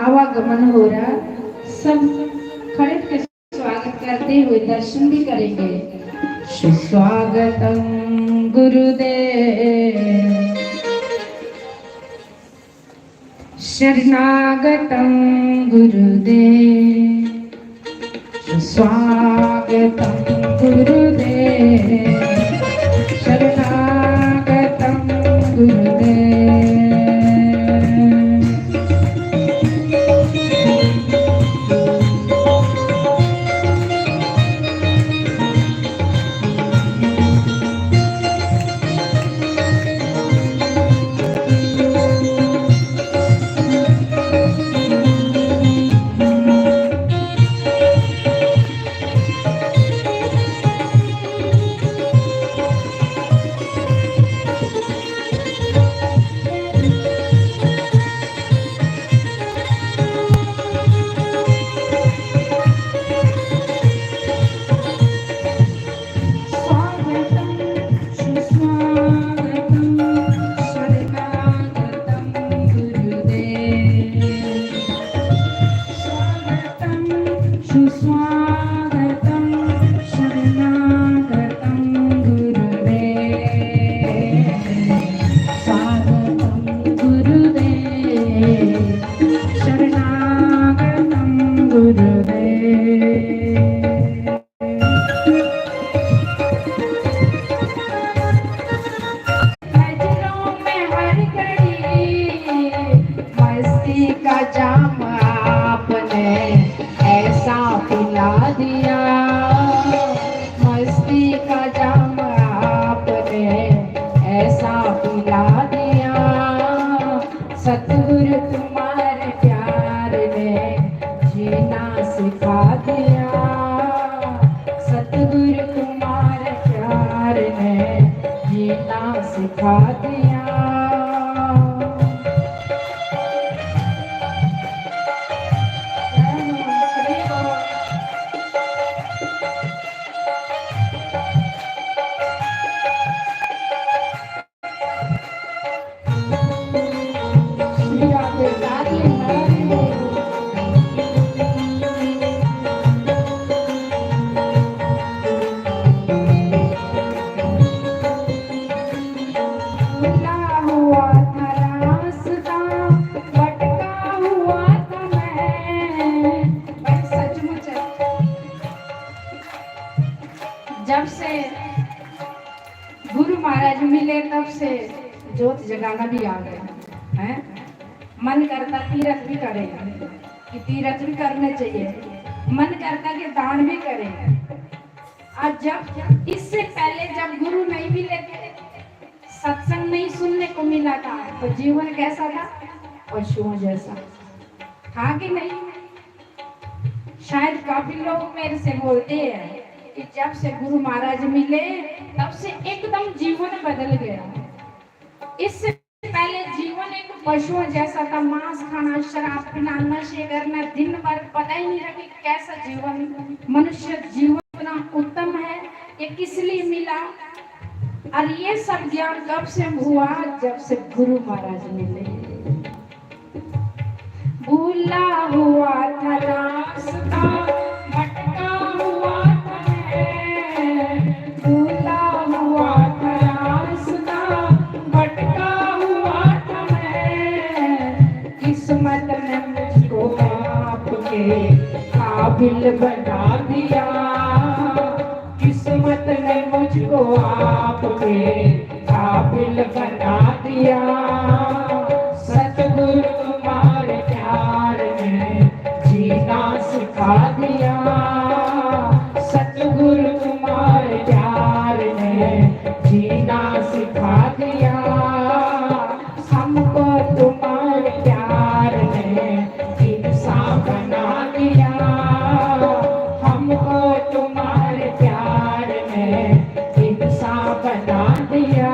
आवागमन हो रहा। सब खड़े के स्वागत करते हुए दर्शन भी करेंगे। सुस्वागतम गुरुदेव, शरणागतम गुरुदेव, सुस्वागतम गुरुदेव, शरणागतम गुरुदेव। सतगुरु तुम्हारे प्यार ने जीना सिखा दिया। सतगुरु तुम्हारे प्यार ने जीना सिखा दिया। जब से गुरु महाराज मिले तब से ज्योत जगाना भी आ गया है। मन करता तीर्थ भी करेगा कि तीर्थ भी करने चाहिए, मन करता कि दान भी करेगा। आज जब इससे पहले जब गुरु नहीं मिले थे, सत्संग नहीं सुनने को मिला था, तो जीवन कैसा था? पशुओं जैसा था कि नहीं? शायद काफी लोग मेरे से बोलते हैं कि जब से गुरु महाराज मिले तब से एकदम जीवन बदल गया। इससे पहले जीवन एक पशुओं जैसा था, मांस खाना, शराब पीना, नशे करना, दिन भर पता ही नहीं रहा कि कैसा जीवन, मनुष्य जीवन इतना उत्तम है, ये किस लिए मिला। और ये सब ज्ञान कब से हुआ? जब से गुरु महाराज मिले। भूला हुआ था रास्ता, भटका हुआ था मैं, भूला हुआ था रास्ता, भटका हुआ था मैं। किस्मत ने मुझको आपके काबिल बना दिया, किस्मत ने मुझको आपके काबिल बना दिया। सतगुरु तुम्हारे प्यार ने जीना सिखा दिया। सतगुरु तुम्हारे प्यार ने जीना सिखा दिया। हमको तुम्हारे प्यार ने इंसान बना दिया। हमको तुम्हारे प्यार ने इंसान बना दिया।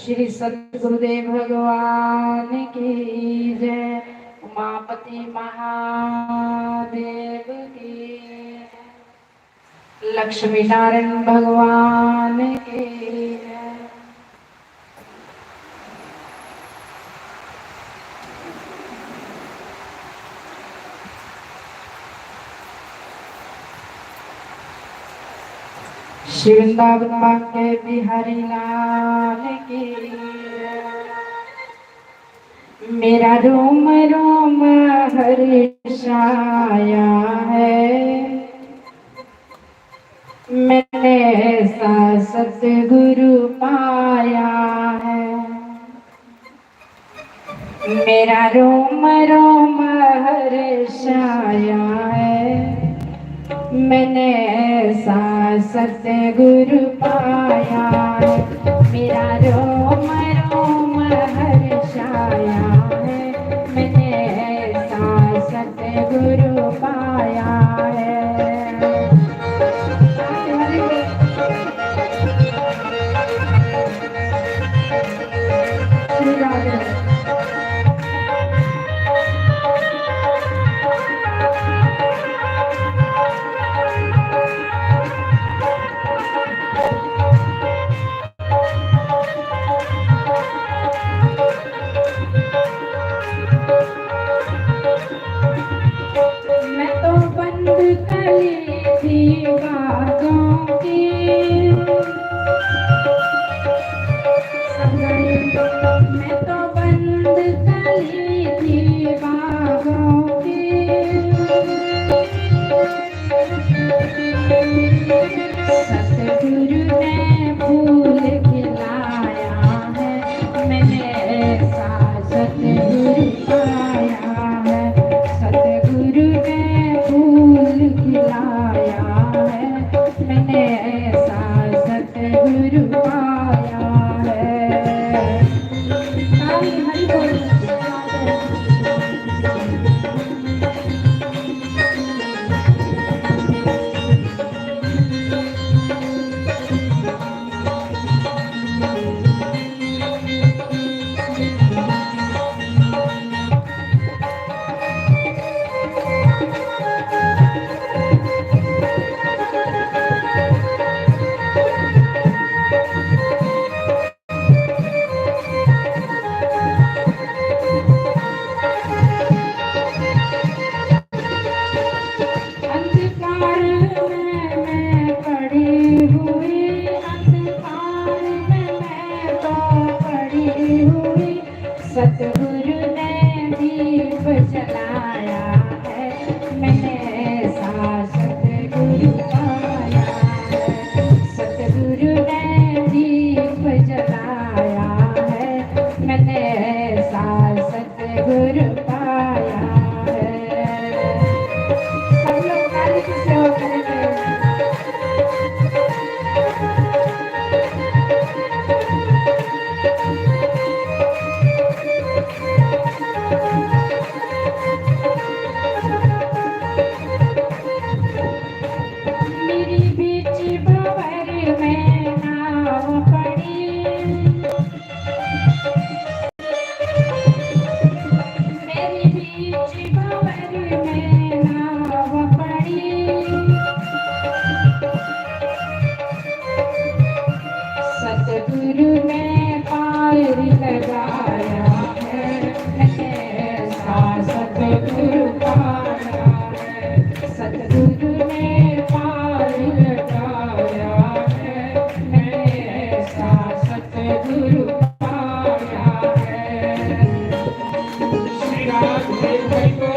श्री सद्गुरुदेव भगवान की जय। उमापति महादेव की जय। लक्ष्मी नारायण भगवान की जय। श्री वृंदावन बांके बिहारी लाल की जय। मेरा रोम रोम हर्षाया है, मैंने ऐसा सतगुरु पाया है। मेरा रोम रोम हर्षाया है, मैंने ऐसा सतगुरु पाया है। मेरा रोम रोम हर्षाया है, मैंने ऐसा सतगुरु पाया है। मैं तो बंद कली थी बातों की, मैं तो बंद कली थी बातों की। सतगुरु ने फूल खिलाया है, मैंने ऐसा सतगुरु पाया है। सतगुरु ने फूल खिलाया है, मैंने ऐसा सतगुरु पाया है। हरि हरि बोल। अंधकार में मैं पड़ी हुई, अंधकार में मैं तो पड़ी हुई। सतगुरु ने दीप जलाया है, मैंने ऐसा सतगुरु पाया है। सतगुरु ने दीप जलाया है, मैंने ऐसा सतगुरु पाया है। सब लोग काली की सेवा करेंगे। मेरी बीच भंवर में नाव पड़ी, मेरी बीच भंवर में नाव पड़ी। सतगुरु ने पार लगाया है, मैंने ऐसा सतगुरु पाया है। सतगुरु ने पार लगाया है, मैंने ऐसा सतगुरु पाया है। श्री राधे को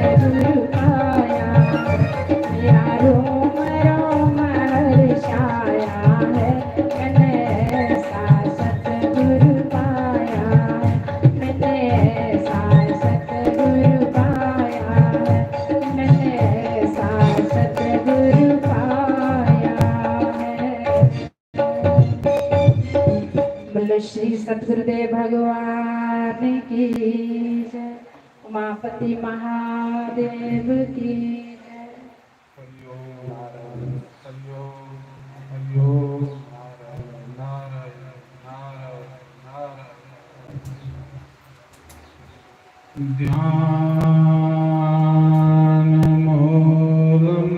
सतगुरु पाया, मेरा रोम रोम हर्षाया है, मैंने ऐसा सतगुरु पाया है, मैंने ऐसा सतगुरु पाया है, मैंने ऐसा सतगुरु पाया है। बोलो श्री सतगुरुदेव भगवान की जय, उमापति महादेव की जय। ध्यान मूलम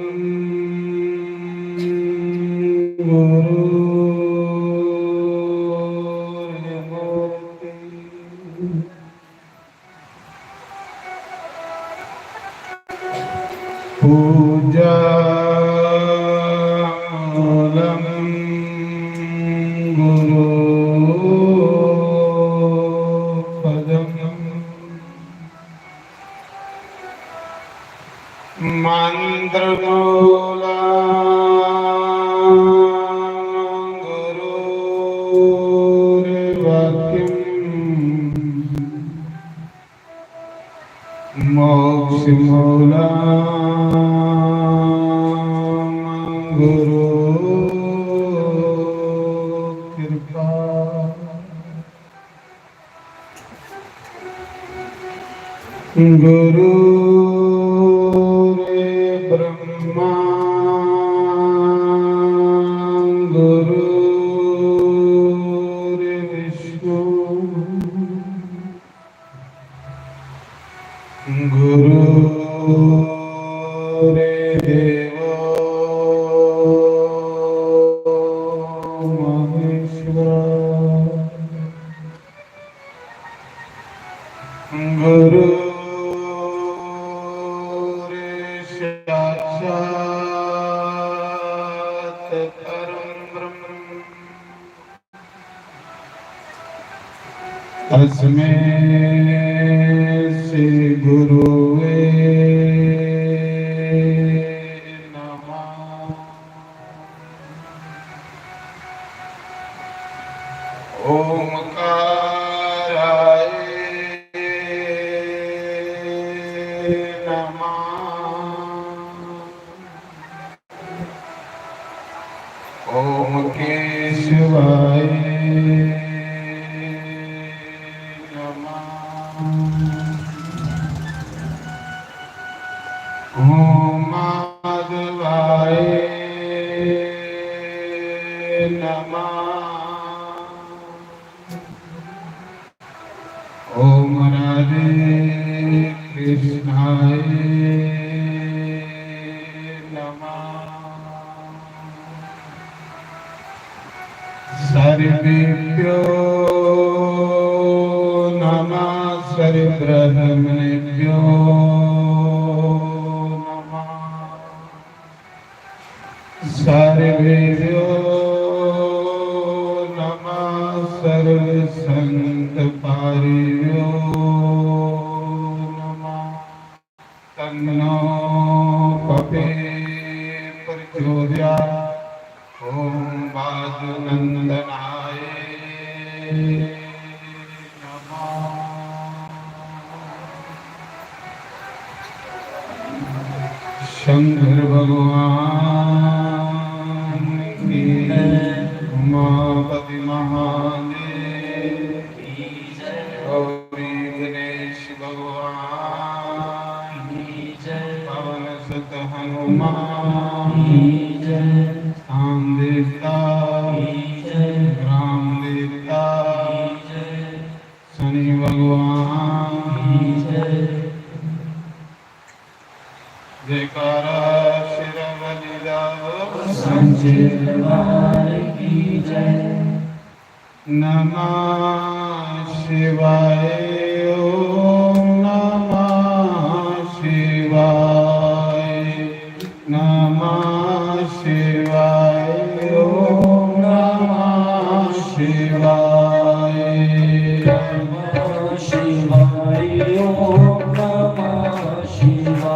गुरुर्मूर्ति पूजा मूलम गुरुपदम मंत्रमूला गुरुर्वाक्यम मोक्षमूला गुरु कृपा गुरु ब्रह्मा गुरु विष्णु गुरु देवो महेश्वरा गुरु साक्षात् परम ब्रह्म तस्मै श्री गुरुवे नमः। ओमकाराय नमः। ओम केशवाय नमः। ओम माधवाय नमः। ओम राधे कृष्णाय नमः। सर्वेभ्यो नमः। सर्वब्रह्मणेभ्यो नमः। सर्वेभ्यो नमः। सर्वसंत पारिभ्यो नमः। तन्नो पपे प्रचोदयात्। ओम वासुनंदनाय नमः। शंकर भगवान की उमापति महादेव की जय। गौरी गणेश भगवान की जय। पवन सुत हनुमान की जय। धाम देवता की जय। राम देवता की जय। शनि भगवान की जय। जयकारा शिरवलिलाभ संजीवनी की जय। नमः शिवाय। ओम नमः शिवाय। नमः शिवाय। ओम नमः शिवाय। नमः शिवाय। ओम नमः शिवाय।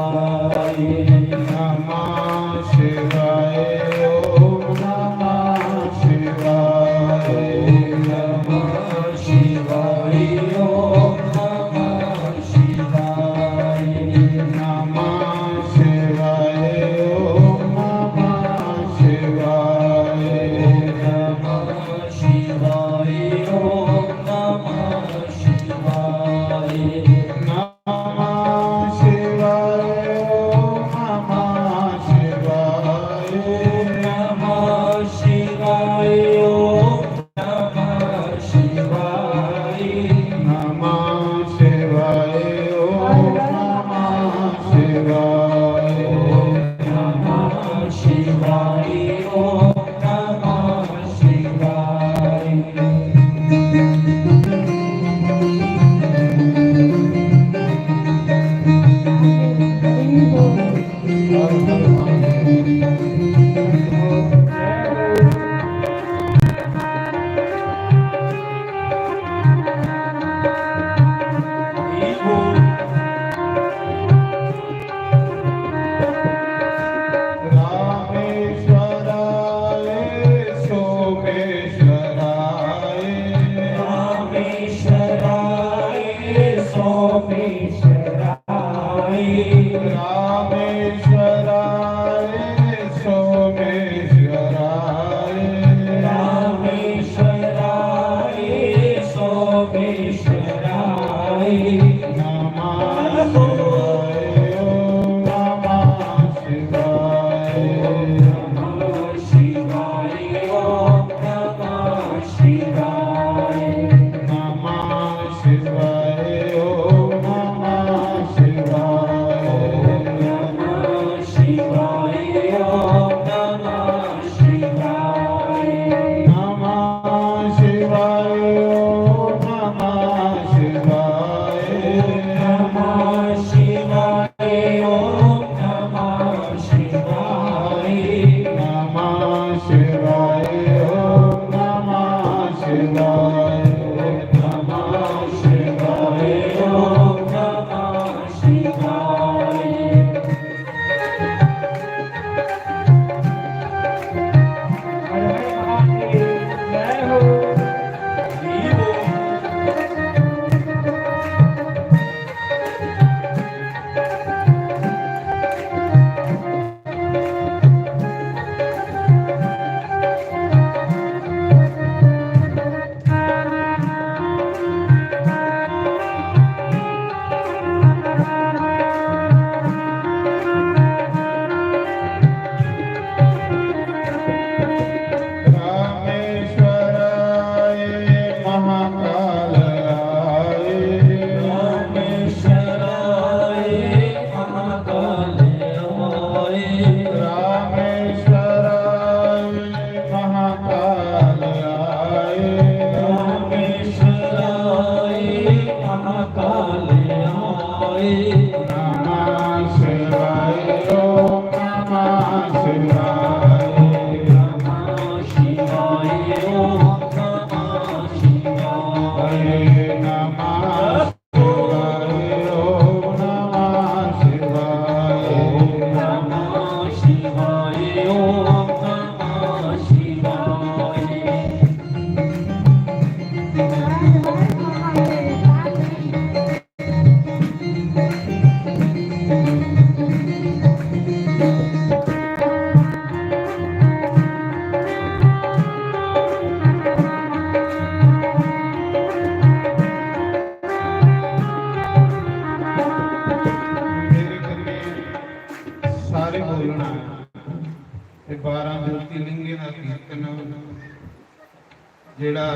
ਜਿਹੜਾ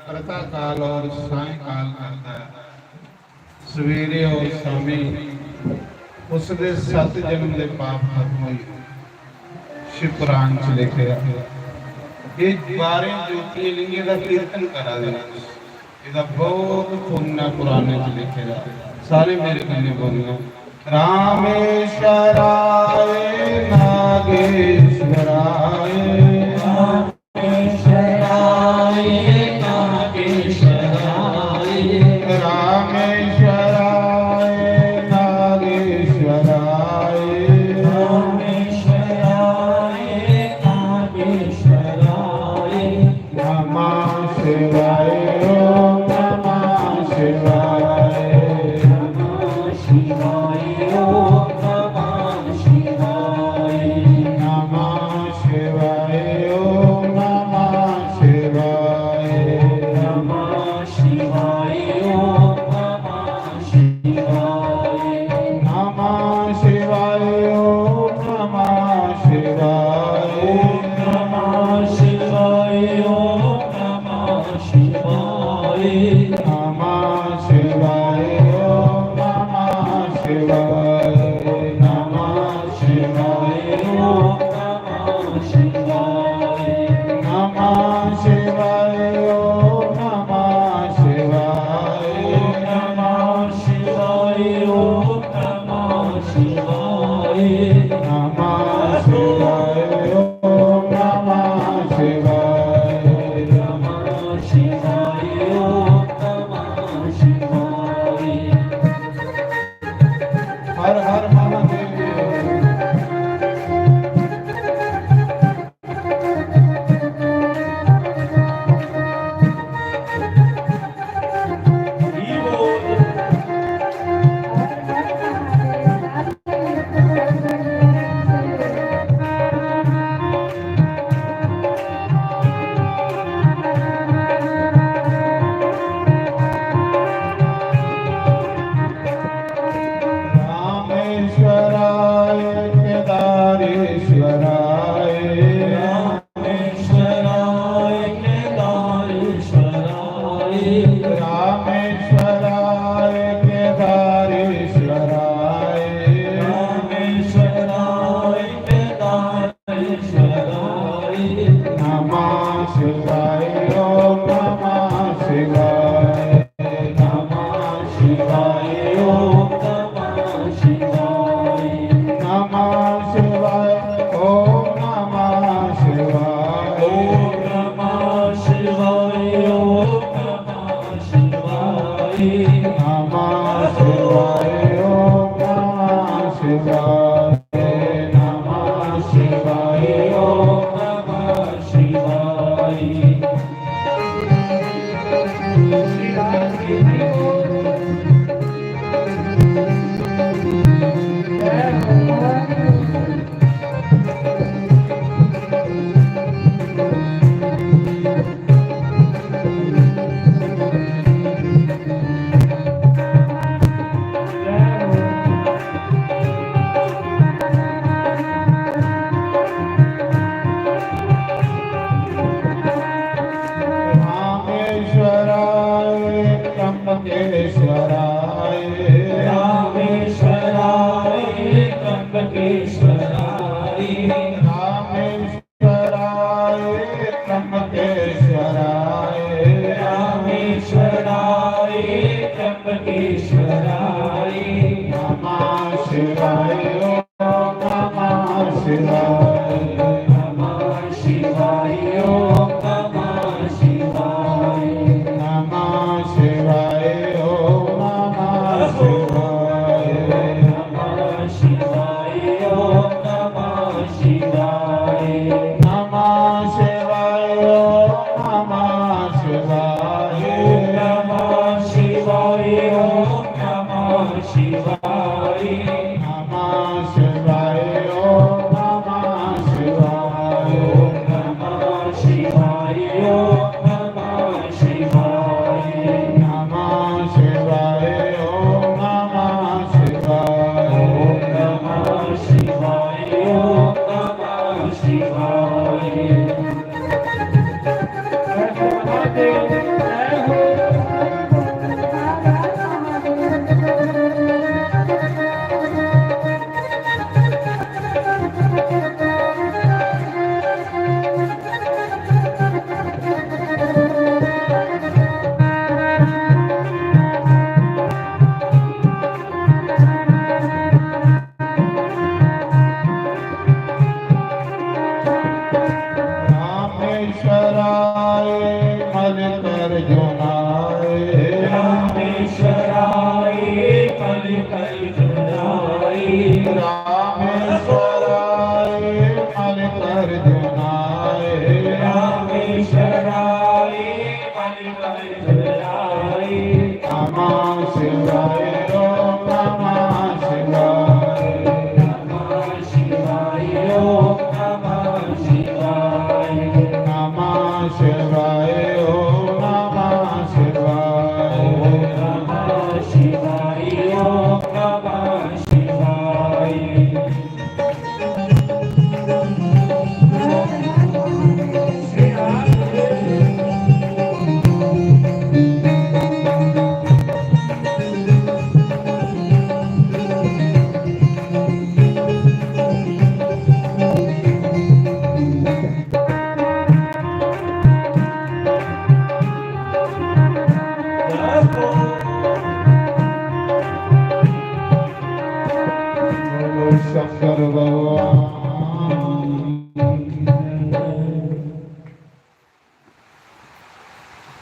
ਪ੍ਰਤਾ ਕਾਲ ਔਰ ਸਾਇ ਕਾਲ ਕਰਦਾ ਹੈ, ਸਵੇਰੇ ਔਰ ਸ਼ਾਮੀ ਉਸ ਦੇ 7 ਜਨਮ ਦੇ ਪਾਪ ਖਤਮ ਹੋਏ। ਸ਼ਿਵ ਪੁਰਾਣ ਚ ਲਿਖਿਆ ਇਹ 12 ਜੋਤੀ ਲਿੰਗੇ ਦਾ ਕੀਰਤਨ ਕਰਾ ਦੇਣਾ। ਇਹਦਾ ਬਹੁਤ ਪੁੰਨਾ ਪੁਰਾਣੇ ਚ ਲਿਖਿਆ। ਸਾਰੇ ਮੇਰੇ ਕੰਨੇ ਬੋਲਣਾ ਰਾਮੇਸ਼ਰਾਏ ਨਾਗੇਸ਼ਵਰਾਏ रामेश्वराय नागेश्वराय नमः शिवाय ओम नमः शिवाय नमः शिवाय ओम नमः शिवाय हर हर महादेव रामेश्वराय केदारेश्वराय रामेश्वराय केदारेश्वराय रामेश्वराय केदारेश्वराय रामेश्वराय केदारेश्वराय नमः शिवाय ओम नमः शिवाय नमः शिवाय ओम नमः शिवाय नमः शिवाय ओम नमः शिवाय ओम नमः शिवाय ओम नमः शिवाय नमः शिवाय ओम नमः शिवाय नमः शिवाय ओम नमः शिवाय रामेश्वराय त्र्यंबकेश्वराय रामेश्वराय त्र्यंबकेश्वराय रामेश्वराय त्र्यंबकेश्वराय रामेश्वराय त्र्यंबकेश्वराय नमः शिवाय ओम नमः शिवाय नमः शिवाय ओम नमः शिवाय नमः शिवाय ओम नमः शिवाय नमः शिवाय ओम नमः शिवाय नमः शिवाय ओम नमः शिवाय नमः शिवाय ओम नमः शिवाय नमः शिवाय ओम नमः शिवाय नमः शिवाय ओम नमः शिवाय नमः शिवाय ओम नमः शिवाय नमः शिवाय ओम नमः शिवाय रामेश्वराय मल्लिकार्जुनाय रामेश्वराय मल्लिकार्जुनाय रामेश्वराय मल्लिकार्जुनाय रामेश्वराय मल्लिकार्जुनाय नमः शिवाय ओम नमः शिवाय नमः शिवाय ओम नमः शिवाय नमः शिवाय ओम नमः शिवाय नमः शिवाय ओम नमः शिवाय शंकर भगवान।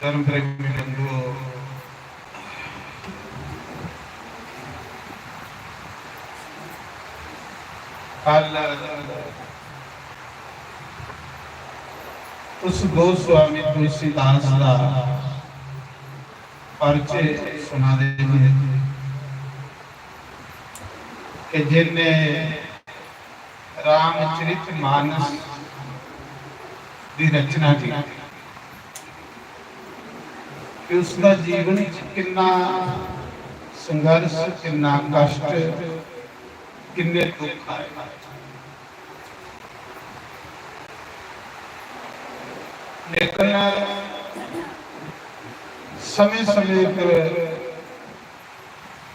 धर्म प्रेमी बंधुओं, कल उस गोस्वामी तुलसीदास का परिचय सुना देंगे कि जिनने रामचरित मानस की रचना की कि उसका जीवन कितना संघर्ष, कितना कष्ट, किन्ने दुख आए। लेकिन समय समय पर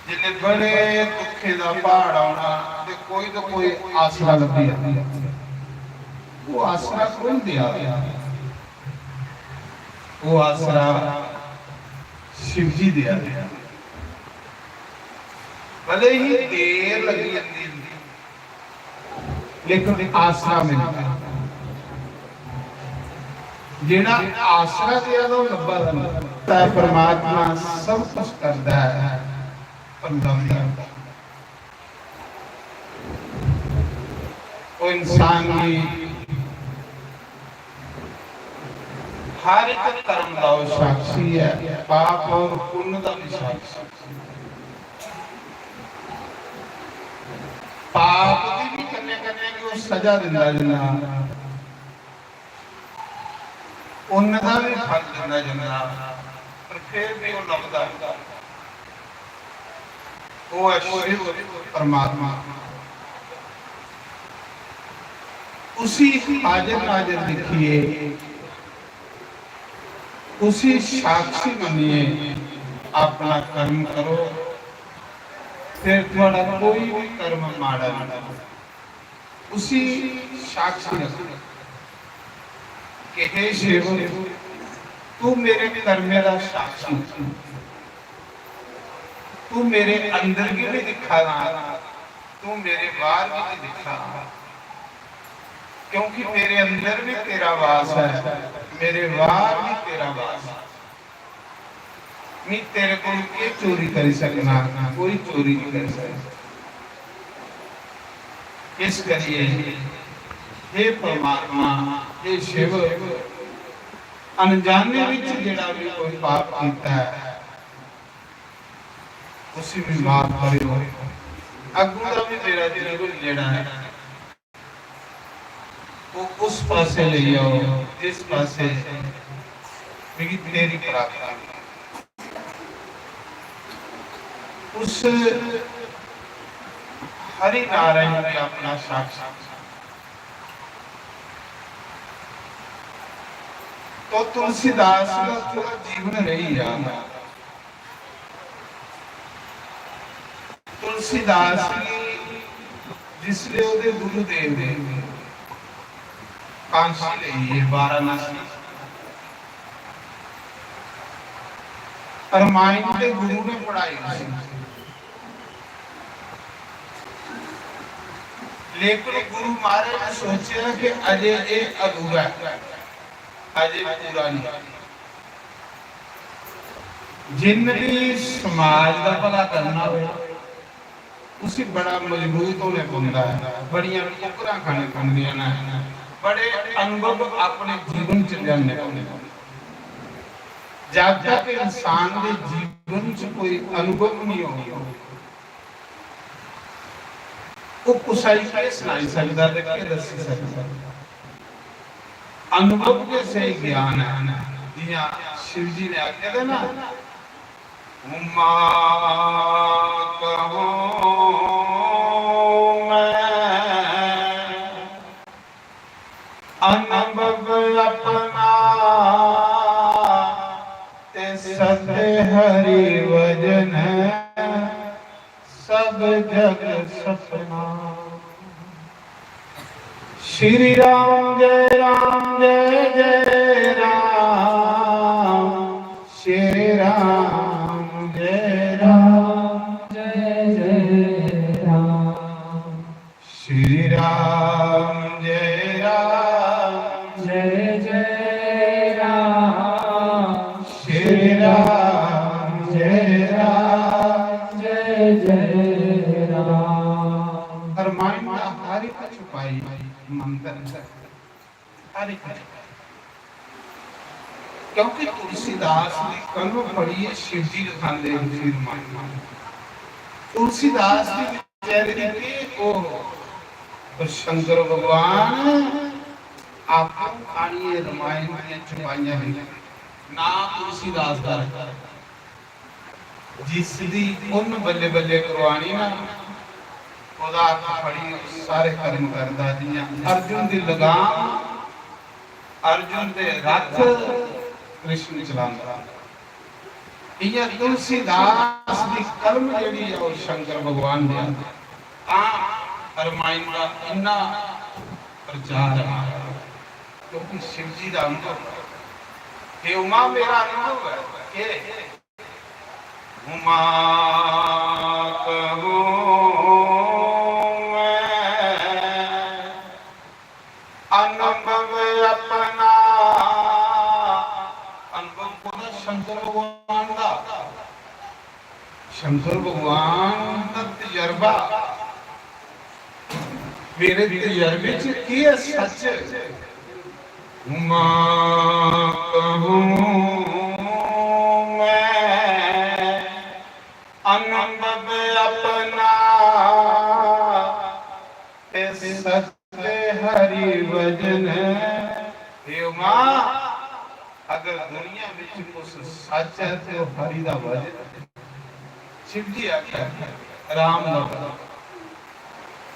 जिन्हें बड़े दुखे का पहाड़ आना ते कोई तो कोई आसरा लगी आती है। वो आसरा कौन दिया? वो आसरा शिव जी दिया। भले ही देर लगी लेकिन आसरा मिलता है। जिहड़ा आसरा दिया तो लब्बा था। परमात्मा सब कुछ करता है वो इंसान की हर एक कर्म का साक्षी है, पाप और पुण्य का भी साक्षी। पाप की भी करने की वो सजा दिंदा जिन्ना, पुण्य का भी फल दिंदा जिन्ना, पर फिर भी वो लभदा वो है शिव परमात्मा। उसी हाजिर नाजिर देखिए, उसी साक्षी बनिए, अपना कर्म करो, फिर थोड़ा कोई भी कर्म माड़ा नहीं। उसी साक्षी रखो कि हे शिव, तू मेरे कर्म का साक्षी, तू मेरे अंदर की भी दिखा रहा, तू मेरे बाहर की भी दिखा रहा, क्योंकि मेरे अंदर भी तेरा वास है, मेरे बाहर भी तेरा वास है। मैं तेरे को ये चोरी कर सकना, कोई चोरी नहीं कर सकता। इस करिए हे परमात्मा, हे शिव, अनजाने विच जेड़ा भी कोई पाप कीता है उसी में माफ करियो। अगू दा भी मेरा जीवन जेड़ा है वो उस पासे ले आओ जिस पासे मेरी तेरी प्रार्थना। उस हरि नारायण के अपना साक्षात तो तुलसीदास का थोड़ा जीवन रही जाता। तुलसीदास की जिसले उदे गुरुदेव ने कांसी ਲਈ वाराणसी रामायण के गुरु ने पढ़ाई थी, लेकिन गुरु महाराज ने सोचा कि अजय ये अधूरा है, अजय पूरा नहीं। जिन भी समाज का भला करना हो उसी बड़ा मजबूत होने पड़ता है, बड़िया ठोकरां खाने पड़दियां ने, बड़े अनुभव अपने जीवन च लेने पड़ते। जब तक इंसान के जीवन च कोई अनुभव नहीं हो वो कुसाई के सुनाई सकता है कि दस सकता। अनुभव के से ज्ञान है। जिया शिव जी ने आज्ञा है ना, उमा कहो अनुभव अपना ते सत हरि वजन सब जग सपना। श्री राम जय जय राम, श्री राम जय जय राम, श्री राम जय राम जय जय राम श्री राम जय राम जय जय राम। रामायण का हर एक छुपाई मंत्र हर एक, क्योंकि तुलसीदास ने कल पढ़ी है शिव जी खाने रामायण। तुलसीदास ने विचार की ओ शंकर भगवान आपको कहानी रामायण की छुपाइयां हैं ना तुलसीदास का जिस दी उन बल्ले बल्ले करवानी ना ਉਹਦਾ ਫੜੀ ਸਾਰੇ ਕਰਮ ਕਰਦਾ ਜੀਆਂ ਅਰਜੁਨ ਦੀ ਲਗਾਮ ਅਰਜੁਨ ਦੇ ਰੱਥ ਕ੍ਰਿਸ਼ਨ ਚਲਾਉਂਦਾ। ਇਹ ਤੁਲਸੀਦਾਸ ਦੀ ਕਰਮ ਜਿਹੜੀ ਹੈ ਉਹ ਸ਼ੰਕਰ ਭਗਵਾਨ ਦੇ ਤਾਂ ਰਾਮਾਇਣ ਦਾ ਇੰਨਾ ਪ੍ਰਚਾਰ ਹੈ ਕਿਉਂਕਿ शिव जी ਦਾ ਅਨੁਭਵ ਹੈ। ਉਮਾ ਮੇਰਾ ਅਨੁਭਵ ਹੈ ਕਿ ਉਮਾ ਕਹੋ अनुभव अपना अनुभव को शंकर भगवान का शंकर भगवान का तजर्बा मेरे तजर्बे च की है सच मां कहूं मैं अनुभव अपना सच हरि वजन हे मां अगर दुनिया में कुछ सच है तो हरि दा भजन। शिव जी आख्या राम दा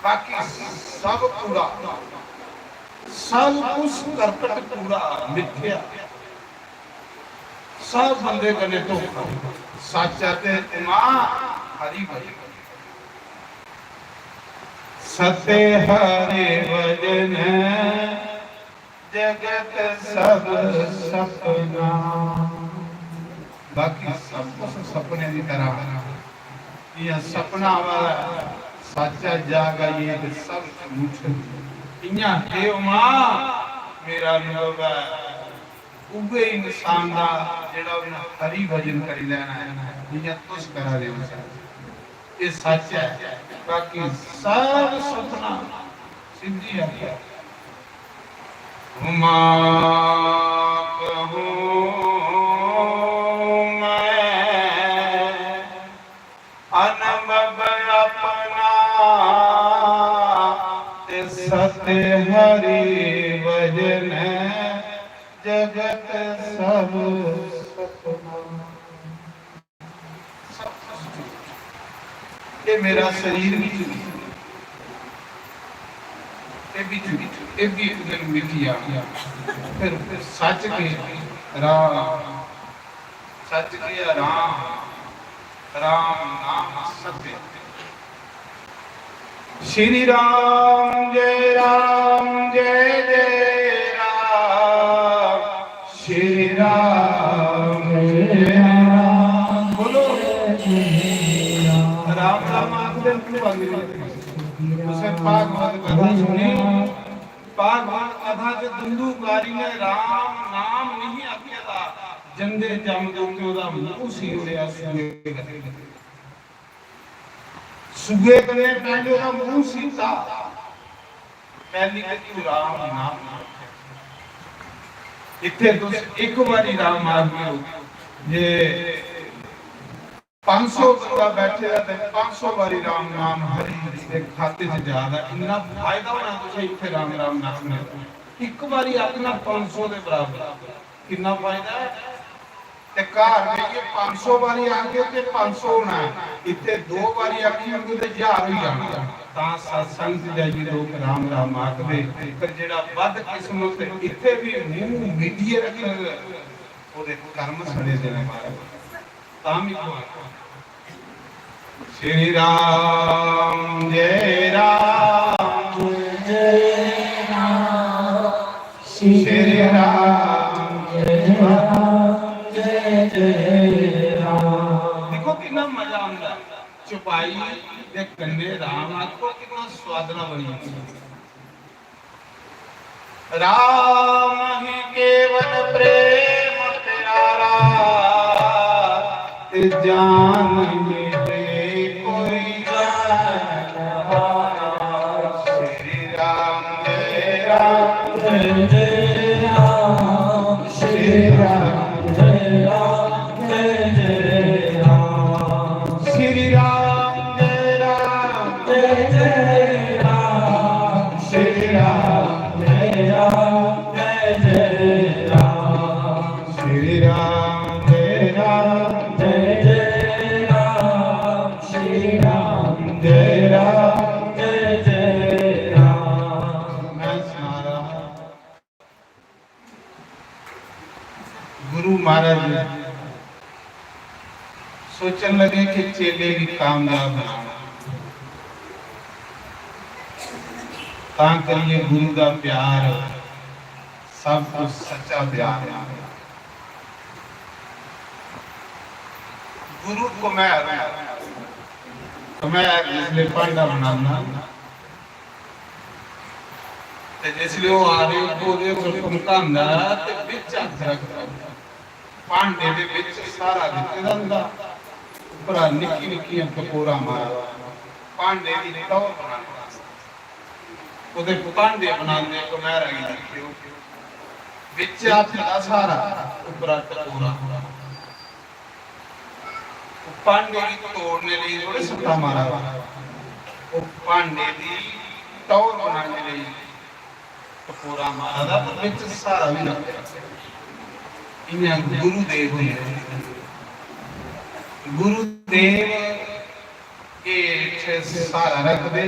बाकी सब पूरा सब कुछ करकट पूरा मिथ्या सब बंदे कने धोखा सच है ते मां हरि भजन। सत्य हरि भजन जगत सब सपना बाकी सब कुछ सपने की तरह ये सपना वाला सच्चा जागा ये सब झूठ इया देव मां मेरा अनुभव है उगे इंसान का जेड़ा हरि भजन करी लेना है इया तुस करा दे ये सच है बाकी सब सपना शिव जी आख्या मां कहूं मैं अनुभव अपना सत्य हरि भजन जगत सब सपना। ये मेरा शरीर भी चुनी ये भी चुनी ये भी एक दिन मिल गया फिर सच के राम सच के राम राम नाम सत्य। श्री राम जय राम श्री राम जय राम बोलो राम राम आखिर उसे भागवत कथा सुनी भागवत कथा के दुंदुकारी ने राम नाम नहीं आख्या था जंदे जम के ओदा मुंह सी उड़िया सुगे कने पहले ओदा मुंह सीता पहली कदी राम नाम इथे तुस एक बारी राम आखियो जे 500 बंदा बैठे रहते 500 बारी राम नाम हरि के खाते से ज्यादा इतना फायदा होना तुझे इथे राम राम नाम में एक बारी आखना 500 के बराबर कितना फायदा है ते घर में ये 500 बारी आके ते 500 होना इथे 2 बारी आखी होंगे ते 1000 ही जाना ता सत्संग च जाइए लोग राम राम आखदे पर जेड़ा बद किस्मत इथे भी मुंह मीडिया रखे ओदे कर्म सड़े देने मारे तामी को श्री राम जय राम श्री राम जय राम। देखो कितना मजा आता चुपाई ਤੇ ਕੰਨੇ ਰਾਮ ਆਖੋ ਕਿੰਨਾ ਸਵਾਦਲਾ ਬਣੀ ਰਾਮ ਹੀ ਕੇਵਲ ਪ੍ਰੇਮ ਪਿਆਰਾ ਤੇ ਜਾਨ ਮੇਰੇ ਕੋਈ ਜਾਨ ਹਾਰਾ ਸ਼੍ਰੀ ਰਾਮ ਜੈ ਰਾਮ ਜੈ ਜੈ ਰਾਮ ਸ਼੍ਰੀ ਰਾਮ ਜੈ ਰਾਮ ਜੈ ਜੈ ਰਾਮ ਸ਼੍ਰੀ ਰਾਮ ਜੈ ਰਾਮ ਜੈ ਜੈ ਰਾਮ ਸ਼੍ਰੀ ਰਾਮ ਜੈ ਰਾਮ ਜੈ ਜੈ ਰਾਮ ਸ਼੍ਰੀ ਰਾਮ ਜੈ ਰਾਮ ਜੈ ਜੈ ਰਾਮ ਸ਼੍ਰੀ ਰਾਮ ਜੈ ਰਾਮ ਜੈ ਜੈ ਰਾਮ ਮੈਂ ਸੁਣਾ ਰਹਾ ਗੁਰੂ ਮਹਾਰਾਜ सोचने लगे कि चेले भी कामयाब बनाना तां करिए गुरु का प्यार सब कुछ सच्चा प्यार है गुरु को मैं जिसले पांडा बनाना ते जिसले वो आ रहे बोले हुक्म कहंदा ते विच हथ रखदा पांडे दे विच सारा दित्ते दा भरा निक्की निक्की टकोरा मार पांडे दी टौर बनाना ਉਹਦੇ ਪਾਂਡੇ ਬਣਾਉਂਦੇ ਕਮਹਿਰਾ ਹੀ ਰੱਖਿਓ ਵਿੱਚ ਹੱਥ ਦਾ ਸਾਰਾ ਉੱਪਰ ਟਕੋਰਾ ਪਾਂਡੇ ਦੀ ਤੋੜਨੇ ਲਈ ਥੋੜੇ ਸੱਤਾ ਮਾਰਾ ਉਹ ਪਾਂਡੇ ਦੀ ਟੌਰ ਬਣਾਉਣ ਲਈ ਟਕੋਰਾ ਮਾਰਾ ਦਾ ਵਿੱਚ ਸਾਰਾ ਵੀ ਰੱਖਿਆ ਇਹਨਾਂ ਗੁਰੂ ਦੇਵ ਨੇ गुरुदेव के सारा रख दे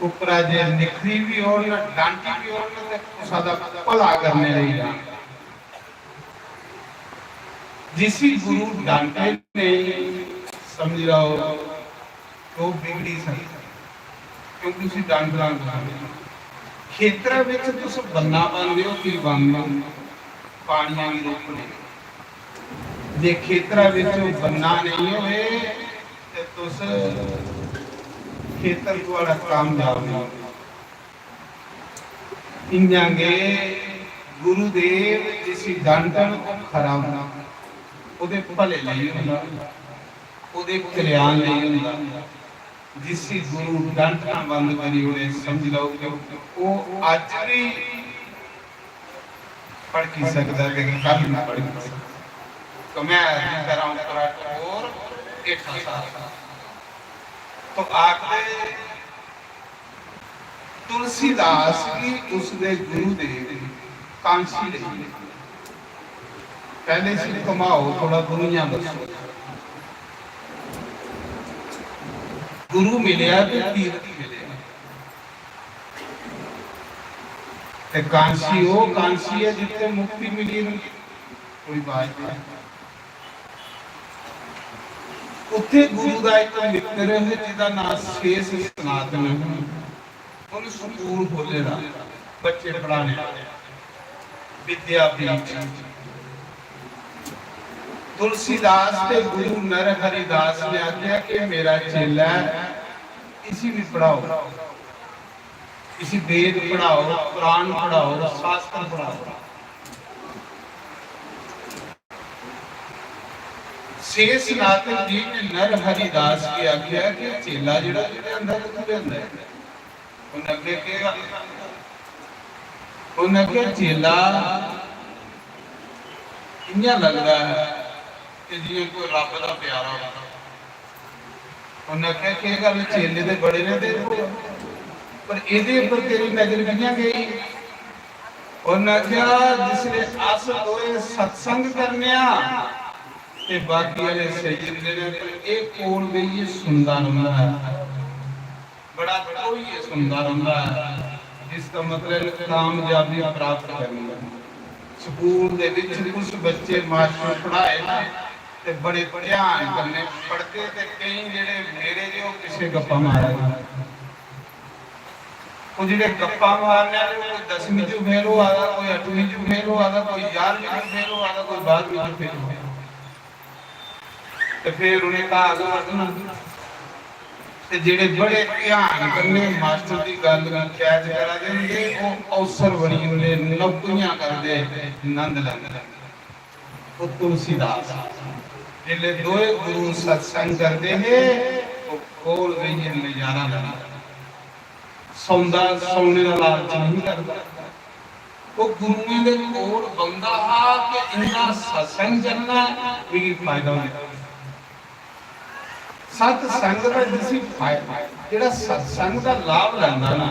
उपरा जे निखरी भी हो ना डांटी भी हो ना तो सादा भला करने रही जा जिसी गुरु डांटे नहीं समझ रहा हो तो बिगड़ी सही क्योंकि उसी डांट डांट खेतरा विच तुस बन्ना बनदे हो कि बनदे पानियां दी रोकने जे खेतरा विचों बन्ना नहीं होए ते तुस खेतर वाला कामयाब नहीं इंजांगे गुरुदेव जिसी डांटन को खरा होना ओदे भले लई हुंदा ओदे कल्याण लई हुंदा जिसी गुरु डांटना बंद करी होए समझ लो कि वो अज भी पढ़ की सकदा ते कल ना पढ़ सकदा तो मैं करा और एक तो आखिर तुलसीदास की उसने गुरुदेव कांसी रही पहले से कमाओ थोड़ा गुरुइयां दसो गुरु मिलया तो तीर्थ मिले ते कांसी हो कांसी है जितने मुक्ति मिली कोई बात नहीं उत्थे गुरु का एक मित्र है जिसका नाम शेष सनातन है उन्हें स्कूल खोलेगा बच्चे पढ़ाने विद्यापीठ तुलसीदास के गुरु नर हरिदास ने आख्या कि मेरा चेला इसी भी पढ़ाओ इसी वेद पढ़ाओ पुराण पढ़ाओ शास्त्र पढ़ाओ शेष नाथन जी ने नर हरिदास की आख्या कि चेला जिहड़ा जिहदे अंदर खुले हुंदा है उन अगे कहेगा उन अगे चेला इयां लगदा है कि जिवें कोई रब दा प्यारा होंदा उन अगे कि गल चेले दे बड़े ने दे पर इहदे उपर तेरी नजर कियां गई उन अगे जिसने आस होए सत्संग करनिया ते बाकी वाले सजद ने एक कोल में ये सुंदर हुंदा है बड़ा कोई ये सुंदर हुंदा है जिसका मतलब कामयाबी प्राप्त करनी है स्कूल दे विच कुछ बच्चे मास्टर पढ़ाए ना ते बड़े ध्यान कन्ने पढ़ते ते कई जेड़े मेरे जो किसे गप्पा मारा वो जेड़े गप्पा मारने कोई 10वीं चो फेल हुआ था कोई 8वीं चो फेल हुआ था कोई 11वीं चो फेल हुआ था कोई 12वीं चो फेल हुआ तो फिर उन्हें कहा ਤੇ ਜਿਹੜੇ ਬੜੇ ਧਿਆਨ ਕਰਨੇ ਮਾਸਟਰ ਦੀ ਗੱਲ ਨੂੰ ਕੈਚ ਕਰਾ ਦਿੰਦੇ ਉਹ ਅਵਸਰ ਬਣੀ ਹੁੰਦੇ ਨੌਕਰੀਆਂ ਕਰਦੇ ਆਨੰਦ ਲੈਂਦੇ ਉਹ ਤੁਲਸੀਦਾਸ ਜਿਹੜੇ ਦੋਏ ਗੁਰੂ ਸਤਸੰਗ ਕਰਦੇ ਨੇ ਉਹ ਕੋਲ ਗਈ ਨਜ਼ਾਰਾ ਲੈਣਾ ਸੌਂਦਾ ਸੌਣੇ ਦਾ ਲਾਲਚ ਨਹੀਂ ਕਰਦਾ ਉਹ ਗੁਰੂਆਂ ਦੇ ਕੋਲ ਬੰਦਾ ਆ ਕਿ ਇੰਨਾ ਸਤਸੰਗ ਕਰਨਾ ਵੀ ਫਾਇਦਾ ਹੁੰਦਾ ਸਤ ਸੰਗ ਦਾ ਜਿਸੀ ਫਾਇਦਾ ਜਿਹੜਾ ਸਤ ਸੰਗ ਦਾ ਲਾਭ ਲੈਂਦਾ ਨਾ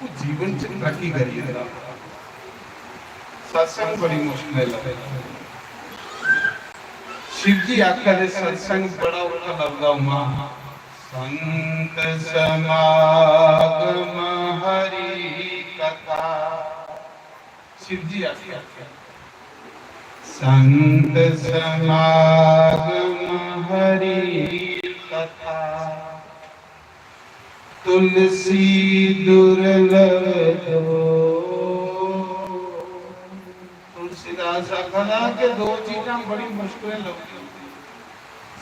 ਉਹ ਜੀਵਨ ਚ ਤਰੱਕੀ ਕਰੀ ਜਾਂਦਾ ਸਤ ਸੰਗ ਬੜੀ ਮੁਸ਼ਕਿਲ ਹੈ शिव जी आखा दे सत्संग बड़ा औखा लगदा उमा संत समागम हरि कथा शिव जी आखा संत समागम हरि कथा तुलसी दुर्लभ दो तुलसीदास आखदा कि दो चीज़ां बड़ी मुश्किल लगदी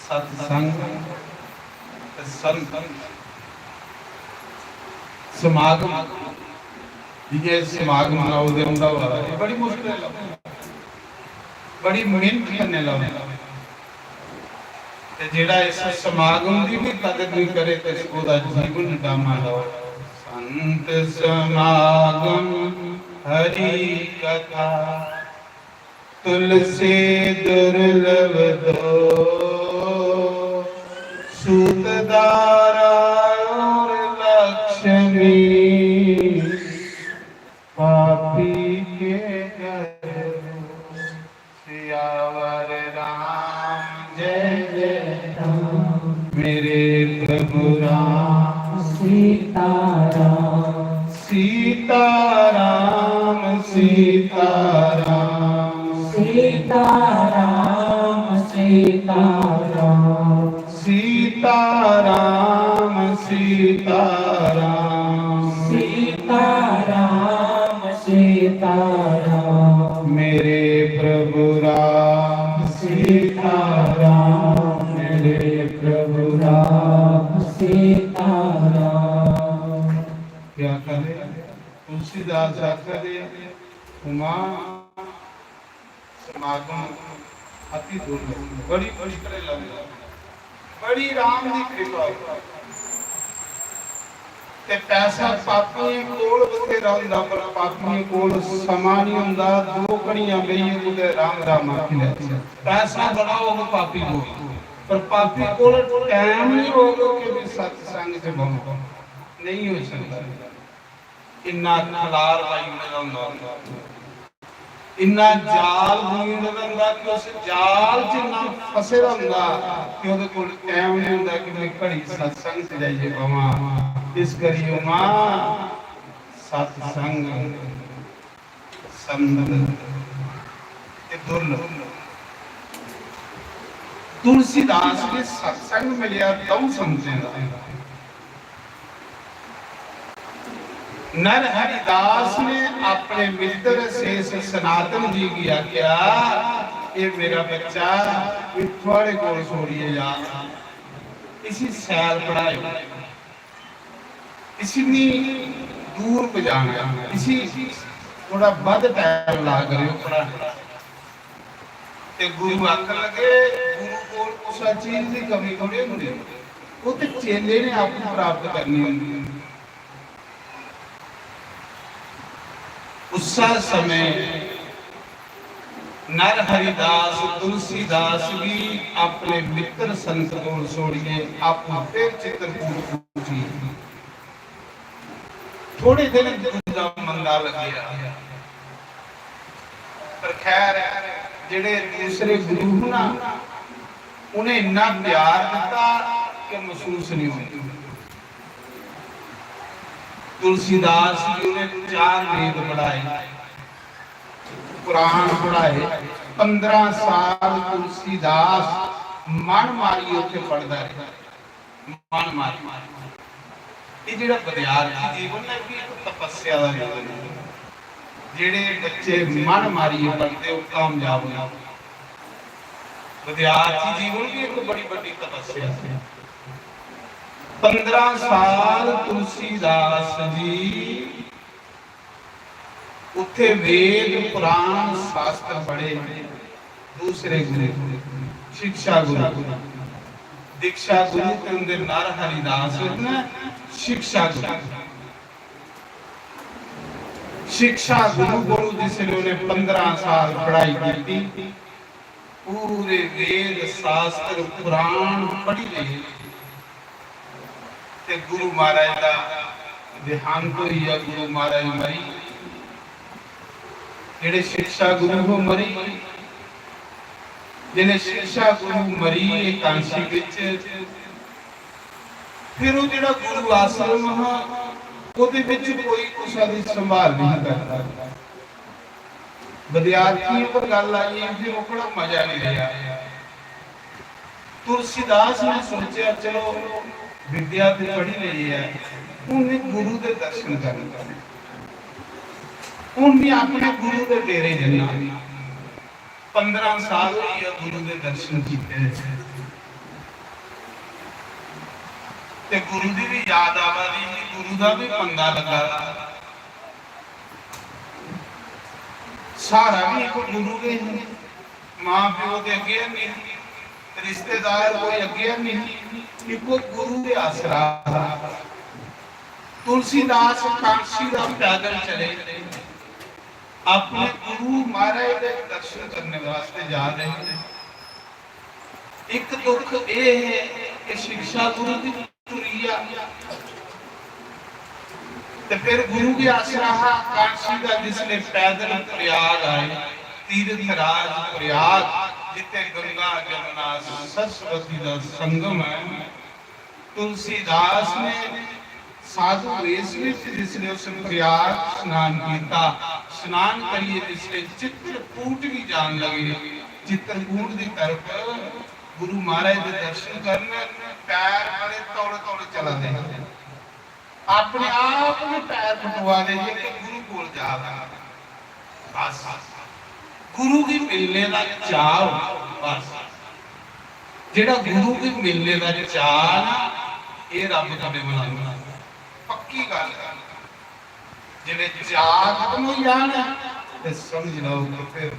सत्संग ते संत समागम ये समागम लाउदे हुंदा वा ये बड़ी मुश्किल लगदी बड़ी मेहनत करने लाउदे ते जेड़ा इस समागम दी भी कदर नहीं करे ते ओदा जीवन डामा लाओ संत समागम हरि कथा तुलसी दुर्लभ दो सूतदारा और लक्ष्मी पापी के घर सियावर राम जय जय राम मेरे प्रभु राम सीताराम सीताराम सीताराम सीताराम सीताराम सीताराम सीताराम सीताराम सीताराम मेरे प्रभु राम सीताराम मेरे प्रभु राम सीताराम क्या करे तुलसीदास आखदे उमा समागम अति दुर्लभ बड़ी मुश्किल लगदी बड़ी राम दी कृपा ते पैसा पापी कोल बथेरा हुंदा पर पापी कोल समा नहीं हुंदा दो घड़ियां बेइए ते राम राम आखी लैंदे पैसा बड़ा होगा पापी को पर पापी कोल टाइम नहीं होगा कि भी सत्संग च बहु नहीं हो सकता इन्ना खलार पाई हुंदा इन्ना जाल बुन रहा कि उस जाल च इन्ना फसे रहा कि ਉਹਦੇ ਕੋਲ ਟਾਈਮ ਨਹੀਂ ਹੁੰਦਾ ਕਿ ਮੈਂ ਘੜੀ ਸਤਸੰਗ ਤੇ ਜਾਈਏ ਬਾਵਾ ਇਸ ਕਰੀਓ ਮਾਂ ਸਤਸੰਗ ਸੰਤ ਤੇ ਦੁਰਲਭ तुलसीदास के सत्संग मिलिया तब समझेगा नर हरिदास ने अपने मित्र शेष सनातन जी की आज्ञा ये मेरा बच्चा थोड़े को छोड़िए यार इसी सैल पढ़ाए इसी दूर पे जाना इसी थोड़ा बद टाइम ला करियो पढ़ा ते गुरु आखन लगे गुरु को उस चीज की कमी थोड़ी होती वो तो चेले ने आपको प्राप्त करनी होती उस समय नर हरिदास तुलसीदास भी अपने मित्र संत को छोड़िए आप फिर चित्रकूट पहुंची थोड़े दिन गुरु मंदा लगे पर खैर जेड़े दूसरे गुरु ना उन्हें इन्ना प्यार दिता कि महसूस नहीं होती तुलसीदास जी ने 4 वेद पढ़ाए कुरान पढ़ाए 15 साल तुलसीदास मन मारी उत्थे पढ़दा रहा मन मारी ये जेड़ा विद्यार्थी जीवन है कि एक तपस्या दा जीवन है जेड़े बच्चे मन मारी पढ़ते वो कामयाब हो विद्यार्थी जीवन भी एक बड़ी बड़ी तपस्या है 15 ਸਾਲ ਤੁਲਸੀਦਾਸ ਜੀ ਉੱਥੇ ਵੇਦ ਪੁਰਾਣ ਸ਼ਾਸਤਰ ਪੜ੍ਹੇ। दूसरे गुरु शिक्षा गुरु दीक्षा गुरु के अंदर नर हरिदास ने शिक्षा गुरु शिक्षा गुरु जिसने उन्हें 15 साल पढ़ाई की, पूरे वेद शास्त्र पुराण पढ़ी रहे। ते गुरु महाराज का देहांत हुई है। गुरु महाराज मरी, जेड़े शिक्षा गुरु को मरी, जिन्हें शिक्षा गुरु मरी कांसी विच, फिर वो जिहड़ा गुरु आश्रम है ਉਹਦੇ ਵਿੱਚ ਕੋਈ ਕੁਛ ਦੀ ਸੰਭਾਲ ਨਹੀਂ ਕਰਦਾ। ਵਿਦਿਆਰਥੀਆਂ ਪਰ ਗੱਲ ਆਈ ਤੇ ਉਹ ਬੜਾ ਮਜ਼ਾ ਨਹੀਂ ਰਿਹਾ। ਤੁਲਸੀਦਾਸ ਨੇ ਸੋਚਿਆ ਚਲੋ ਵਿਦਿਆ ਤੇ ਪੜ੍ਹੀ ਲਈ ਹੈ, ਉਹਨੇ ਗੁਰੂ ਦੇ ਦਰਸ਼ਨ ਕਰਨੇ, ਉਹਨੇ ਆਪਣੇ ਗੁਰੂ ਦੇ ਡੇਰੇ ਜਾਣਾ। 15 ਸਾਲ ਹੋਈ ਹੈ ਗੁਰੂ ਦੇ ਦਰਸ਼ਨ ਕੀਤੇ ਤੇ ਗੁਰੂ ਦੀ ਵੀ ਯਾਦ ਆਵਾਦੀ, ਗੁਰੂ ਦਾ ਵੀ ਪੰਗਾ ਲੱਗਾ। ਸਾਰਾ ਵੀ ਇੱਕ ਗੁਰੂ ਦੇ ਮਾਂ ਪਿਓ ਦੇ ਅੱਗੇ ਨਹੀਂ, ਰਿਸ਼ਤੇਦਾਰ ਕੋਈ ਅੱਗੇ ਨਹੀਂ, ਇੱਕੋ ਗੁਰੂ ਦੇ ਆਸਰਾ। ਤੁਲਸੀਦਾਸ ਕਾਂਸ਼ੀ ਦਾ ਪੈਦਲ ਚਲੇ, अपने गुरु महाराज के दर्शन करने वास्ते जा रहे हैं। एक दुख ये है कि शिक्षा गुरु की तुरी आ, ते फिर गुरु के आसरा कांशी का जिसने पैदल प्रयाग आए, तीर्थ राज प्रयाग जिते गंगा जमुना सरस्वती का संगम है। तुलसीदास ने साधु वेश विच जिसने उस प्रयाग स्नान किया, स्नान करिए जिसने चित्रकूट भी जान लगे। चित्रकूट की तरफ गुरु महाराज के दर्शन करने पैर बड़े तौड़े तौड़े चला दे, अपने आप में पैर फटवा दे कि गुरु को जा। बस गुरु की मिलने का चाव, बस जेड़ा गुरु की मिलने का चाव ना, ये रब कदे बनाना पक्की गल। जिन्हें चाह खत्म हो जाना तो समझ लो तो फिर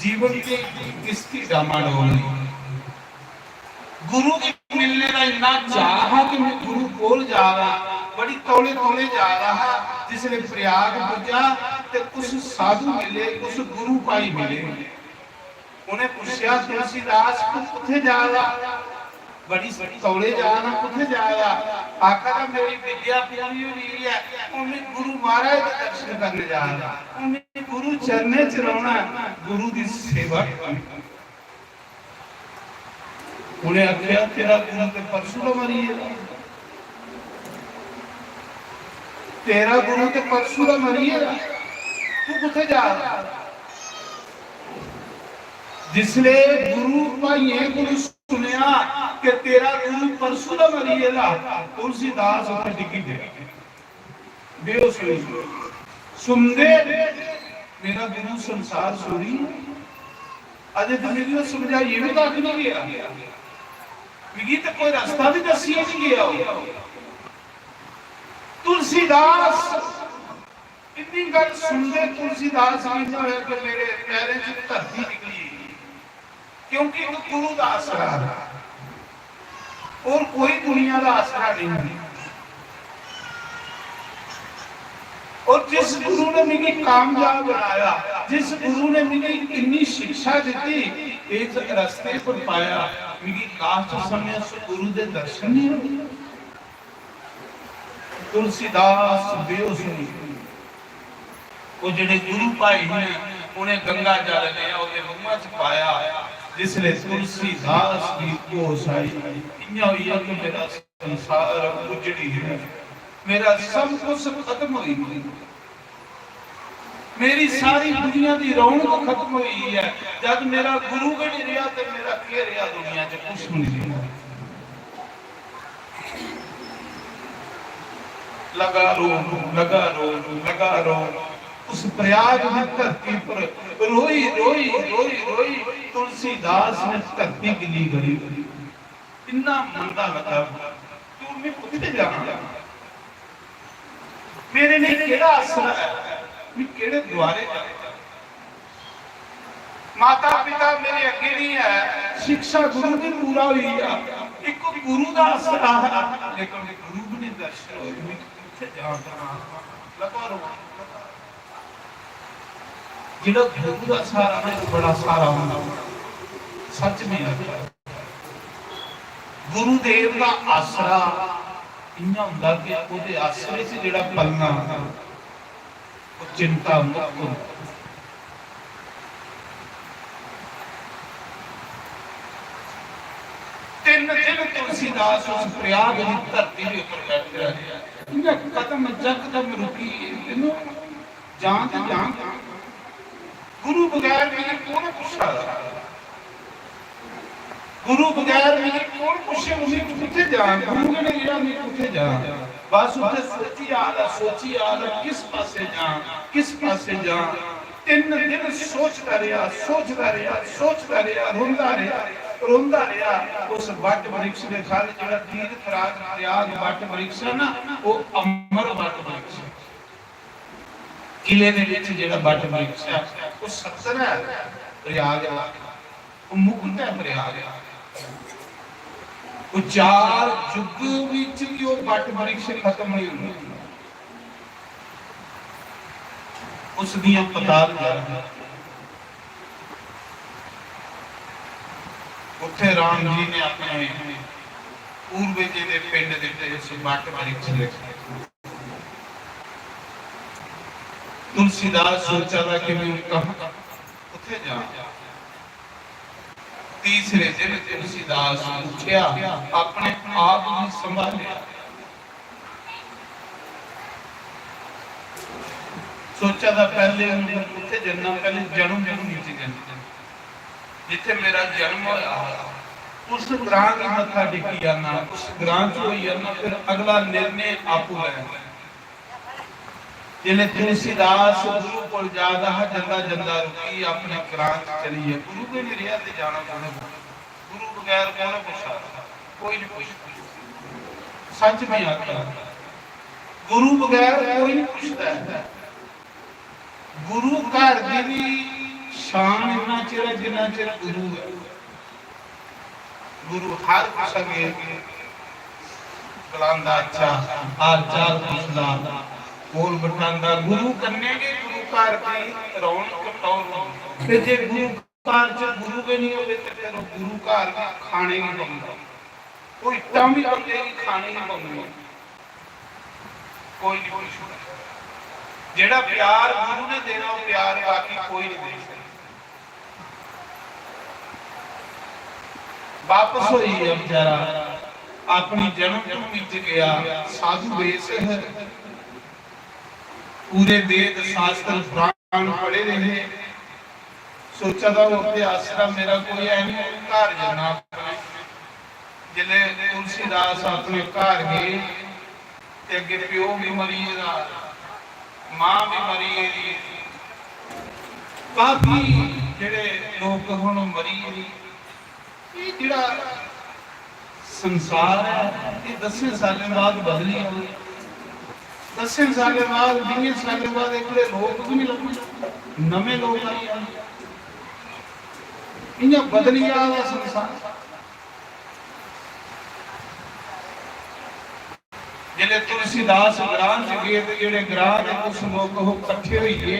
जीवन की किसकी डामाडोल। गुरु की मिलने का इतना चाह कि मैं गुरु कोल जा रहा, बड़ी तौले तौले जा रहा। जिसने प्रयाग पूजा तो कुछ साधु मिले, कुछ गुरु भाई मिले। उन्हें पूछा तुलसीदास को कुत्थे जा रहा, बड़ी तौले जा रहा, कुत्थे जा रहा। आखिर मेरी विद्या पूरी हुई है, उन्हें गुरु महाराज के दर्शन करने जा रहा, उन्हें गुरु चरने च रहना, गुरु की सेवा करनी। उन्हें आख्या तेरा गुरु ते परसों तो मरी है, तेरा गुरु ते परसों तो मरी है, तू कुत्थे जा रहा। जिसले गुरु भाइये गुरु सुनिया कि तेरा गुरु परसों का मरी है ना, तुलसीदास उत्ते डिगी दे बेहोश हो सुनदे मेरा गुरु संसार छोड़ी अजे तो मेरी समझाइए भी तक नहीं गया, मिगी तो कोई रास्ता भी दसिए नहीं गया। तुलसीदास इतनी गल सुनदे तुलसीदास कहना है कि मेरे पैरों से धरती निकली, क्योंकि वो गुरु का आसरा है और कोई दुनिया का आसरा नहीं है। और जिस गुरु ने मुझे कामयाब बनाया, जिस गुरु ने मुझे इतनी शिक्षा दी, एक रास्ते पर पाया, मुझे काश समय उस गुरु के दर्शन नहीं हुए। तुलसीदास बेहोश नहीं, वो जिहड़े गुरु भाई ने उन्हें गंगा जल लिया, उहदे मुंह च पाया। जिसने तुलसीदास की होश आई, इन्या हुई है कि मेरा संसार उजड़ी है, मेरा सब कुछ खत्म हुई, मेरी सारी दुनिया की रौनक खत्म हुई है। जब मेरा गुरु भी नहीं रहा तो मेरा क्या रहा दुनिया च, कुछ नहीं रहा। लगा रो लगा रो लगा रो, उस प्रयाग की धरती पर रोई रोई रोई रोई तुलसीदास ने धरती गिली करी। इतना मंदा लगा मैं कुत्ते जाना मेरे लिए केड़ा आसरा है मैं केड़े द्वारे जाना माता पिता मेरे अगे नहीं है शिक्षा गुरु की पूरा हुई है एक गुरु का आसरा है लेकिन गुरु भी नहीं दर्शन होए मैं कुत्ते जाना लगा रो जिहड़ा गुरु का सहारा है बड़ा सहारा होंदा सच में गुरुदेव का आसरा इन्ना हुंदा कि ਉਹਦੇ ਆਸਰੇ 'ਚ ਜਿਹੜਾ ਪਲਣਾ ਉਹ ਚਿੰਤਾ ਮੁਕਤ ਹੁੰਦਾ ਤਿੰਨ ਦਿਨ ਤੁਲਸੀਦਾਸ ਉਸ ਪ੍ਰਯਾਗ ਦੀ ਧਰਤੀ ਦੇ ਉੱਪਰ ਬੈਠ ਰਿਹਾ ਇਹਦਾ ਕਦਮ ਜਕਦਮ ਰੁਕੀ ਇਹਨੂੰ ਜਾਂ ਤੇ ਜਾਂ ਗੁਰੂ ਬਗੈਰ ਮੈਨੂੰ ਕੌਣ ਪੁੱਛਦਾ गुरु बगैर मेरे कौन पूछे मुझे किथे जा गुरु ने लिया मैं किथे जा बस उसे सोची आ रहा किस पासे जा तीन दिन सोचता रहा रोंदा रहा उस वट वृक्ष के खल जेड़ा तीर्थ राज प्रयाग वट वृक्ष है ना वो अमर वट वृक्ष किले दे विच जेड़ा वट वृक्ष है वो 70 है प्रयाग वो मुक्त है प्रयाग वो चार युग विच भी वो वट वृक्ष खत्म नहीं हुंदा उस दियां पताल जा उत्थे राम जी ने अपने पूर्वज दे पिंड दे उस वट वृक्ष लिखा तुलसीदास सोचा था कि मैं कहां उत्थे जा तीसरे दिन तुलसीदास उठा अपने आप को संभालिया सोचा था पहले उठे जन्ना पहले जन्म नीचे जाना जिथे मेरा जन्म होया उस ग्रां की मथा टेकी आना उस ग्रां च होई आना फिर अगला निर्णय आपू लेना जिले तुलसीदास गुरु कोल जादा जंदा रुकी अपने ग्रां चली है गुरु के नहीं रिया ते जाना पड़े गुरु बगैर कौन पूछा कोई नहीं पूछता सच में आता गुरु बगैर कोई नहीं पूछता है गुरु घर दी भी शान इतना चिर जिन्ना चिर गुरु है गुरु हर सके बुलांदा अच्छा हाल चाल पूछदा बोल बटांदा गुरु करने के गुरु कार की रौनक टौर ते जे गुरु कार च गुरु के नहीं होवे ते फिर गुरु कार का खाने की बंदा कोई टामी बंदे की खाने की बंदा कोई नहीं पूछदा जेड़ा प्यार गुरु ने देना वो प्यार बाकी कोई नहीं दे सकता वापस होई है बेचारा अपनी जन्म भूमि च गया साधु वेश है पूरे वेद शास्त्र पुराण पढ़े रहे सोचा था वो आसरा मेरा कोई है नहीं घर जाना जिले तुलसीदास अपने घर गए ते अगे प्यो भी मरी मां भी मरी काफी जेड़े लोग हुण मरी ये जेड़ा संसार है ये 10 साल बाद बदली हुई 10 साल बाद 20 साल बाद एक लोग भी नहीं लगे नवे लोग आई इन्हें बदली वाला संसार जिले तुलसीदास ग्रां च गए ते जेड़े ग्रां दे कुछ लोग हो इकट्ठे होइए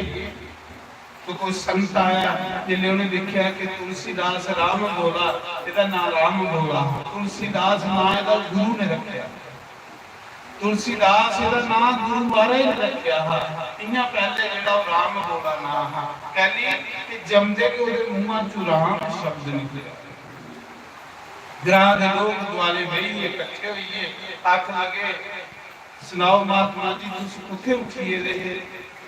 तो कोई संत आया जिले उन्हें देखा कि तुलसीदास राम बोला इहदा नाम राम बोला तुलसीदास नाम इहदा गुरु ने रखा तुलसीदास इहदा नाम गुरु महाराज ने रखा है इन्ना पहले जेड़ा राम बोला नाम है कहली कि जमदे के ओदे मुंहां चों राम शब्द निकले ग्रां दे लोग दुआले बही इकट्ठे होइए आख लगे सुनाओ महात्मा जी तुसीं किथे उठिए रहे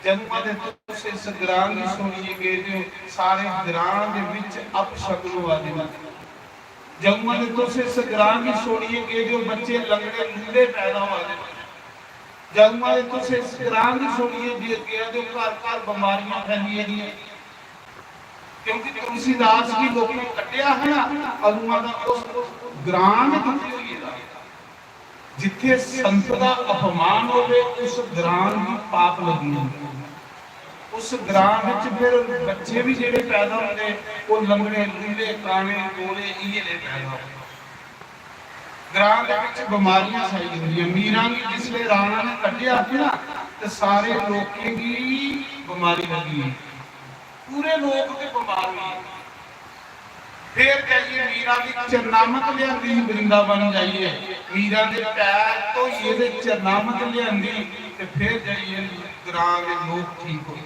जन्म दे तुसीं इस ग्रां दी सुणीए गए जो सारे ग्रां दे विच अपशगुन वादी जन्म दे तुसीं इस ग्रां दी सुणीए गए जो बच्चे लंगड़े लूले पैदा होए जन्म दे तुसीं इस ग्रां दी सुणीए गए जो घर घर बीमारियां फैलिए दी क्योंकि तुलसीदास की लोगों ने कटिया है ना अगुआ का उस ग्रां में दुखी हुई है ਜਿੱਥੇ ਸੰਤ ਦਾ ਅਪਮਾਨ ਹੋਵੇ ਉਸ ਗ੍ਰਾਂ ਦੀ ਪਾਪ ਲੱਗੀ ਹੁੰਦੀ। ਉਸ ਗ੍ਰਾਂ ਵਿੱਚ ਫਿਰ ਬੱਚੇ ਵੀ ਜਿਹੜੇ ਪੈਦਾ ਹੁੰਦੇ ਉਹ ਲੰਗੜੇ ਲੂਲੇ ਕਾਣੇ ਗੋਲੇ ਇਹਲੇ ਪੈਦਾ ਹੁੰਦੇ। ਗ੍ਰਾਂ ਦੇ ਵਿੱਚ ਬਿਮਾਰੀਆਂ ਛਾਈ ਹੁੰਦੀਆਂ। ਮੀਰਾਂ ਦੀ ਜਿਸਲੇ ਰਾਣਾ ਨੇ ਕੱਢਿਆ ਸੀ ਨਾ ਤੇ ਸਾਰੇ ਲੋਕਾਂ ਦੀ ਬਿਮਾਰੀ ਲੱਗੀ, ਪੂਰੇ ਲੋਕ ਤੇ ਬਿਮਾਰ ਹੋਏ। ਫਿਰ ਜਾਈਏ ਮੀਰਾ ਦੀ ਚਰਨਾਮਤ ਲਿਆਂਦੀ ਵਰਿੰਦਾਵਨ ਜਾਈਏ, ਮੀਰਾ ਦੇ ਪੈਰ ਤੋਂ ਇਹਦੇ ਚਰਨਾਮਤ ਲਿਆਂਦੀ ਤੇ ਫਿਰ ਜਾਈਏ ਗ੍ਰਾਂ ਦੇ ਲੋਕ ਠੀਕ ਹੋਏ।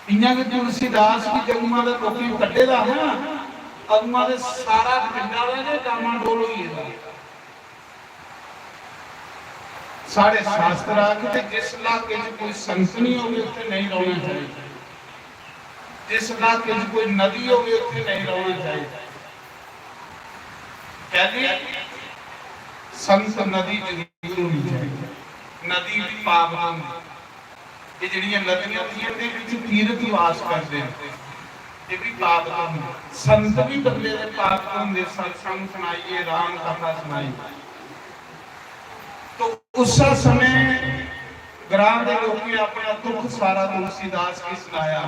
ਇੰਨਾ ਕਿ ਤੁਲਸੀਦਾਸ ਦੀ ਜਗਮਾਂ ਦੇ ਲੋਕੀ ਕੱਢੇ ਦਾ ਹੈ ਨਾ, ਅਗਮਾਂ ਦੇ ਸਾਰਾ ਪਿੰਡਾਂ ਦਾ ਜੇ ਕਾਮਾ ਡੋਲ ਹੋਈ ਇਹਦਾ। ਸਾਡੇ ਸ਼ਾਸਤਰ ਆਖਦੇ ਜਿਸ ਇਲਾਕੇ 'ਚ ਕੋਈ ਸੰਤ ਨਹੀਂ ਹੋਵੇ ਉੱਥੇ ਨਹੀਂ ਰਹਿਣਾ ਚਾਹੀਦਾ, ਜਿਸ ਇਲਾਕੇ 'ਚ ਕੋਈ ਨਦੀ ਹੋਵੇ ਉੱਥੇ ਨਹੀਂ ਰਹਿਣਾ ਚਾਹੀਦਾ। ਕਹਿੰਦੇ ਸੰਤ ਨਦੀ ਜ਼ਰੂਰ ਹੋਣੀ ਚਾਹੀਦੀ। ਨਦੀ ਵੀ ਪਾਪ ਹੁੰਦੀ। ਇਹ ਜਿਹੜੀਆਂ ਨਦੀਆਂ ਹੁੰਦੀਆਂ ਨੇ ਵਿੱਚ ਤੀਰਥ ਵਾਸ ਕਰਦੇ ਨੇ, ਇਹ ਵੀ ਪਾਪ ਹੁੰਦੇ। ਸੰਤ ਵੀ ਬੰਦੇ ਦੇ ਪਾਪ ਹੁੰਦੇ। ਸਤਸੰਗ ਸੁਣਾਈਏ, ਰਾਮ ਕਥਾ ਸੁਣਾਈਏ। तो उस समय ग्राम के लोग अपना दुख सारा तुलसीदास की सुनाया।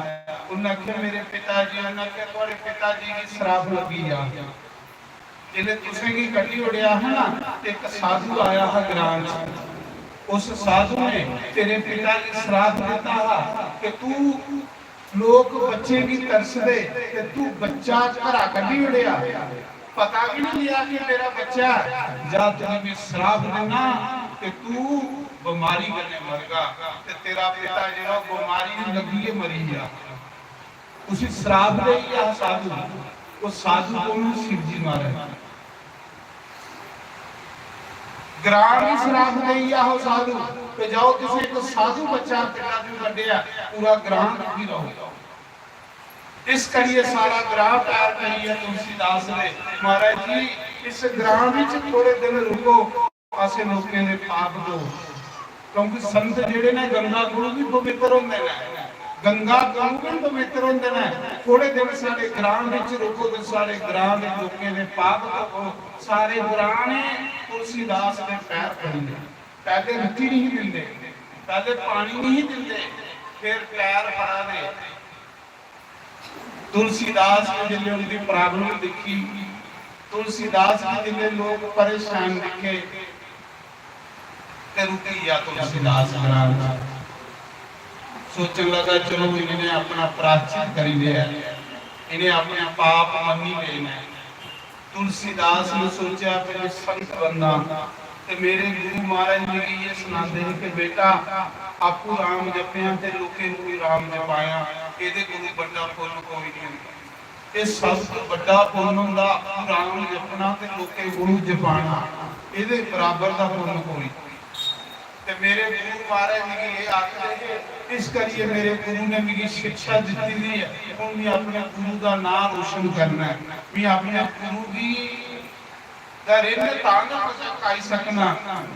उन्हें आख्या मेरे पिताजी, उन्हें आख्या तुम्हारे पिताजी की शराब लगी जा, जिन्हें तुसें की कटी उड़िया है ना, एक साधु आया है ग्राम से। उस साधु ने तेरे पिता की शराब देता है कि तू लोग बच्चे की तरस दे कि तू बच्चा घरा कटी उड़िया, पता भी नहीं लिया कि मेरा बच्चा जा तुम्हें शराब देना कि तू बीमारी करने मरगा ते तेरा पिता जो बीमारी लगी है मरी जा। उसी शराब दे या साधु, वो साधु को शिव जी मारे ग्राम ही शराब दे या हो साधु तो जाओ किसी को साधु बच्चा पिता जो कटिया पूरा ग्राम दुखी रहो। इस करिए सारा ग्राम प्यार करिए तुलसीदास ने महाराज जी इस ग्राम में थोड़े दिन रुको, पासे लोगों ने पाप दो, क्योंकि संत जेड़े ने गंगा गुरु भी पवित्र होंदे ने, गंगा गुरु भी पवित्र होंदे ने। थोड़े दिन सारे ग्राम में रुको तो सारे ग्राम में लोगों ने पाप दो। सारे ग्राम ने तुलसीदास ने पैर पड़े, पहले रोटी नहीं दिंदे, पहले पानी नहीं दिंदे, फिर पैर पड़ा दे। तुलसीदास ने जिले उनकी प्रॉब्लम देखी, तुलसीदास ने जिले लोग परेशान दिखे ते रुकी या तुलसीदास ग्राम सोचने लगा चलो इन्हें अपना प्रायश्चित करी लिया, इन्हें अपने पाप मनी लेना। तुलसीदास ने सोचा कि संत बनना ते मेरे गुरु महाराज ने ये सुनाते हैं कि बेटा आपू राम जपिया ते लोके भी राम जपाया, ਇਹਦੇ ਕੋਲ ਵੱਡਾ ਪੁੰਨ ਕੋਈ ਨਹੀਂ ਹੁੰਦਾ। ਇਹ ਸਭ ਤੋਂ ਵੱਡਾ ਪੁੰਨ ਹੁੰਦਾ ਰਾਮ ਜਪਣਾ ਤੇ ਲੋਕੇ ਗੁਰੂ ਜਪਾਣਾ, ਇਹਦੇ ਬਰਾਬਰ ਦਾ ਪੁੰਨ ਕੋਈ। ਤੇ ਮੇਰੇ ਗੁਰੂ ਮਹਾਰਾਜ ਜੀ ਇਹ ਆਖਦੇ ਇਸ ਕਰੀਏ ਮੇਰੇ ਗੁਰੂ ਨੇ ਮੈਨੂੰ ਸਿੱਖਿਆ ਦਿੱਤੀ ਦੀ ਹੈ ਹੁਣ ਮੈਂ ਆਪਣੇ ਗੁਰੂ ਦਾ ਨਾਮ ਰੋਸ਼ਨ ਕਰਨਾ ਹੈ, ਮੈਂ ਆਪਣੇ ਗੁਰੂ ਦੀ ਦਾ ਰਿੰਨ ਤਾਂ ਕਾਈ ਸਕਣਾ।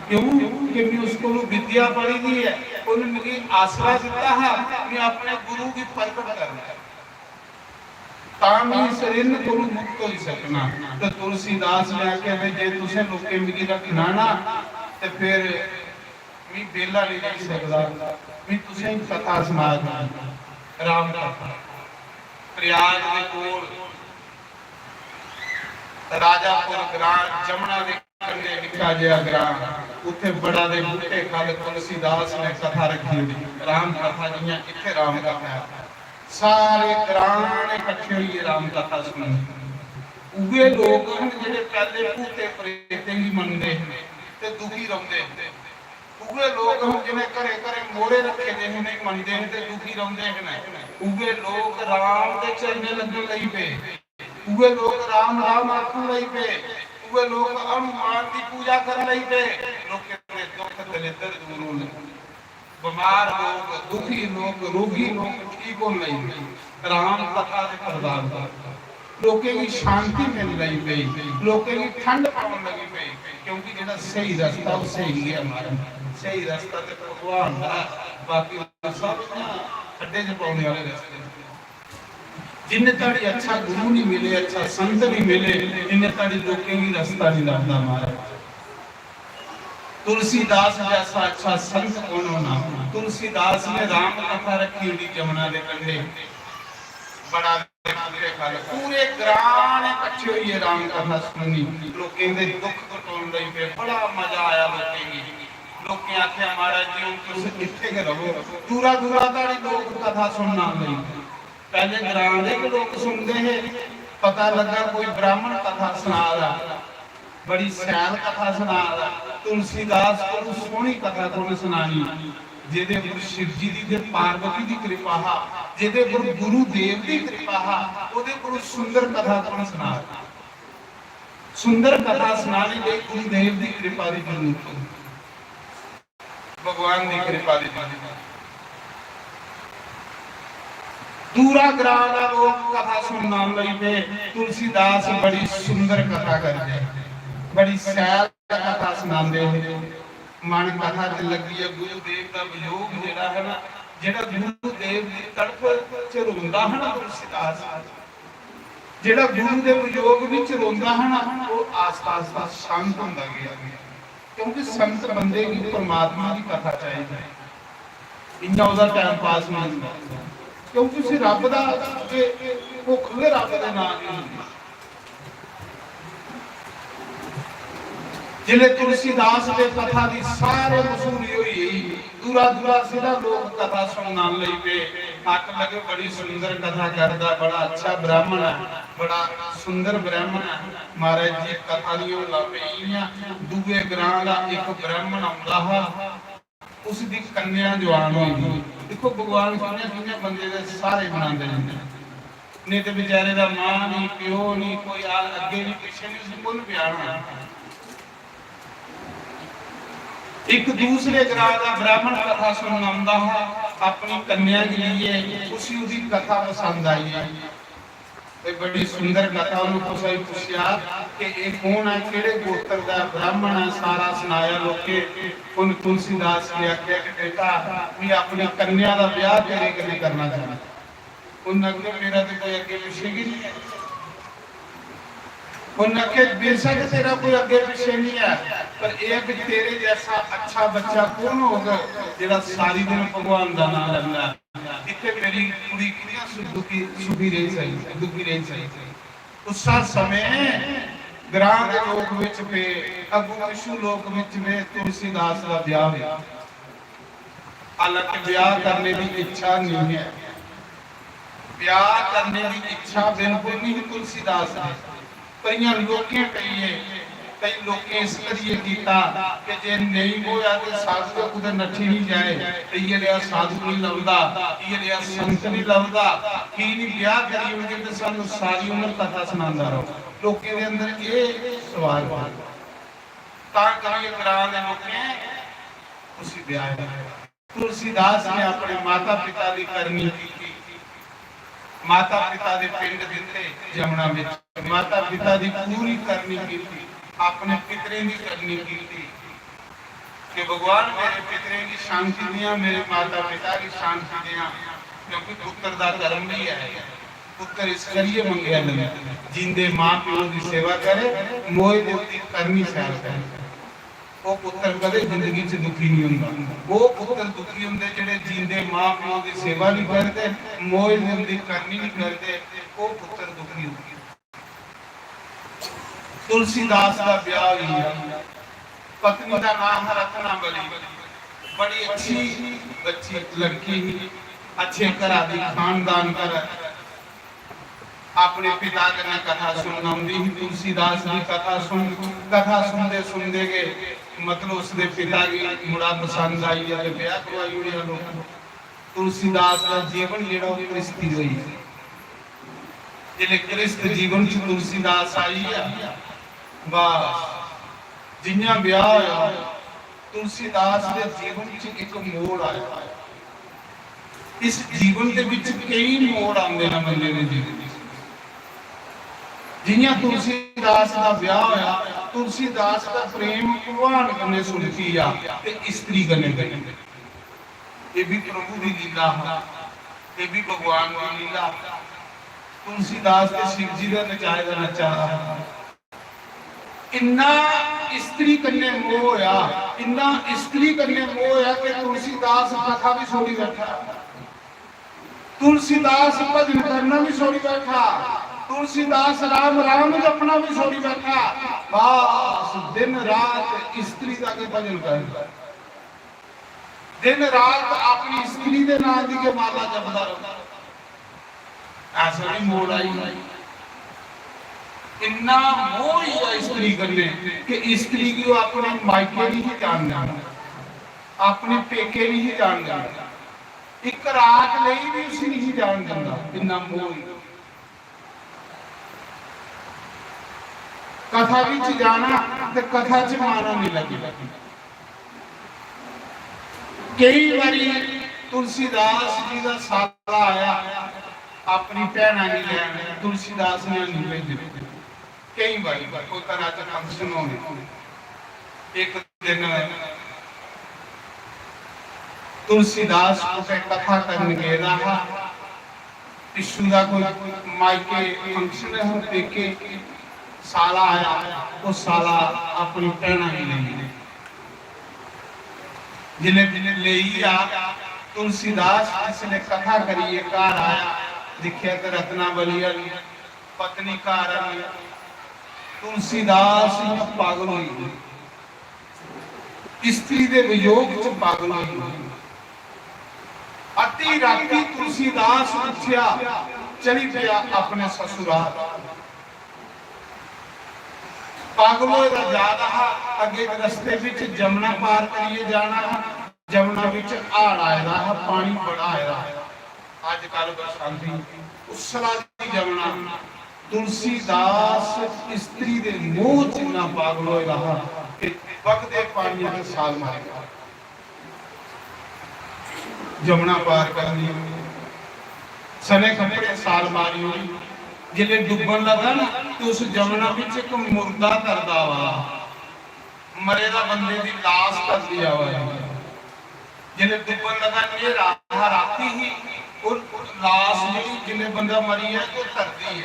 क्यों कि मैं उसको विद्या पढ़ी दी है, उन्होंने मुझे आसरा दिता है मैं अपने गुरु की प्रकट करना है, तां इस रिंन को मुक्त हो सकना। तो तुलसीदास ने आख्या जे तुसे लोके मिगी रखना ना ते फिर मैं बेला नहीं रह सकदा, मैं तुसे कथा सुना राम कथा। प्रयाग दे कोल राजापुर ग्राम जमुना दे कंढे निका जिहा ग्राम, उत्थे बड़ा दे बूटे खल तुलसीदास ने कथा रखी हुई राम कथा जियां इत्थे राम कथा है। सारे ग्राम ने इकट्ठे होइए राम कथा सुनन। उहे लोग हन जिहड़े पहले भूते प्रेते ही मनदे ते दुखी रहिंदे, उहे लोग हन जिन्हें घरे घरे मोरे रखे दे ने मनदे ते दुखी रहिंदे ने। उहे लोग राम दे चरने लगन लई पे, उहे लोग राम राम आखण लई पे, उहे लोग हनुमान की पूजा करन लई पे। लोके दे दुख दलिद्र दूर होने, बीमार लोग, दुखी लोग, रोगी लोग ठीक होने लई पे। राम कथा दे प्रदान लोके की शांति मिल रही पे, लोके की ठंड पावन लगी पे, क्योंकि जेड़ा सही रास्ता वो सही है। हमारा सही रास्ता ते भगवान दा, बाकी सब अड्डे च पाने वाले रास्ते। जिन्हें ताड़ी अच्छा गुरु नहीं मिले, अच्छा संत नहीं मिले, इन्हें ताड़ी लोके की रास्ता नहीं लगता। हमारा तुलसीदास जैसा अच्छा संत कौन होना। तुलसीदास ने राम कथा रखी हुई जमुना के कंढे, बड़ा पूरे ग्रां ने इकट्ठे होइए राम कथा सुननी। लोकें दे दुख कटाउण लई पे बड़ा मजा आया। लोकें आख्या महाराज जी हुण तुसीं इत्थे गै रहो, दूरा दूरा दा लोक कथा सुनना लई। पहले ग्रां दे लोग सुनदे हे, पता लगा कोई ब्राह्मण कथा सुना रहा, बड़ी सैल कथा सुना रहा। तुलसीदास को सोहनी कथा कोने सुनानी, जिहदे उपर शिव जी दी ते पार्वती दी कृपा हा, जिहदे उपर गुरुदेव दी कृपा हा, ओदे उपर सुंदर कथा कोने सुना। सुंदर कथा सुनाने लई गुरुदेव दी कृपा दी जरूरत है, भगवान दी कृपा दी जरूरत है। दूरा ग्रां दा लोग कथा सुनना लई पे। तुलसीदास बड़ी सुंदर कथा करदे, बड़ी सैल कथा सुनांदे हैं। मन कथा च लगी है गुरुदेव का वियोग जिहड़ा है ना, जिहड़ा गुरुदेव की तड़फ च रोंदा है ना, तुलसीदास जिहड़ा गुरु दे वियोग विच रोंदा है ना, वो आस्ता आस्ता शांत होंदा गया। क्योंकि संत बंदे की परमात्मा की कथा चाहिए, इन्ना उहदा टाइम पास नहीं होंदा। क्योंकि उसे रब दा भुख वे रब दे नाम नहीं होंदी। जिले तुलसीदास के कथा की सारे मशहूरी हुई, दूरा दूरा सीधा लोग कथा सुनना लई पे। हक लगे बड़ी सुंदर कथा करदा, बड़ा अच्छा ब्राह्मण है, बड़ा सुंदर ब्राह्मण है। महाराज जी कथा दी होला पईयां, दूए ग्रां दा एक ब्राह्मण आउंदा हा, उसदी कन्या जवान होई। देखो भगवान किन्ने बंदे दे सारे बनांदे ने, नहीं ते बेचारे दा मां नहीं, प्यो नहीं, कोई अगे नहीं पिछे नहीं, कोई प्यार नहीं। एक दूसरे ग्रां का ब्राह्मण कथा सुनना आंदा है, अपनी कन्या के लिए उसी उसकी कथा पसंद आई है। बड़ी सुंदर कथा उन्होंने पूछा कि ये कौन है, केड़े गोत्र का ब्राह्मण है, सारा सुनाया। लोके उन तुलसीदास ने आख्या कि बेटा मैं अपनी कन्या का ब्याह तेरे कने करना चाहता। उन्हें आख्या मेरा तो कोई अगे पिछे ही नहीं है। उन्हें आख्या बेशक तेरा कोई अगे पिछे नहीं है, पर एक तेरे जैसा अच्छा बच्चा कौन होगा जिहड़ा सारी दिन भगवान का नाम लैंदा। इत्थे मेरी कुड़ी कितनी सुखी रही सही, दुखी रही सही। उस समय ग्रां के लोक विच पे अगू पिछू लोक विच में तुलसीदास का ब्याह होया। हालांकि ब्याह करने की इच्छा नहीं है, ब्याह करने की इच्छा बिल्कुल नहीं तुलसीदास ने। कई लोकें कई लोग इस करिए कीता कि जे नहीं होया ते साधु उधर नठी नहीं जाए, ये लिया साधु नहीं लभदा, ये लिया संत नहीं लभदा, की नहीं ब्याह करी होगे ते सानू सारी उम्र कथा सुनांदा रहो। लोकें दे अंदर ये सवाल है, तां करिए ग्रां दे लोकें उसी ब्याह तुलसीदास ने अपने माता पिता की करनी की। माता पिता दे पिंड दिते जमुना विच, माता पिता की पूरी करनी की, अपने पितरे की करनी की कि भगवान मेरे पितरे की शांति दिया, मेरे माता पिता की शांति दिया। क्योंकि पुत्र का कर्म भी है, पुत्र इस करिए मंगया नहीं, जिंदे मां प्यो की सेवा करे, मोए की करनी सैर करे। वो पुत्र कदे जिंदगी च दुखी नहीं होंदा। वो पुत्र दुखी होंदे जिहड़े जिंदे मां प्यो की सेवा नहीं करते, मोए जिंदगी करनी नहीं करते, वो पुत्र दुखी होंदे। तुलसीदास का ब्याह हुआ, पत्नी का नाम है रत्नावली, बड़ी अच्छी बच्ची लड़की, अच्छे घरा दी खानदान कर। अपने पिता कने कथा सुनना आउंदी। तुलसीदास की कथा सुनते सुनते गए, मतलब उसके पिता की मुड़ा पसंद आई है, ब्याह करवाई हुई। तुलसीदास का जीवन जेड़ा क्रिस्ती हुई, जिले क्रिस्त जीवन च तुलसीदास आई है, बस जिन्ना ब्याह होया तुलसीदास के जीवन च एक मोड़ आया। इस जीवन के विच कई मोड़ आते हैं बंदे के जीवन। जिन्ना तुलसीदास का ब्याह होया, तुलसीदास का प्रेम भगवान कने सुनती आ ते स्त्री कने कने, ये भी प्रभु की लीला है, ये भी भगवान की लीला। तुलसीदास के शिव जी का नचाए का नचा इन्ना स्त्री कन्ने मोह होया इन्ना स्त्री करने मोह है कि तुलसीदास कथा भी छोड़ी बैठा, तुलसीदास भजन करना भी छोड़ी बैठा, तुलसीदास राम राम जपना भी छोड़ी बैठा। बस दिन रात स्त्री का के भजन कर, दिन रात अपनी स्त्री के नाम की के माला जपदा रहा। ऐसा नहीं मोड़ आई, इन्ना मोह ही है स्त्री करने कि स्त्री की वो अपने मायके नहीं जानना, अपने पेके नहीं जानना, एक रात नहीं भी उसी नहीं जान देता। इन्ना मोह ही। कथा विच जाना ते कथा च माना नहीं लगी। कई बारी तुलसीदास जी का साला आया अपनी भैन नहीं लैन, तुलसीदास ने नहीं भेजे। कई बारी कोई तरह का फंक्शन होने, एक दिन तुलसीदास को कथा करने गए रहा, पिछू का कोई मायके फंक्शन है, पेके साला आया, वो साला अपनी भैन ही नहीं जिन्हें ले आ। तुलसीदास जिसने कथा करी घर आया, दिखिया तो रत्नावली पत्नी घर आई। तुलसीदास पागल हुई, स्त्री के वियोग च पागल हुई। अति राती तुलसीदास उठिया, चली गया अपने ससुराल। पागल होएगा जा रहा, अगे रस्ते विच जमुना पार करिए जाना, जमुना विच हाड़ आएगा, पानी बड़ा आएगा। अजकल बरसाती उसला दी जमुना, तुलसीदास स्त्री दे मोह च इन्ना पागल होएगा कि वगदे पानी में साल मारेगा। जमुना पार करनी सने कपड़े साल मारी हुई, जिले डुबन लगा ना तो उस जमुना विच एक मुर्दा तरदा वा, मरेदा बंदे दी लाश कर दिया वा। जिले डुबन लगा नेरा राती ही और लाश जी जिले बंदा मरी है तो तरदी है।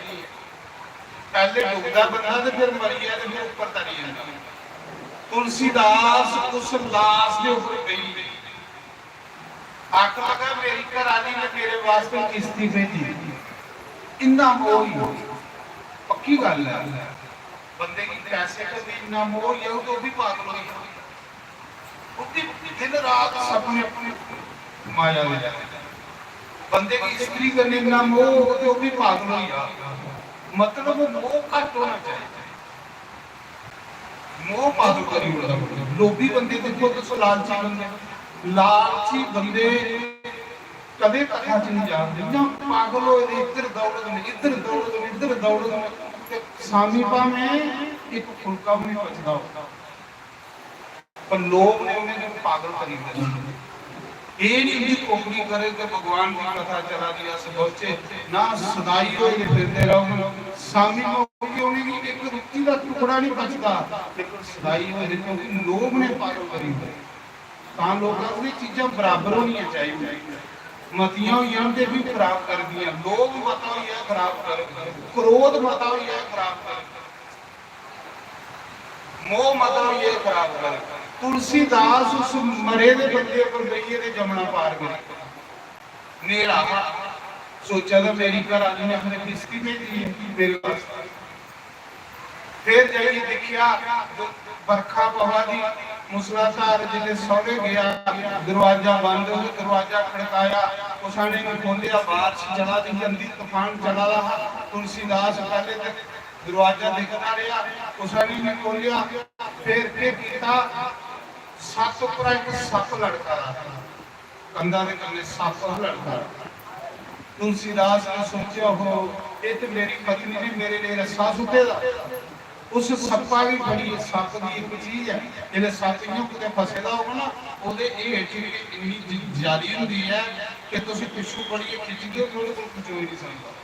पहले डुबदा बंदा ते फिर मरी है ते फिर ऊपर तरी जांदा। तुलसीदास उस लाश दे ऊपर गई, आख लगा मेरी घरानी ने मेरे वास्ते किस्ती भेजी। इन्ना मोह ही पक्की गल है, बंदे की पैसे का भी इन्ना मोह ही है, तो भी पागल हो गया। दिन रात सपने अपने माया ले जाते। बंदे की स्त्री करने इन्ना मोह हो तो भी पागल हो गया। मतलब वो मोह घट होना चाहिए, मोह पागल करी होता। लोभी बंदे देखो तो लालची बंदे, लालची बंदे कदे कथा च नहीं जानते, ਜਾਂ पागल हो इधर दौड़न इधर दौड़न इधर दौड़न ते सामी भावें एक फुलका भी नहीं बचदा होता। पर लोग ने उन्हें जो पागल करी दिया। ये नहीं उनकी कोकड़ी करे तो भगवान की कथा चला दिया सबोचे ना सदाई होए फिरते रहो। सामी मौके उन्हें एक रुचि का टुकड़ा नहीं बचता, लेकिन सदाई होए क्योंकि लोग ने पागल करी हुई। ਤਾਂ ਲੋਕਾਂ ਨੂੰ ਚੀਜ਼ਾਂ ਬਰਾਬਰ ਹੋਣੀਆਂ ਚਾਹੀਦੀਆਂ। ਮਤੀਆਂ ਹੋਈਆਂ ਤੇ ਵੀ ਖਰਾਬ ਕਰਦੀਆਂ, ਲੋਭ ਮਤਾ ਹੋਈਆ ਖਰਾਬ ਕਰ, ਕ੍ਰੋਧ ਮਤਾ ਹੋਈਆ ਖਰਾਬ ਕਰ, ਮੋਹ ਮਤਾ ਹੋਈਆ ਖਰਾਬ ਕਰ। ਤੁਲਸੀਦਾਸ ਉਸ ਮਰੇ ਦੇ ਬੰਦੇ ਉੱਪਰ ਬਈਏ ਤੇ ਜਮਣਾ ਪਾਰ ਗਿਆ। ਨੇਰਾ ਸੋਚਿਆ ਤਾਂ ਮੇਰੀ ਘਰਾਣੀ ਨੇ ਆਪਣੇ ਕਿਸਤੀ ਭੇਜੀ ਹੈ ਮੇਰੇ ਵਾਸਤੇ। फिर जाइए देखिया बरखा पवा दी मूसलाधार जिले सौरे गया, दरवाजा बंद, दरवाजा खड़काया, उसाने ने खोलिया, बारिश चला दी, अंधी तूफान चला रहा। तुलसीदास पहले तक दरवाजा देखता रहा, उसाने ने खोलिया, फिर के कीता सप पर एक सप लड़का रहा, कंधा दे कन्ने सप लड़का। तुलसीदास ने सोचा हो ये तो मेरी पत्नी ने मेरे लिए रस्सा सुटेगा। उस सप्पा भी बड़ी सप की एक चीज है, जिसे सप यूं किते फसेदा होगा ना ओदे हेठ इन्नी जारी होंदी है कि तुसीं पिछू बड़ी खिचदे हो ओदे कोल कुछ हो नहीं सकदा।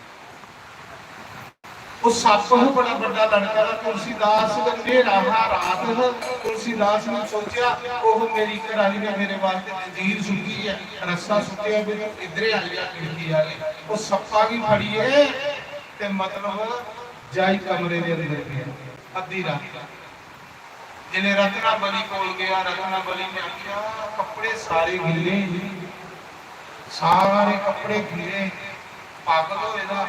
वो सप हो बड़ा बड़ा लड़का था। तुलसीदास ने नेरा रात तुलसीदास ने सोचा ओह मेरी घरानी ने मेरे वास्ते जंजीर सुट्टी है, रस्सा सुट्टिया भी इधरे आ गया खिड़की वाले। वो सप्पा भी फड़ी है ते मतलब जाई कमरे दे अंदर गया अद्धी रात। जिन्हें रत्ना बली कोल गया, रत्ना बली ने आख्या कपड़े सारे गिले, सारे कपड़े गिले, पागल होएगा।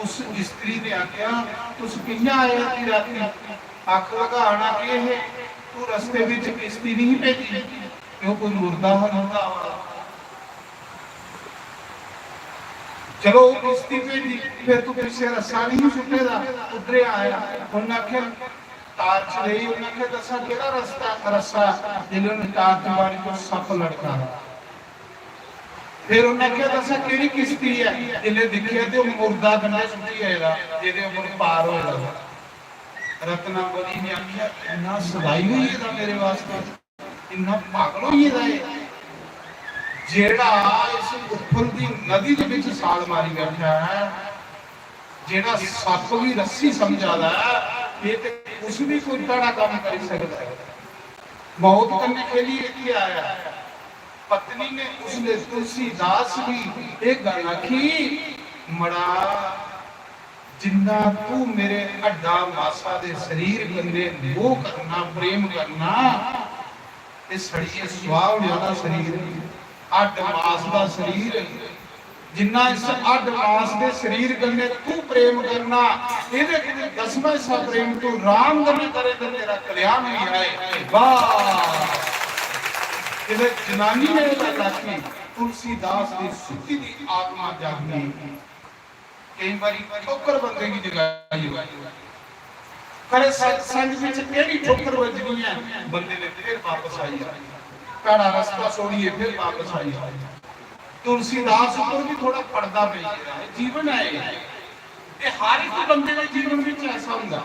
उस स्त्री ने आख्या तुस कियां आया थी राती? अख लगा आना के है, तू रस्ते विच किश्ती नहीं भेजी, क्यों कोई मुर्दा हलदा वा? चलो किश्ती भेजी, फिर तू पीछे रस्सा नहीं सुटेगा, उधरे आया। उन्हें आख्या टार्च रही, उन्हें आख्या दसा केड़ा रस्ता रस्सा? जिन्होंने टार्च मारी तो सप लड़का। फिर उन्हें आख्या दसा केड़ी किश्ती है? जिन्हें दिखिया तो मुर्दा गंडे सुटी आएगा, जिहदे उपर पार होएगा। रत्ना बली ने आख्या इन्ना सदाई हुई है मेरे वास्ते, इन्ना पागल हुई है जेड़ा इस उफलदी नदी दे विच साल मारी बैठा है, जेड़ा सप भी रस्सी समझादा है, ये ते कुछ भी कोई बड़ा काम कर सकता है। मौत करने के लिए इत्थे आया। पत्नी ने उसने तुलसीदास की एक गल आखी, मड़ा जिन्ना तू मेरे अड्डा मासा दे शरीर कन्ने मोह करना, प्रेम करना, इस सड़िए सुहाव वाला शरीर, अड्ड मास दा शरीर, जिन्ना इस अड्ड मास दे शरीर कन्ने तू प्रेम करना, इहदे कन्ने दसवां हिस्सा प्रेम तू राम कन्ने करे ते तेरा कल्याण ही आए। वाह! इहदे जनानी ने गल आखी, तुलसीदास दी सुखी दी आत्मा जागी। कई बारी ठोकर बंदे की जगाई करे, सत्संग विच केड़ी ठोकर वजनी है, बंदे ने फिर वापस आई, काड़ा रास्ता छोड़िए फिर वापस आई। तुलसीदास को भी थोड़ा पर्दा पई है, जीवन है ये हर एक बंदे के जीवन विच ऐसा हुंदा।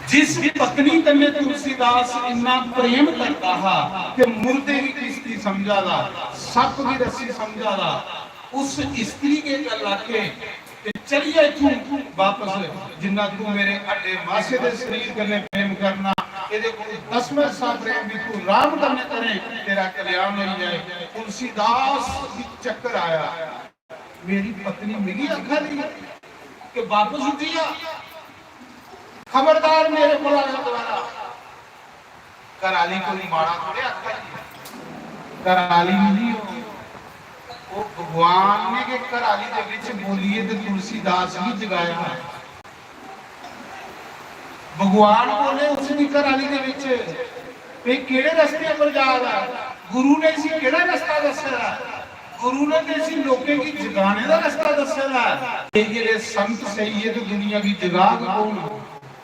जिस पत्नी कन्ने तुलसीदास इन्ना प्रेम करता हा कि मुर्दे की किश्ती समझादा, सप की रस्सी समझादा, उस स्त्री के गल आके चलिए तू वापस, जिन्ना तू मेरे अड्डे मासे दे शरीर कन्ने प्रेम करना, ਇਹਦੇ ਕੋਲ 10ਵਾਂ सा प्रेम भी तू राम करने करे, तेरा कल्याण हो जाए। तुलसीदास की चक्कर आया, मेरी पत्नी मिली अखा दी कि वापस उठी आ, खबरदार मेरे को आया दोबारा। कराली कोई माड़ा थोड़े अखा कराली मिली वो भगवान ने के कराली दे विच बोलीए ते तुलसीदास भी जगाया है। भगवान बोले उसकी कराली दे विच पे केड़े रास्ते पर जा रहा, गुरु ने इसी केड़ा रास्ता दसया, गुरु ने इसी लोके की जगाने का रास्ता दसया। ये जेड़े संत सही है तो दुनिया की जगा कौन?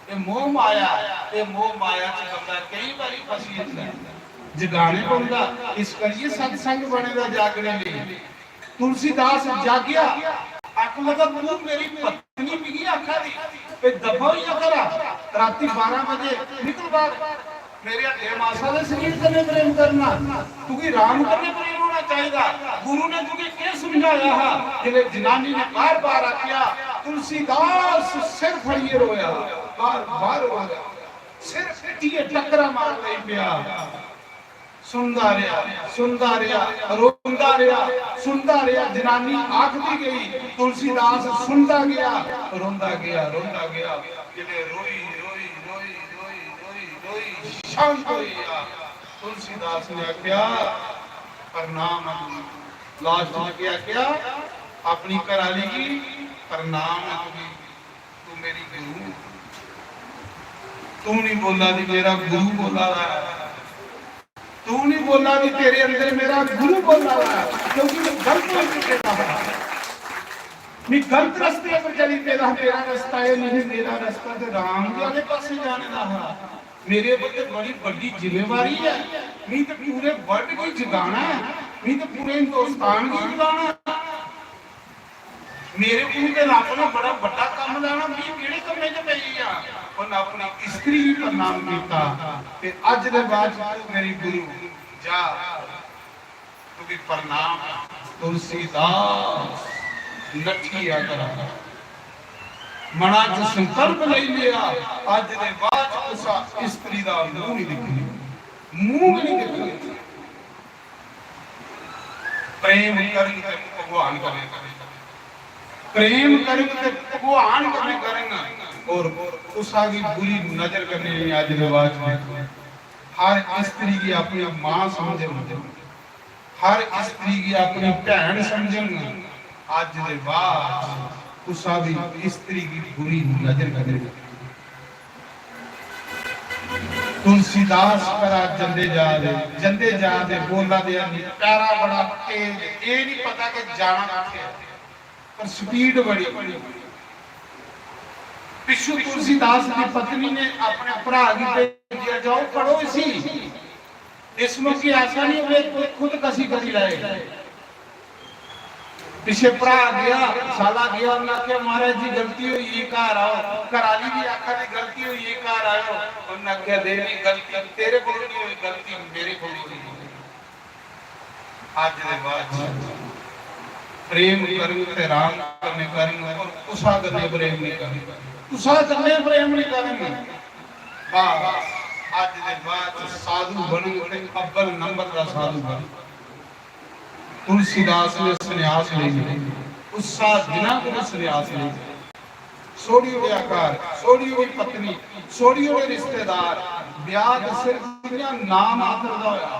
ये मोह माया, ये मोह माया च बंदा कई बारी फसी है, जगाने पौंदा। इस करिए सत्संग बनेगा जागने लिए। तुलसीदास जागया, अख लगा तू मेरी पत्नी मिली आखा दी पे दफा ही ना करा, राती 12 बजे निकल बाहर, मेरे अड्डे मासा दे शरीर कन्ने प्रेम करना, क्योंकि राम कन्ने प्रेम होना चाहिए। गुरु ने तुझे क्या समझाया है? जिन्हें जनानी ने बार बार आख्या, तुलसीदास सिर फड़िए रोया, बार बार रोया, सिर फटिए टकरा मार ले पिया, सुनदा रहा, रोंदा रहा, सुनदा रहा। जनानी आखदी गई, तुलसीदास सुनदा गया, रोंदा गया, रोंदा गया। जिन्हें रोई रोई रोई रोई रोई रोई शांत हो गया। तुलसीदास ने आख्या प्रणाम, लास्ट में क्या क्या अपनी कराली की प्रणाम है, तू मेरी गुरु, तू नहीं बोला दी मेरा गुरु बोला रहा, तू नहीं बोला भी तेरे अंदर मेरा गुरु बोला रहा, क्योंकि मैं गलत गलत रास्ते पर चली, तेरा रास्ता है नहीं, मेरा रास्ता तो राम जी वाले पासे जाने का है। मेरे ऊपर बड़ी बड़ी जिम्मेवारी है, नहीं तो पूरे वर्ल्ड को जगाना है, नहीं तो पूरे हिंदुस्तान को जगाना। मेरे को अपना बड़ा बड़ा काम लाना, मैं केड़े कमे च पई आ, उन्हें अपनी स्त्री भी प्रणाम किया ते अज दे बाद मेरी गुरु जा तू भी प्रणाम। तुलसीदास नठिया करा मना च संकल्प ले लिया, अज दे बाद उस स्त्री दा मुंह नहीं दिखनी, मुंह नहीं दिखनी। प्रेम करके भगवान करे, प्रेम करके भगवान करे करेंगे। और उसागी बुरी नजर करने नहीं आज रिवाज में हर स्त्री की अपनी मां समझे हर स्त्री की अपनी भैन समझन आज दे बाद उसागी स्त्री की बुरी नजर करने तुलसीदास करा जंदे जा दे बोला दे प्यारा बड़ा तेज ये नहीं पता कि जाना किथे पर स्पीड बड़ी पिछू तुलसीदास की पत्नी ने अपने भरा की भेजिया जाओ पढ़ो इसी इसमें की ऐसा नहीं हुए खुद कसी करी लाए पिछे भरा गया साला गया उन्हें आख्या महाराज जी गलती हुई ये घर आओ घराली भी आखा जी गलती हुई ये घर आओ उन्हें आख्या देवी गलती तेरे को नहीं हुई गलती मेरे को हुई आज दे बाद प्रेम करूं ते राम करने करूं और उसा करने प्रेम नहीं करूं उसा करने प्रेम नहीं करूं वाह आज दे बाद साधु बनूं ते अव्वल नंबर दा साधु बनूं तुलसीदास ने संन्यास ले लिया उसा दिना को संन्यास ले सोड़ी हुई आकार सोड़ी हुई पत्नी सोड़ी हुई रिश्तेदार ब्याह दे सिर दुनिया नाम आदर दा होया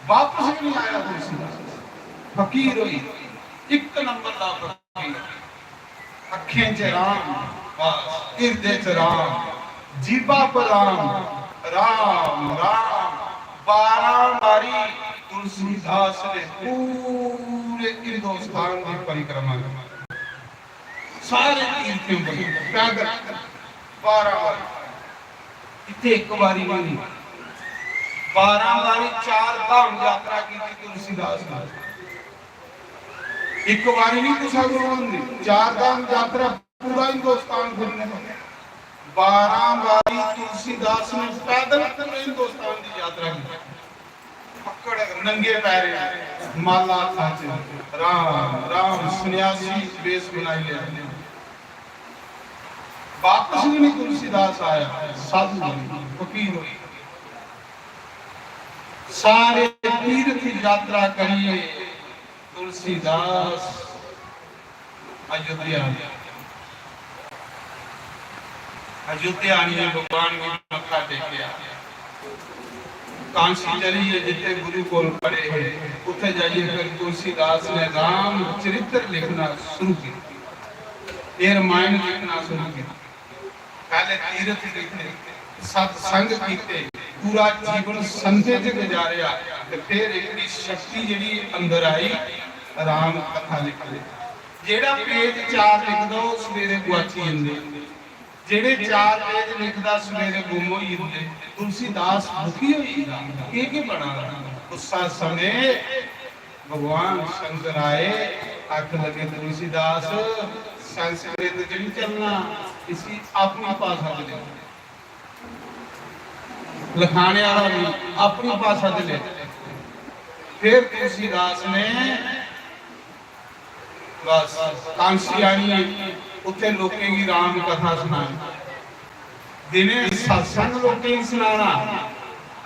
वापस नहीं आया तुलसीदास फकीर हुई एक नंबर दा फकीर अखें च राम बस हिरदे च राम जीबा पर राम राम राम 12 बारी तुलसीदास ने पूरे हिंदुस्तान की परिक्रमा सारे तीर्थों पर पैदल 12 बारी इतने एक बारी नहीं 12 बारी 4 धाम यात्रा की तुलसीदास ने एक बारी नहीं कुछ गुरु 4 धाम यात्रा पूरा हिंदुस्तान घूमने 12 बारी तुलसीदास ने पैदल पूरे हिंदुस्तान की यात्रा की पकड़ नंगे पैरे माला खाचे राम राम सन्यासी वेश बनाई लिया वापस भी नहीं तुलसीदास आया साधु बनी फकीर हुई सारे तीर्थ यात्रा करिए तुलसीदास अयोध्या आने भगवान को मत्था टेकिया कांसी चलिए जितने गुरु को पढ़े हैं उठे जाइए फिर तुलसीदास ने राम चरित्र लिखना शुरू किया रामायण लिखना शुरू किया पहले तीर्थ लिखे सत्संग कीते पूरा जीवन संते च गुजारिया ते फिर एक शक्ति जिहड़ी अंदर आई राम कथा लिख ले जेड़ा पेज 4 लिख दो सवेरे गुआची जंदे जेड़े 4 पेज लिखदा सवेरे गुम होई जंदे तुलसीदास दुखी होई ये की बना गुस्सा समय भगवान शंकर आए आख लगे तुलसीदास संस्कृत नहीं चलना इसी अपनी भाषा में लिखाने वाला भी अपनी भाषा में ले फिर तुलसीदास ने बस कांसी आनी उत्थे लोकें की राम कथा सुनाई दिने सत्संग लोकें की सुनाना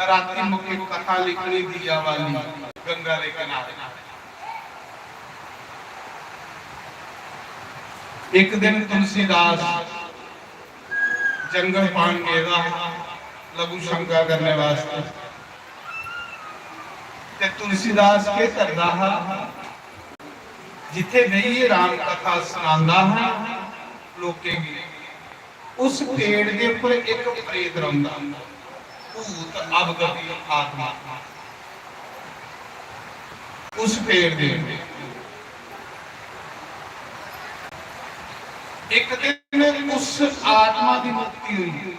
राती मुके कथा लिखनी दिया वाली गंगा के किनारे एक दिन तुलसीदास जंगल पान गया लघु शंका करने वास्ते ते तुलसीदास के करदा है जिथे नहीं राम कथा सुनांदा है लोकें की उस पेड़ के ऊपर एक प्रेत रौंदा भूत अवगति आत्मा उस पेड़ के एक दिन उस आत्मा की मुक्ति हुई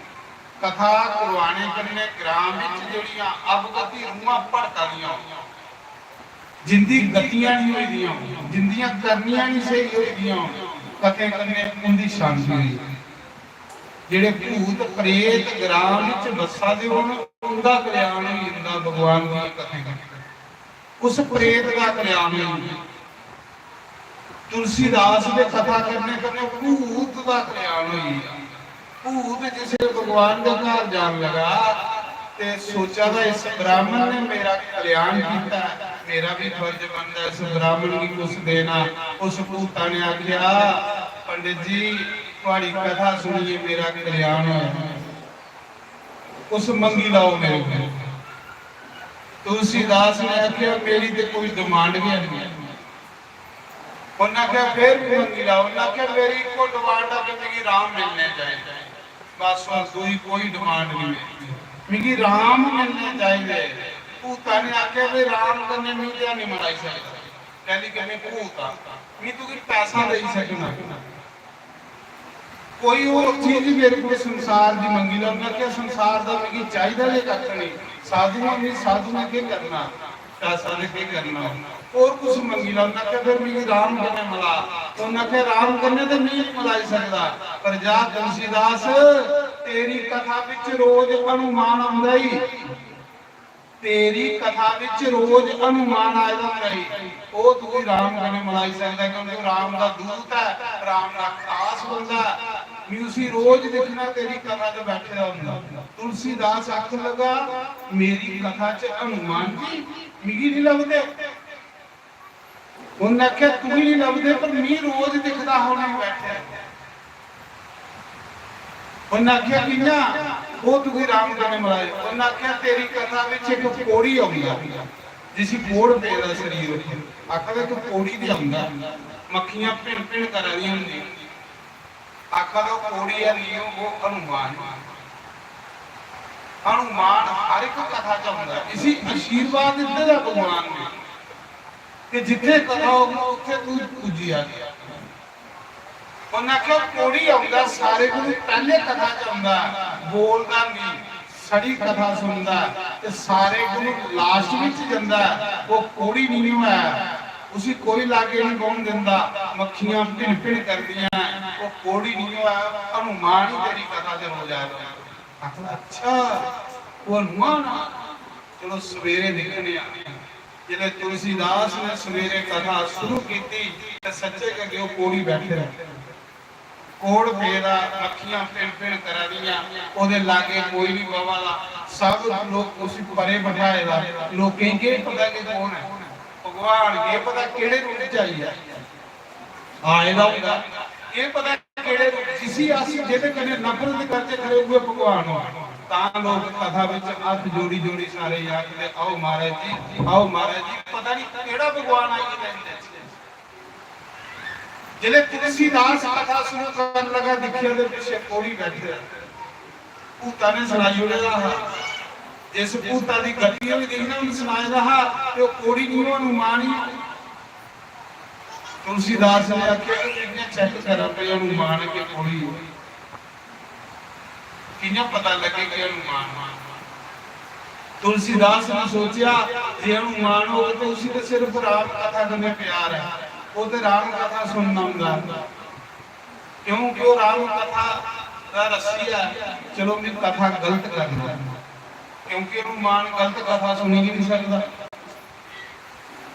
कथा करवाने करने ग्राम विच जड़ियां अवगति रूहां भड़कादियां जिंदी गतियां नहीं हुई दियां जिंदियां करनियां नहीं सही हुई दियां कथे करने उनकी शांति हुई जेड़े भूत प्रेत ग्राम विच वसा दे होण उनका कल्याण होई जिंदा भगवान दी कथा उस प्रेत का कल्याण होई तुलसीदास ने कथा करने करने भूत का कल्याण हुई भूत जिसे भगवान के घर जान लगा ते सोचा था इस ब्राह्मण ने मेरा कल्याण किया मेरा भी फर्ज बनता है इस ब्राह्मण की कुछ देना उस भूता ने आख्या पंडित जी ਤੁਹਾਡੀ ਕਥਾ ਸੁਣੀਏ ਮੇਰਾ ਕਲਿਆਣ ਹੋਇਆ। ਉਸ ਮੰਗੀ ਲਾਓ ਮੇਰੇ ਕੋਲ। तुलसीदास ने आख्या मेरी तो कोई डिमांड भी नहीं। उन्हें आख्या फिर भी मंगी लाओ। उन्हें आख्या मेरी को डिमांड है कि मिगी राम मिलने चाहिए, बस कोई डिमांड नहीं मेरी, मिगी राम मिलने चाहिए। भूता ने आख्या भी राम कन्ने मिलया नहीं मनाई सकता, कहली कि मैं भूता मैं तू पैसा दे सकना, कोई और चीज मेरे को संसार की मंगी लो। मैं क्या संसार का मिगी चाहिए जे कख नहीं, साधु ने क्या करना, पैसा ने क्या करना, और कुछ मंगी लो। मैं क्या फिर मिगी राम कन्ने मिला, तो मैं क्या राम कन्ने तो नहीं मिलाई सकता। पर जा तुलसीदास तेरी कथा विच रोज अनुमान आंदा ही, तेरी कथा विच रोज अनुमान आ जाता ही, वो तू राम कन्ने मिलाई सकता, क्योंकि राम का दूत है, राम का खास बंदा मैं उसी रोज देखना तेरी कथा च बैठे रहूंगा। तुलसीदास आख लगा मेरी कथा च हनुमान जी मिगी नहीं लभदे। उन्हें आख्या तू ही नहीं लभदे, पर मैं रोज दिखदा होने बैठे। उन्हें आख्या कियां, वो तू राम कन्ने मिलाए। उन्हें आख्या तेरी कथा विच एक कोड़ी आउंदा, जिसी कोड़ पेदा शरीर उत्ते, आखदा एक कोड़ी दी आउंदा, मक्खियां भिन भिन कर रही हुंदी, आखा दो कोड़ी है नहीं वो हनुमान। हनुमान हर एक कथा चाहता, इसी आशीर्वाद दिते दा भगवान ने कि जिथे कथा होगी उथे तू पूजी आ गया। उन्हें आख्या कोड़ी आउंदा सारे को पहले कथा चाहता, बोलदा नहीं, सड़ी कथा सुनदा ते सारे को लास्ट विच जंदा, वो कोड़ी नहीं होया, उसी कोई लागे नहीं कौन दिंदा, मक्खियां भिन भिन करदियां, वो कोड़ी नहीं होया, हनुमान ही तेरी कथा च हो जाएगा। अच्छा वो हनुमान, चलो सवेरे निकलने आ। जिले तुलसीदास ने सवेरे कथा शुरू की ते सच्चे के वो कोड़ी बैठे रहे, कोड़ पेदा, मक्खियां भिन भिन करा दियां, ओदे लागे कोई नहीं बवाला, सब लोग उसी परे बैठाएगा। लोकें के पता कि कौन है भगवान, ये पता केड़े रूप च आई आएगा होगा, ये पता केड़े जिसी आसी जेदे कने नफरत करके खड़े हुए भगवान हो। तां लोग कथा विच हाथ जोड़ी जोड़ी सारे आखदे आओ महाराज जी, आओ महाराज जी, पता नहीं केड़ा भगवान आई है। जिले तुलसीदास कथा शुरू करन लगा, दिखिया दे पीछे कोड़ी बैठे, भूता ने सुनाई उड़ेगा, जिस भूता दी गतियां भी देखना उन सुनाए रहा ते वो कोड़ी नहीं हनुमान ही। तुलसीदास ने आख्या कि चेक करा पे हनुमान के कोड़ी कियां पता लगे कि हनुमान। तुलसीदास ने सोचा जे हनुमान हो तो उसी के सिर्फ राम कथा करने प्यार है, वो तो राम कथा सुनना होगा, क्योंकि वो राम कथा का रसिया। चलो मैं कथा गलत करना, क्योंकि हनुमान गलत कथा सुनी ही नहीं सकता,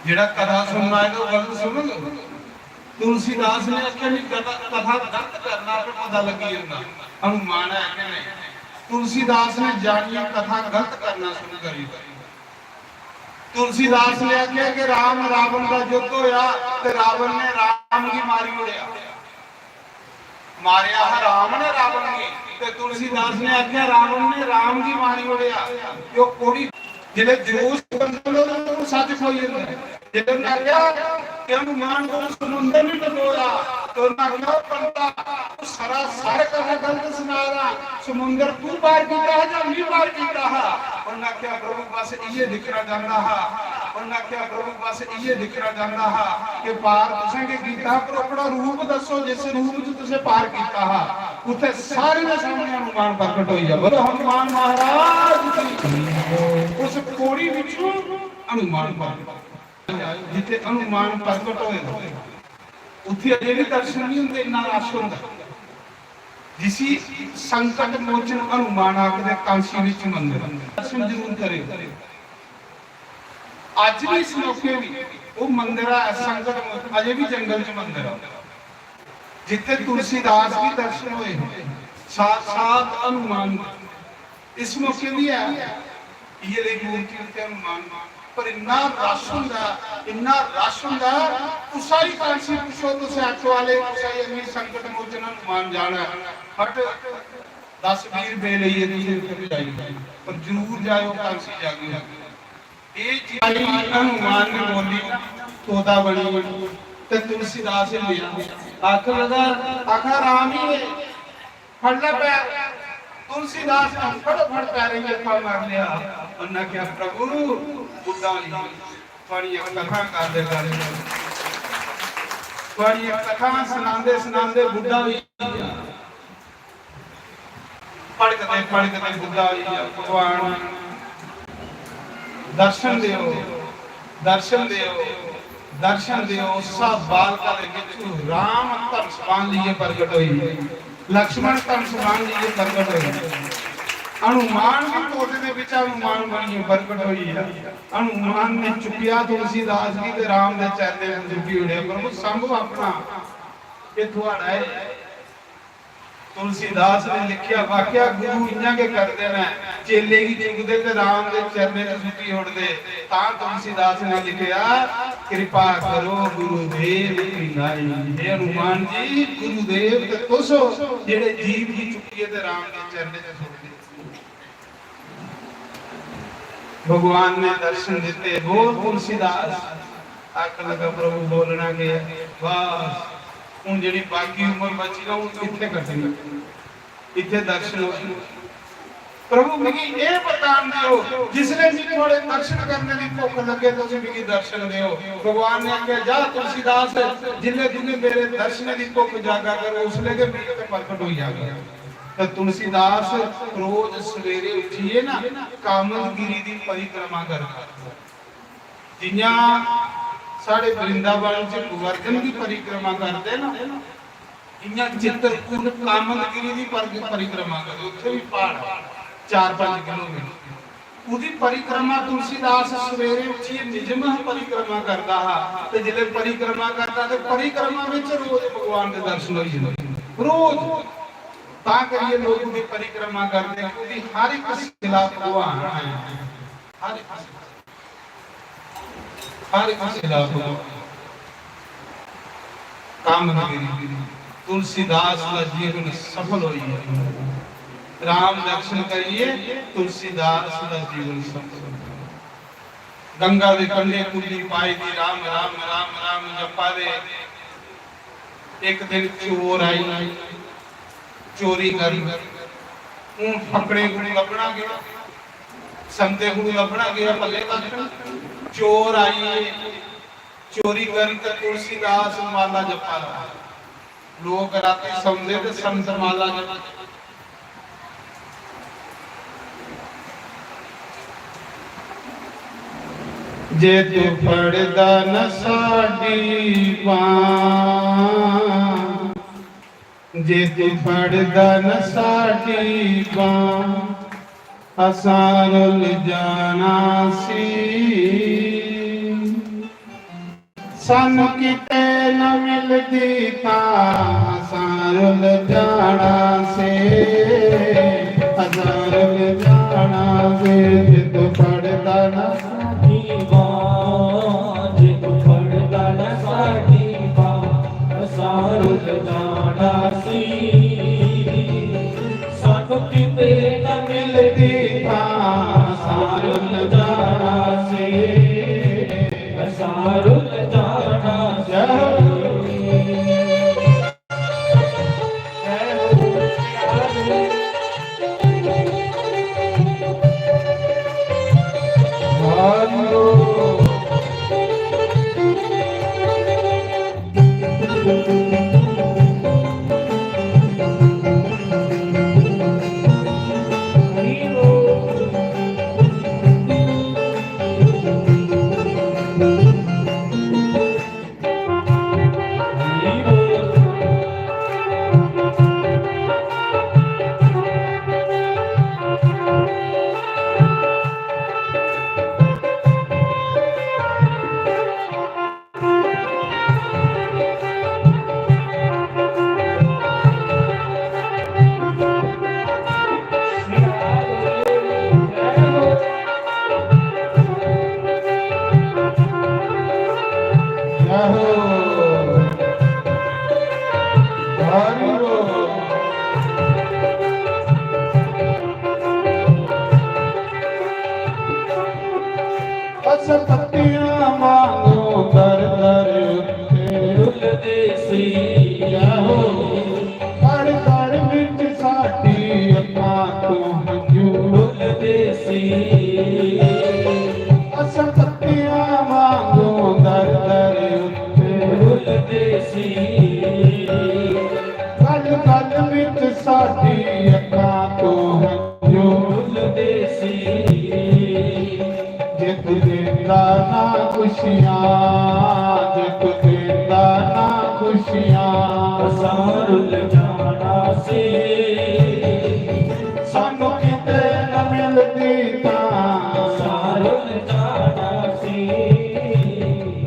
जेड़ा कथा सुनना है तो गलत सुन। तुलसीदास ने आख्या नहीं कथा गलत करना पे पता लगी जाता हनुमान है कि नहीं। तुलसीदास ने जानिया कथा गलत करना शुरू करी। तुलसीदास ने आख्या कि राम रावण का युद्ध होया ते रावण ने राम की मारी उड़िया, मारिया है राम ने रावण की, ते तुलसीदास ने आख्या रावण ने राम की मारी उड़िया। जो कोड़ी जिले जुलूस बंदो सच खोई जिले ने आख्या कि हनुमान को समुंदर नहीं डुबोया, तो नगनो पंडा सारा सारे कथा गलत सुना रहा, समुंदर तू पार कीता है या मैं पार कीता है। उन्हें क्या प्रभु बस ये दिखना चाहता है, उन्हें क्या प्रभु बस ये दिखना चाहता है कि पार तुसें के कीता, पर अपना रूप दसो जिस रूप च तुसे पार कीता है, उथे सारे दे सामने हनुमान प्रकट होई जा। बोलो हनुमान महाराज की। उस कोड़ी विचों हनुमान प्रकट, जिथे हनुमान प्रकट होए उथे अजे भी दर्शन नहीं होंदे, इन्ना रश होंदा। जिसी संकट मोचन हनुमान आखदे कांसी विच मंदिर, दर्शन जरूर करे। अज भी इस मौके भी वो मंदिर है संकट मोचन, अजे भी जंगल च मंदिर है जिथे तुलसीदास भी दर्शन होए, साक्षात हनुमान। इस मौके भी है ये मूर्ति उत्ते हनुमान पर इन्ना रश हुंदा उसाई कांसी पुछो तुसे आखो वाले उसाई इन्नी संकट मोचन हनुमान जाना हट 10-20 रुपए लईए तुसे कभी जाइए पर जरूर जाओ कांसी जागी ये चीज हनुमान ने बोली तोता बनी ते तुलसीदास ने लिया आख लगा आखा राम ही है फड़ ले पैर तुलसीदास ने फटाफट पैर में खा मार लिया उन्होंने क्या प्रभु बुद्धा जी थोड़ी कथा कर दे थोड़ी कथा सुनांदे बुद्धा ही पढ़ते बुद्धा ही भगवान दर्शन दियो सब बालका दे विचों राम धनुष बाण लिए प्रगट होई लक्ष्मण धनुष बाण लिए प्रगट होई हनुमान भी तोते दे विच हनुमान बनी प्रगट होई है हनुमान ने चुकिया तुलसीदास जी ते राम दे चरने में झुकी उड़े प्रभु संभ अपना ये थोड़ा है तुलसीदास ने लिखिया वाक्या गुरु इन्हां के करदे ने चेले की चुगदे ते राम दे चरने ते झुकी उड़दे तां तुलसीदास ने लिखिया कृपा करो गुरुदेव की नाई हे हनुमान जी गुरुदेव ते तुसो जेड़े जीव की चुकीए ते राम दे चरने ते झुकदे भगवान ने दर्शन दिते बोल तुलसीदास आख लगा प्रभु बोलना के वाह हूं जी बाकी उम्र बची ना इतने कटनी इतने दर्शन प्रभु मिगी ये वरदान दियो जिसने भी थोड़े दर्शन करने की भुख लगे तो मिगी दर्शन दियो भगवान ने आख्या जा तुलसीदास जिले तुझे मेरे दर्शन की भुख जागा कर उसले के मेरे ते प्रकट हो जाएगा तो तुलसीदास रोज सवेरे उठिए ना कामदगिरी की परिक्रमा करता जियां साढ़े वृंदावन से गोवर्धन की परिक्रमा करते ना इन्ना चित्रकूट कामदगिरी की परिक्रमा करते उत्थे भी पहाड़ 4-5 किलोमीटर उदी परिक्रमा तुलसीदास सवेरे उठिए निजम परिक्रमा करता हा ते जिले परिक्रमा करता ते परिक्रमा विच रोज भगवान के दर्शन होई जांदे रोज ता करिए लोग उदी परिक्रमा करते क्योंकि हर एक शिला भगवान है हर एक शिला कामदगिरी तुलसीदास का जीवन सफल हुई है राम दर्शन करिए तुलसीदास का जीवन सफल गंगा दे कंढे कुली पाई दी राम राम राम राम जपा दे एक दिन चोर आई चोरी कर पकड़े को लभना गया संते को लभना गया भले का चोर आई चोरी करके तुलसीदास माला जपा लोग रात समझे तो संत माला जपा जे तू पढ़दा न साडी बां जे तू पढ़दा न साडी बां असां रुल जाना सी सानू किते न मिलदी तां असां रुल जाना से असां रुल जाना से जे तू पढ़दा न साडी बां जे तू पढ़दा न साडी बां असां रुल जाना सी सानू किते न मिलदी तां असां रुल जाना सी असां रुल जाना ਆਹੋ ਹਰੀ ਬੋਲ ਅਸ ਪੱਤੀਆਂ ਵਾਂਗੂ ਦਰ ਦਰ ਉੱਤੇ ਰੁਲਦੇ ਸੀ ਆਹੋ ਘੜ ਘੜ ਵਿੱਚ ਸਾਡੀ ਅੱਖਾਂ ਤੋਂ ਹੰਝੂ ਰੁਲਦੇ ਸੀ ਅਸ ਪੱਤੀਆਂ ਵਾਂਗੂ ਦਰ ਦਰ ਉੱਤੇ ਰੁਲਦੇ ਸੀ ਗਲ ਗਲ ਵਿੱਚ ਸਾਡੀ ਅੱਖਾਂ ਤੋਂ ਹੰਝੂ ਰੁਲਦੇ ਸੀ ਜੇ ਤੂੰ ਦਿੰਦਾ ਨਾ ਖੁਸ਼ੀਆਂ ਜੇ ਤੂੰ ਦਿੰਦਾ ਨਾ ਖੁਸ਼ੀਆਂ ਅਸਾਂ ਰੁਲ ਜਾਣਾ ਸੀ ਸਾਨੂੰ ਕਿਤੇ ਨਾ ਮਿਲਦੀ ਤਾਂ ਅਸਾਂ ਰੁਲ ਜਾਣਾ ਸੀ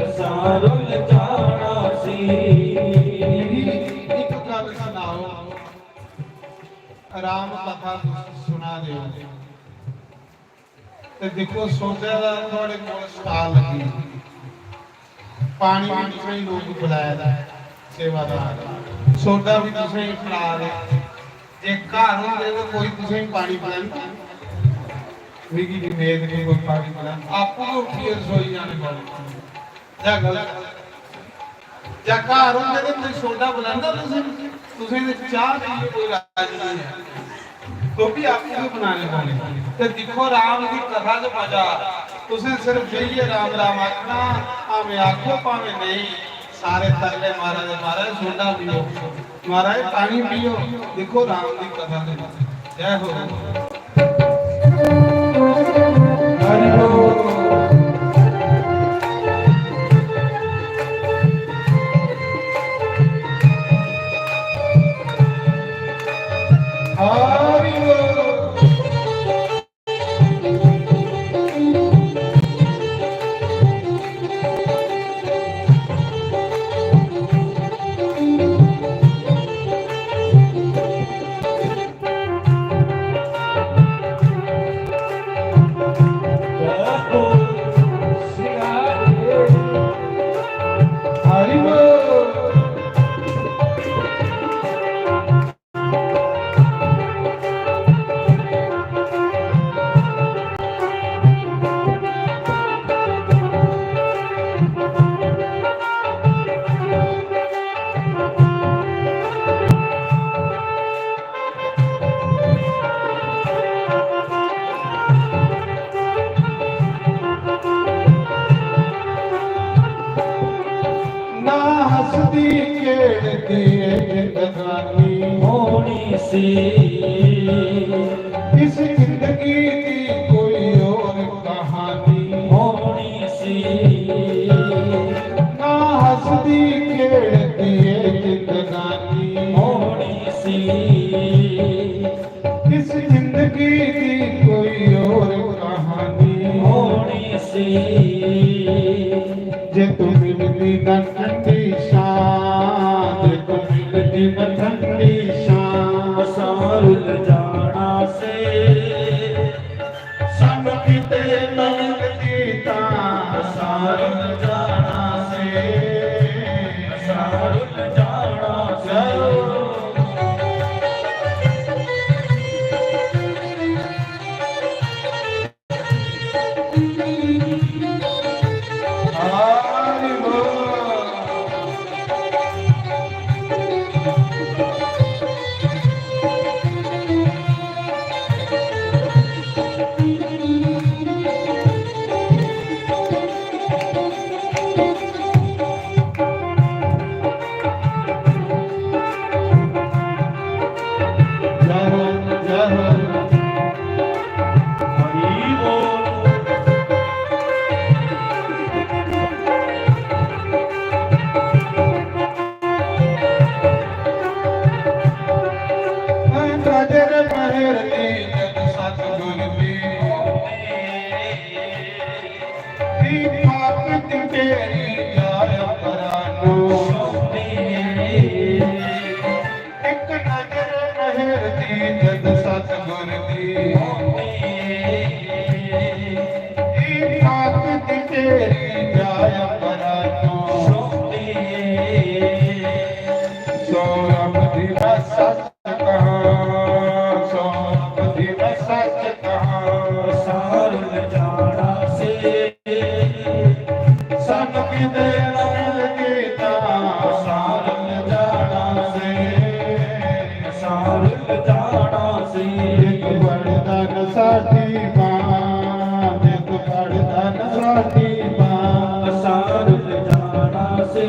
ਅਸਾਂ ਰੁਲ ਜਾਣਾ ਸੀ ਇੱਕ ਗੱਲ ਸੁਣਾਓ ਆਰਾਮ ਕਥਾ ਸੁਣਾ ਦਿਓ ਤੇ ਦੇਖੋ ਸੌਦਿਆਂ ਦਾ ਤੁਹਾਡੇ ਕੋਲ ਸਟਾਲ ਲੱਗੀ ਪਾਣੀ ਵੀ ਤੁਸੀਂ ਲੋਕ ਬੁਲਾਇਆ ਦਾ ਸੇਵਾਦਾਰ ਸੋਡਾ ਵੀ ਤੁਸੀਂ ਖਿਲਾ ਦੇ ਜੇ ਘਰ ਹੁੰਦੇ ਤਾਂ ਕੋਈ ਤੁਸੀਂ ਪਾਣੀ ਪਿਲਾਉਂਦਾ ਵਿਗੀ ਦੀ ਮੇਦ ਨਹੀਂ ਕੋਈ ਪਾਣੀ ਪਿਲਾ ਆਪੋ ਉੱਠੀ ਰਸੋਈ ਜਾਣੇ ਕੋਲ ਜਾ ਗੱਲ ਜਾਂ ਘਰ ਹੁੰਦੇ ਤਾਂ ਤੁਸੀਂ ਸੋਡਾ ਬੁਲਾਉਂਦਾ ਤੁਸੀਂ ਤੇ ਚਾਹ ਦੀ ਕੋਈ ਰਾਜ ਨਹੀਂ ਹੈ ਕਿਉਂਕਿ ਆਪੇ ਹੀ ਬਣਾਣੇ ਪਾਣੇ ਤੇ ਦੇਖੋ ਰਾਮ ਦੀ ਕਥਾ ਚ ਮਜ਼ਾ ਤੁਸੀਂ ਸਿਰਫ ਜਈਏ ਰਾਮ ਰਾਮ ਆਖਣਾ ਭਾਵੇਂ ਆਖੋ ਭਾਵੇਂ ਨਹੀਂ ਸਾਰੇ ਤਰਲੇ ਮਹਾਰਾਜ ਦੇ ਮਹਾਰਾਜ ਸੋਡਾ ਪੀਓ ਮਹਾਰਾਜ ਪਾਣੀ ਪੀਓ ਦੇਖੋ ਰਾਮ ਦੀ ਕਥਾ ਦੇ ਜੈ ਹੋ ਹਰੀ ਬੋਲ ਹਰੀ ਬੋਲ ਹਰੀ ਬੋਲ ਨਾ ਹੱਸਦੀ ਖੇਡਦੀ ਏ ਜ਼ਿੰਦਗਾਨੀ ਹੋਣੀ ਸੀ ਇਸ ਜ਼ਿੰਦਗੀ ਦੀ ਕੋਈ ਹੋਰ ਕਹਾਣੀ ਹੋਣੀ ਸੀ ਨਾ ਹੱਸਦੀ ਖੇਡਦੀ ਏ ਜ਼ਿੰਦਗਾਨੀ ਹੋਣੀ ਸੀ ਇਸ ਜ਼ਿੰਦਗੀ ਦੀ ਕੋਈ ਹੋਰ ਕਹਾਣੀ ਹੋਣੀ ਸੀ ਜੇ ਤੂੰ ਮਿਲਦੀ ਨਾ ਠੰਡੀ ਸ਼ਾਂ ਜੇ ਤੂੰ ਮਿਲਦੀ ਨਾ ਠੰਡੀ ਸ਼ਾਂ ਅਸਾਂ ਰੁਲ ਜਾਣਾ ਸੀ ਸਾਨੂੰ ਕਿਤੇ ਨਾ ਮਿਲਦੀ ਤਾਂ ਅਸਾਂ ਰੁਲ ਜਾਣਾ ਸੀ ਅਸਾਂ ਰੁਲ ਜਾਣਾ ਸੀ ਹਰੀ ਬੋਲ ਕਿਤੇ ਰੰਗ ਕੀਤਾ ਸਾਰੰਗ ਜਾਣਾ ਸੇ ਸਾਰੰਗ ਜਾਣਾ ਸੀ ਇੱਕ ਵਰਦਨ ਸਾਡੀ ਮਾਂ ਇੱਕ ਵਰਦਨ ਸਾਡੀ ਮਾਂ ਸਾਰੰਗ ਜਾਣਾ ਸੀ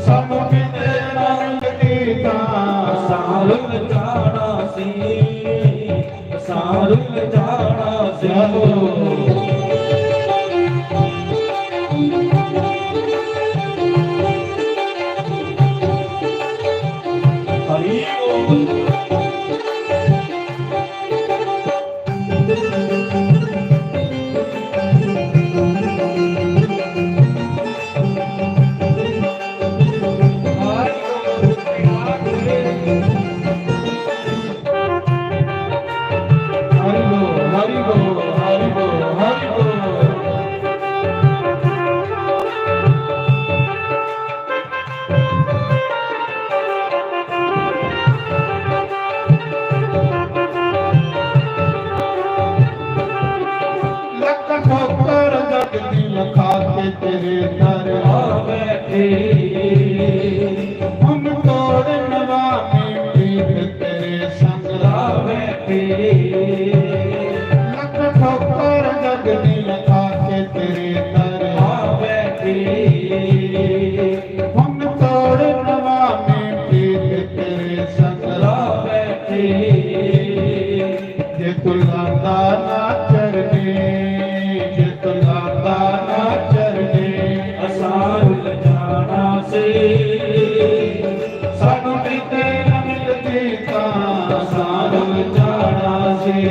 ਸਭ ਕਿਤੇ ਰੰਗ ਕੀਤਾ ਸਾਰੰਗ ਜਾਣਾ ਸੀ ਸਾਰੰਗ ਜਾਣਾ ਸੀ ਹਰੀ ਬੋਲ ਹਰੀ ਬੋਲ ਹਰੀ ਬੋਲ ਹਰੀ ਬੋਲ ਲੱਖ ਠੋਕਰ ਜਗਦੀ ਲਖਾ ਕੇ ਤੇਰੇ ਦਰ ਆ ਬੈਠੇ ਹੁਣ ਤੋੜ ਨਵਾਮੀ ਪੀਰ ਤੇਰੇ ਸੰਗ ਆ ਬੈਠੇ ਲੱਖ ਠੋਕਰ ਜਗਦੀ ਲਖਾ ਕੇ ਤੇਰੇ ਦਰ ਆ ਬੈਠੇ ਹੁਣ ਤੋੜ ਨਵਾਮੀ ਪੀਰ ਤੇਰੇ ਸੰਗ ਆ ਬੈਠੇ ਜੇ ਤੂੰ ਲਾਂਦਾ ਨਾ ਚਰਨੇ ਜੇ ਤੂੰ ਲਾਂਦਾ ਨਾ ਚਰਨੇ ਅਸਾਰੁਲ ਜਾਣਾ ਸੀ ਸਾਨੂੰ ਕਿਤੇ ਨਾ ਮਿਲਦੀ ਤਾਂ ਸਾਨੂੰ ਜਾਣਾ ਸੀ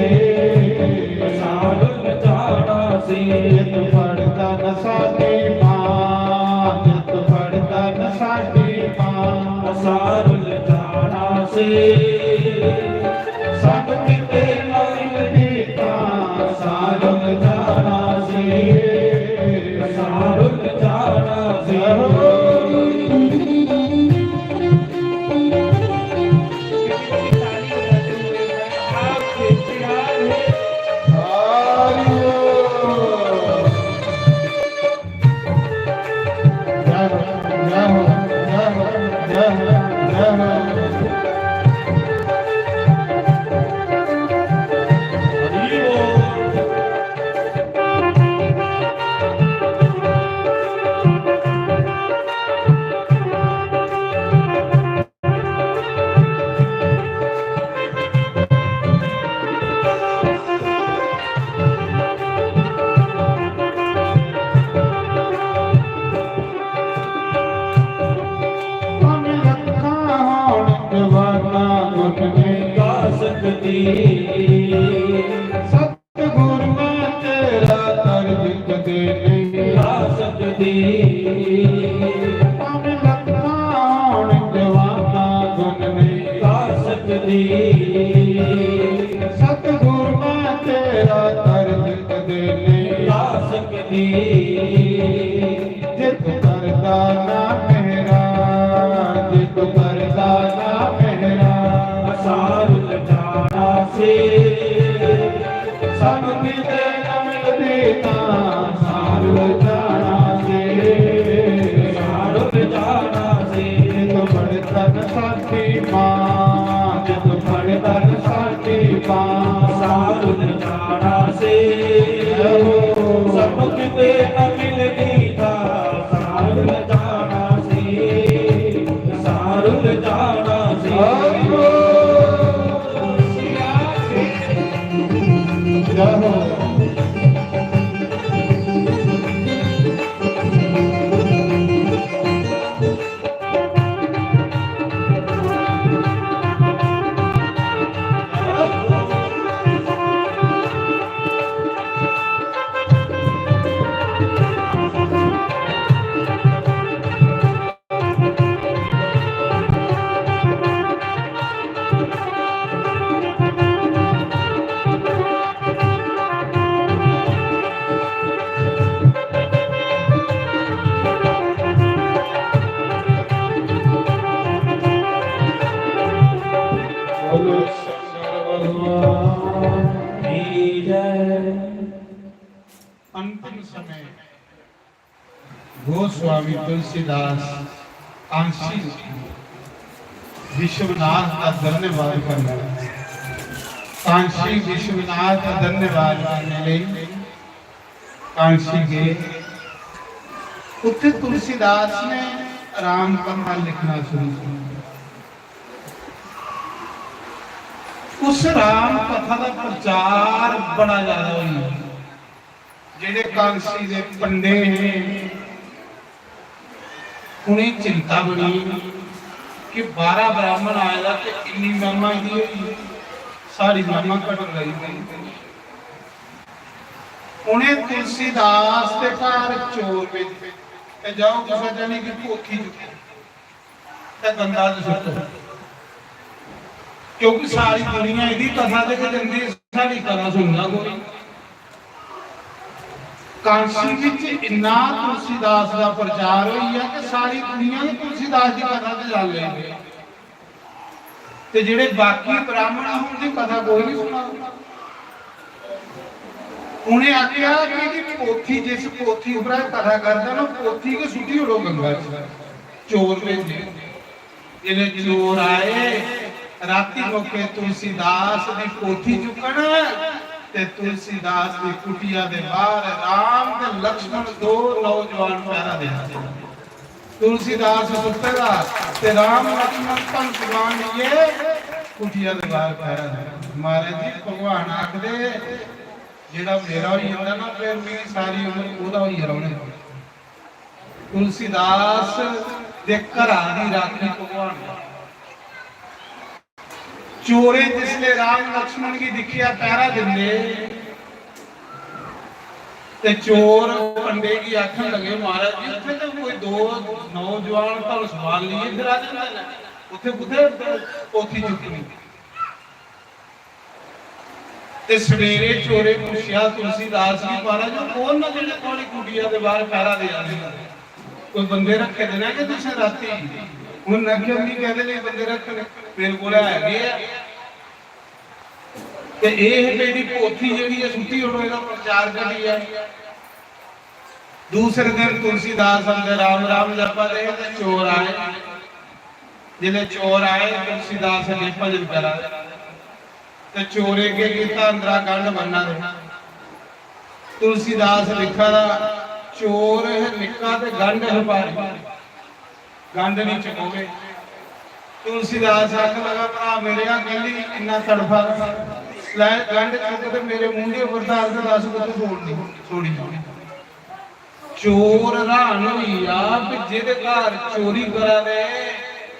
ਅਸਾਰੁਲ ਜਾਣਾ ਸੀ ਜਿੱਤ ਫੜਦਾ ਨਾ ਸਾਡੀ ਮਾਂ ਜਿੱਤ ਫੜਦਾ ਨਾ ਸਾਡੀ ਮਾਂ ਅਸਾਰੁਲ ਜਾਣਾ ਸੀ ਸਾਨੂੰ ਕਿਤੇ ਨਾ ਮਿਲਦੀ ਤਾਂ ਸਾਨੂੰ ਜਾਣਾ ਸੀ ਅਸਾਰੁਲ ਜਾਣਾ ਸੀ ਹਰੀ ਬੋਲ ਗਾ ਸਕਦੀ ਸਤਿਗੁਰ ਮੈਂ ਤੇਰਾ ਤਰਜਿਤ ਦੇ ਨਹੀਂ ਗਾ ਸਕਦੀ ਭਾਵੇਂ ਲੱਖਾਂ ਹੋਣ ਜਵਾਨਾ ਗੁਣ ਨਹੀਂ ਗਾ ਸਕਦੀ ਸਤਿਗੁਰ ਮੈਂ ਤੇਰਾ ਤਰਜਿਤ ਦੇ ਨਹੀਂ ਗਾ ਸਕਦੀ ਜਿਤ ਕਰਦਾ ਨਾ ਮੇਰਾ ਜਿਤ ਕਰਦਾ ਨਾ ਮੇਰਾ ਅਸਾਰੁਲ ਜਾਣਾ ਸੀ ਸਾਨੂੰ ਕਿਤੇ ਨਾ ਮਿਲਦੀ ਤਾਂ ਸਾਨੂੰ ਜਾਣਾ ਸੀ ਅਸਾਰੁਲ गोस्वामी तुलसीदास कांशी विश्वनाथ का धन्यवाद करना, कांशी विश्वनाथ का धन्यवाद करने लिए कांशी गए। उत्थे तुलसीदास ने राम कथा लिखना शुरू किया। उस राम कथा का प्रचार बड़ा ज्यादा हुआ। जेडे कांसी दे पंडे हैं उन्हें चिंता बनी कि 12 ब्राह्मण आएगा तो इन्नी महिमा दी हुई, सारी महिमा घट गई। उन्हें तुलसीदास के घर चोर भेजे, जाओ किसी जानी की पोथी चुके गंदा सुटो, क्योंकि सारी दुनिया यदि कथा देख जाती, सारी कथा सुनना कोई। कांसी विच इन्ना तुलसीदास का प्रचार हुई है कि सारी दुनिया ने तुलसीदास की कथा ते जान ली, ते जिहड़े बाकी ब्राह्मण उनकी कथा कोई नहीं सुना। उन्हें आख्या कि पोथी, जिस पोथी उपर कथा करता ना, पोथी के सुटी उड़ो गंगा च। चोर भेजे, जिहड़े चोर आए राती मौके तुलसीदास की पोथी चुकन ते तुलसीदास की कुटिया दे बाहर राम ते लक्ष्मण दो नौजवान पहरा दे। तुलसीदास सुतेगा ते राम लक्ष्मण पंचवान ये कुटिया दे बाहर पहरा दे। महाराज जी भगवान आखदे जेड़ा मेरा होई जांदा ना, फिर मेरी सारी उम्र ओदा होई रहणे। तुलसीदास दे घरा दी राखी भगवान। चोरे जिसले राम लक्ष्मण की दिखिया पहरा दिंदे ते चोर पंडे की आखन लगे, महाराज जी उत्थे तो कोई 2 नौजवान तो सवाल लिए फिर आ जांदे ने, उत्थे कुथे पोथी चुकी। ते सवेरे चोरे पुछया तुलसीदास जी, महाराज जी कौन ना जिहड़े थोड़ी कुटिया दे बाहर पहरा दे आंदे, कोई बंदे रखे दे ना कि तुसीं राती हुण नक्के नहीं कहदे ने बंदे रखने, मेरे कोल हैगे आ ते एह मेरी पोथी जिहड़ी है सुटी उड़ो इहदा प्रचार करी है। दूसरे दिन तुलसीदास अंदर राम राम जपा दे ते चोर आए। जिले चोर आए तुलसीदास ने भजन करा ते चोरे के कीता अंदरा गंढ बनना दे। तुलसीदास लिखा चोर निक्का ते गंढ है भारी, गंढ नहीं चकोवे। तुलसीदास आख लगा भरा मेरे कहली इन्ना तड़फा लै गंढ चुक ते मेरे मुंह के उपर डाल के 10 कुछ छोड़नी छोड़ी। चोर हैरान हुई आप जेदे घर चोरी करा दे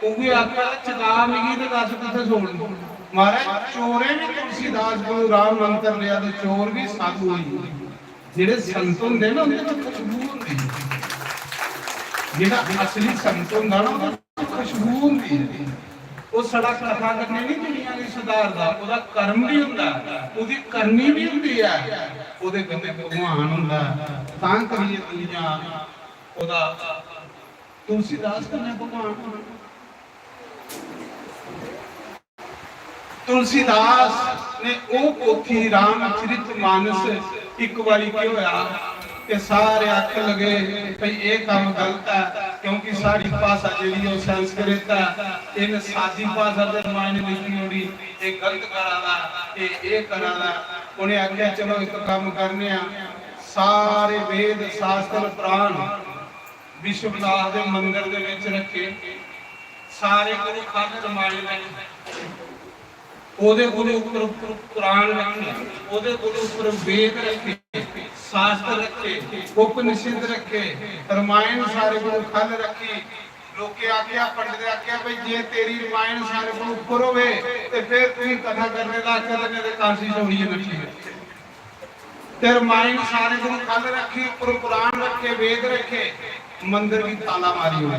उही आखा चका मिगी ते 10 कुछ छोड़नी। महाराज चोरे भी तुलसीदास को राम मंत्र लिया ते चोर भी साधु हुई। जेडे संत हुंदे ना उनदे च खुशबू हुंदी, जेड़ा असली संत हुंदा ना उहदे च खुशबू हुंदी है। वो सड़ा कथा करने नहीं दुनिया की सुधारदा, ओदा कर्म भी हुंदा, ओदी करनी भी हुंदी है, ओदे कन्ने भगवान हुंदा। तां करिए दुनिया ओदा तुलसीदास कन्ने भगवान। तुलसीदास ने ओ पोथी रामचरितमानस एक बारी की होया कि सारे आख लगे भाई ये काम गलत है, क्योंकि सारी भाषा जी संस्कृत है, इन सादी भाषा के मायने लिखी होगी, ये गलत करा ये करा। उन्हें आख्या चलो एक काम करने सारे वेद शास्त्र पुराण विश्वनाथ के मंदिर के विच रखे, सारे गुरु खत रमायण ओदे गुरु ऊपर पुराण रखे, ओदे गुरु ऊपर वेद रखे, शास्त्र रखे, उपनिषद रखे, रामायण सारे को खल रखी। लोके आख्या पंडित आख्या भाई जे तेरी रामायण सारे को ऊपर होवे ते फिर तू कथा करने दा करने दे काशी छोड़िए बैठी ते रामायण सारे को खल रखी, ऊपर पुराण रखे, वेद रखे, मंदिर की ताला मारी हुई,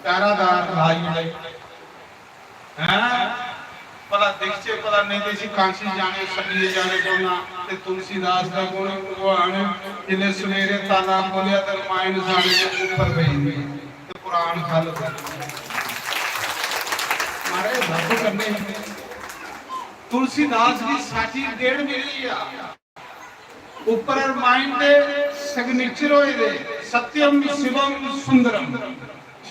पहरादार लाई हुई हैं। पता दीक्षे पता नहीं देसी कांसी जाने सभी जाने कोना ते तुलसीदास का गुण भगवान जिने सवेरे ताला खोलिया ते रामायण सारे के ऊपर गई ते पुराण खल मारे भक्त करने। तुलसीदास की साची डेढ़ मिली आ ऊपर रामायण दे सिग्नेचर होए दे सत्यम शिवम सुंदरम।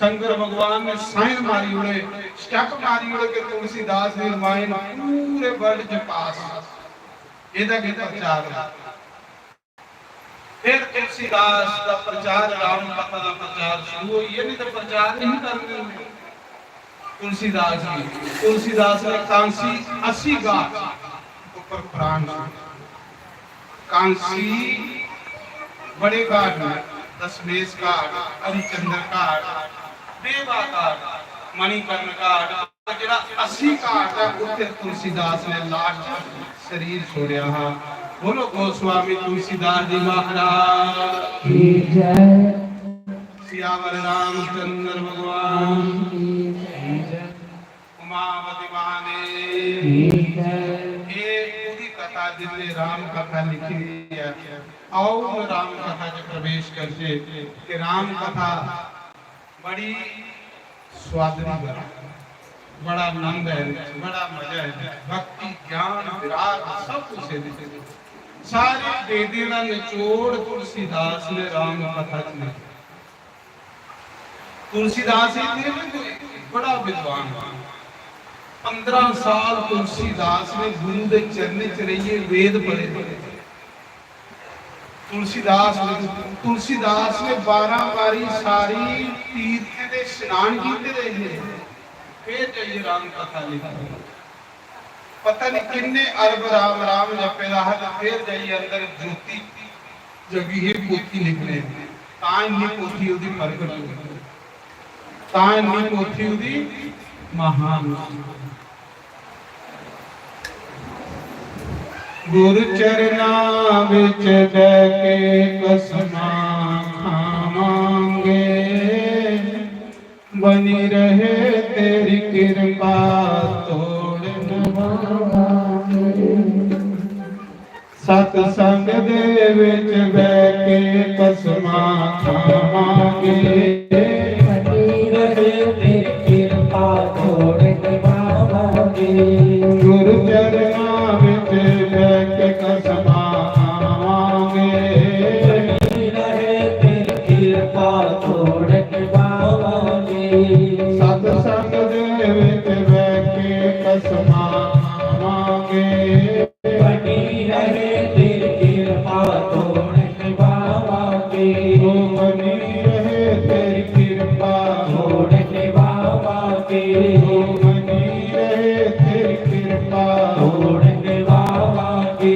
शंकर भगवान ने साइन मारी उड़े, स्टेप मारी उड़े के तुलसीदास ने रामायण पूरे वर्ल्ड के पास ਇਹਦਾ ਕੀ ਪ੍ਰਚਾਰ ਹੈ। फिर तुलसीदास का प्रचार, राम कथा का प्रचार शुरू हुई। ये नहीं तो प्रचार नहीं करने तुलसीदास ने कांसी 80 घाट ऊपर प्राण, कांसी बड़े घाट में दशमेश घाट, हरिचंद्र घाट, देवा घाट, मणिकर्ण घाट, ਜਿਹੜਾ 80 घाट है उत्ते तुलसीदास ने लास्ट शरीर छोड़िया। हाँ, बोलो गोस्वामी तुलसीदास जी महाराज की जय। सियावर रामचंद्र भगवान की जय। उमावती महादेव की जय। ये पूरी कथा जिसने राम कथा लिखी है, आओ राम कथा में प्रवेश करते कि राम कथा बड़ी स्वादरी, बड़ा आनंद है, बड़ा मजा है। भक्ति, ज्ञान, विराग सब कुछ है। सारे वेदों का निचोड़ तुलसीदास ने राम कथा में। तुलसीदास बड़ा विद्वान, 15 साल तुलसीदास ने गुरु के चरण च रहिए वेद पढ़े। तुलसीदास ने 12 बारी सारी तीर्थ के स्नान किए रहे, फिर जाइए राम कथा लिखी। पता नहीं किन्ने अरब राम राम जपे रहा, फिर जाइए अंदर ज्योति जगी है पोथी लिखने। ताइनी पोथी उदी प्रगट हुई, ताइनी पोथी उदी महान। गुरु चरना विच बैके कसमा खावांगे, बनी रहे तेरी कृपा तोड़ निभावांगे। सतसंग दे विच बैके कसमा खावांगे, बनी रहे तेरी कृपा तोड़ निभावांगे। गुरु चरना विच बैके कसमा खावांगे, बनी रहे तेरी कृपा तोड़ निभावांगे। सतसंग दे विच बैके कसमा खावांगे, बनी रहे तेरी कृपा तोड़ निभावांगे। बनी रहे तेरी कृपा तोड़ निभावांगे। बनी रहे तेरी कृपा तोड़ निभावांगे।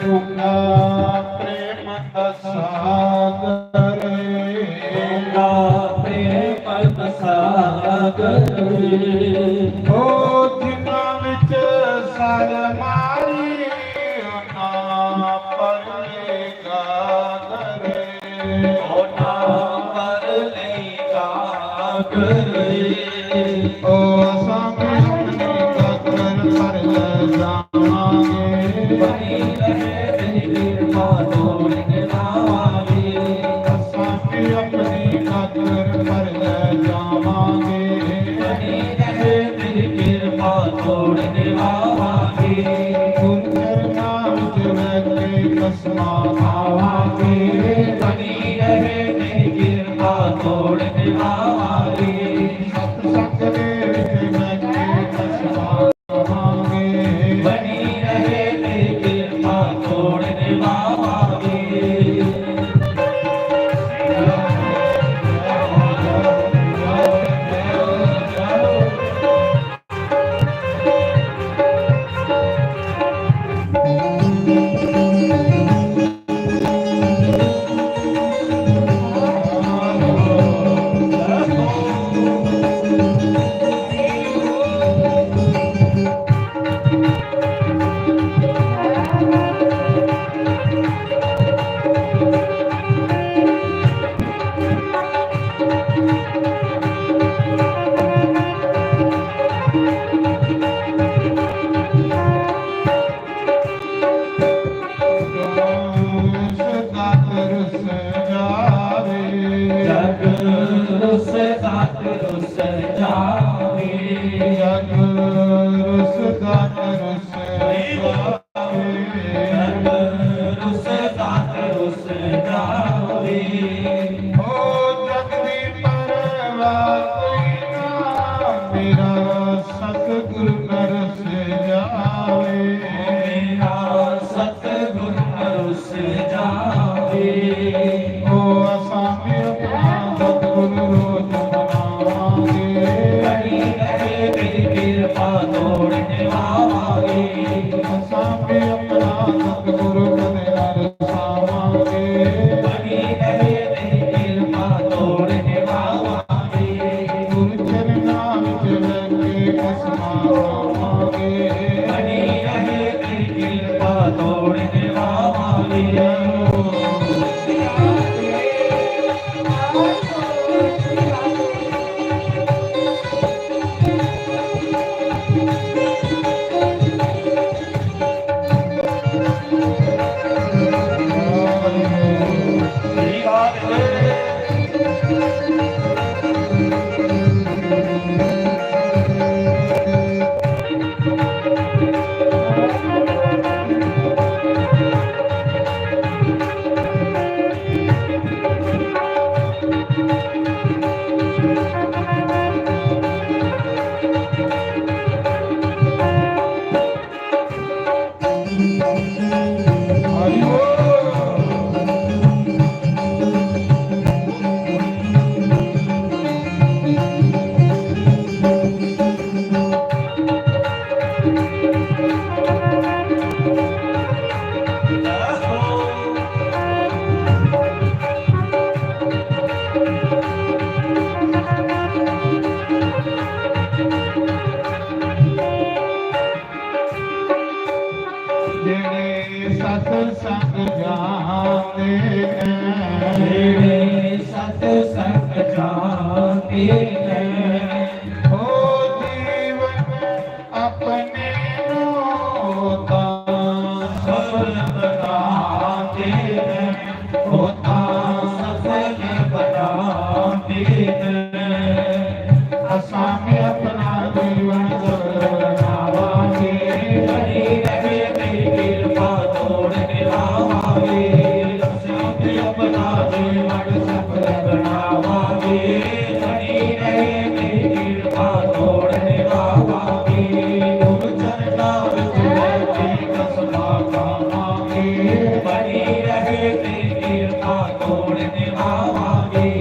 ਓੰਗਾ ਪ੍ਰੇਮ ਸਾਗਰ ਓੰਗਾ ਪ੍ਰੇਮ ਸਾਗਰ ਓ ਜਿਨ੍ਹਾਂ ਵਿੱਚ ਸਰ ਮਾਰੀ ਨਾ ਪਰਲੇ ਗਾਗਰੇ ਓਨਾ ਪਰ ਲਈ ਗਾਗਰੇ ਓ ਸਾਮੀ ਆਪਣੀ ਗਾਗਰ ਪਰ ਲੈ ਜਾਵਾਂਗੇ ਬਣੀ ਰਹੇ ਤੇਰੀ ਕਿਰਪਾ ਤੋੜ ਨਿਭਾਵਾਂਗੇ ਸਾਮੀ ਆਪਣੀ ਗਾਗਰ ਪਰ ਲੈ ਜਾਵਾਂਗੇ ਬਣੀ ਰਹੇ ਤੇਰੀ ਕਿਰਪਾ ਤੋੜ ਨਿਭਾਵਾਂਗੇ ਗੁਰ ਚਰਨਾਂ ਵਿੱਚ ਰਹਿ ਕੇ ਕਸਮਾਂ ਖਾਵਾਂਗੇ ਬਣੀ ਰਹੇ ਤੇਰੀ ਕਿਰਪਾ ਤੋੜ ਨਿਭਾਵਾਂਗੇ ਸਤ ਸੰਗ ਦੇ ਵਿੱਚ ਰਹਿ ਕੇ ਕਸਮਾਂ ਖਾਵਾਂਗੇ ਬਣੀ ਰਹੇ ਤੇਰੀ ਕਿਰਪਾ ਤੋੜ ਨਿਭਾਵਾਂਗੇ ਸਦਾ ਤਰਸ ਜਾਵੇ ਜਗ ਰੁਸ ਸਾਥ ਰੁਸ ਜਾਵੇ ਜਗ ਰੁਸਦਾ ਤਰਸ ਜਾਵੇ ਜਗ ਰੁਸ ਸਾਥ ਰੁਸ ਜਾਵੇ ਓ ਜਗ ਦੀ ਪਰਵਾਹ ਕੋਈ ਨਾ ਮੇਰਾ ਸਤਿਗੁਰ ਨਰਸ ਜਾਵੇ ਮੇਰਾ ਸਤਿਗੁਰ ਰੁਸ ਜਾਵੇ ਓ ਅਸਾਂ ਵੀ ਆਪਣਾ ਸਤਿਗੁਰ ਰੋਜ਼ ਮਨਾਵਾਂਗੇ ਬਣੀ ਰਹੇ ਤੇਰੀ ਕਿਰਪਾ ਤੋੜ ਨਿਭਾਵਾਂਗੇ ਅਸਾਂ ਵੀ ਆਪਣਾ ਸਤਿਗੁਰ ਕਦੇ ਨਾ ਰਸਾਵਾਂਗੇ ਬਣੀ ਰਹੇ ਤੇਰੀ ਕਿਰਪਾ ਤੋੜ ਨਿਭਾਵਾਂਗੇ ਗੁਰ ਚਰਨਾਂ ਵਿੱਚ ਰਹਿ ਕੇ ਕਸਮਾਂ ਖਾਵਾਂਗੇ ਬਣੀ ਰਹੇ ਤੇਰੀ ਕਿਰਪਾ ਤੋੜ ਨਿਭਾਵਾਂਗੇ ਜਿਹੜੇ ਸਤ ਸੰਗ ਜਾਣਦੇ ਹੈ ਜਿਹੜੇ ਸਤ ਸੰਗ ਜਾਣਦੇ ਹੈ ਓ ਜੀਵਨ ਆਪਣੇ ਨੂੰ ਤਾਂ ਸਫਲ ਬਣਾਉਂਦੇ ਹੈ ਉਹ ਤਾਂ ਸਫਲ ਬਣਾਉਂਦੇ ਹੈ ਅਸਾਂ ਵੀ ਆਪਣਾ ਜੀਵਨ ਸਫਲ ਬਣਾਵਾਂਗੇ ਬਣੀ ਰਹੇ ਤੇਰੀ ਕਿਰਪਾ ਤੋੜ ਨਿਭਾਵਾਂਗੇ ਅਸੀਂ ਵੀ ਆਪਣਾ ਜੀਵਨ ਸਫਲ ਬਣਾਵਾਂਗੇ ਬਣੀ ਰਹੇ ਤੇਰੀ ਕਿਰਪਾ ਤੋੜ ਨਿਭਾਵਾਂਗੇ ਗੁਰੂ ਚਰਨਾਂ ਵਿੱਚ ਰਹਿ ਕੇ ਕਸਮਾਂ ਖਾਵਾਂਗੇ ਬਣੀ ਰਹੇ ਤੇਰੀ ਕਿਰਪਾ ਤੋੜ ਨਿਭਾਵਾਂਗੇ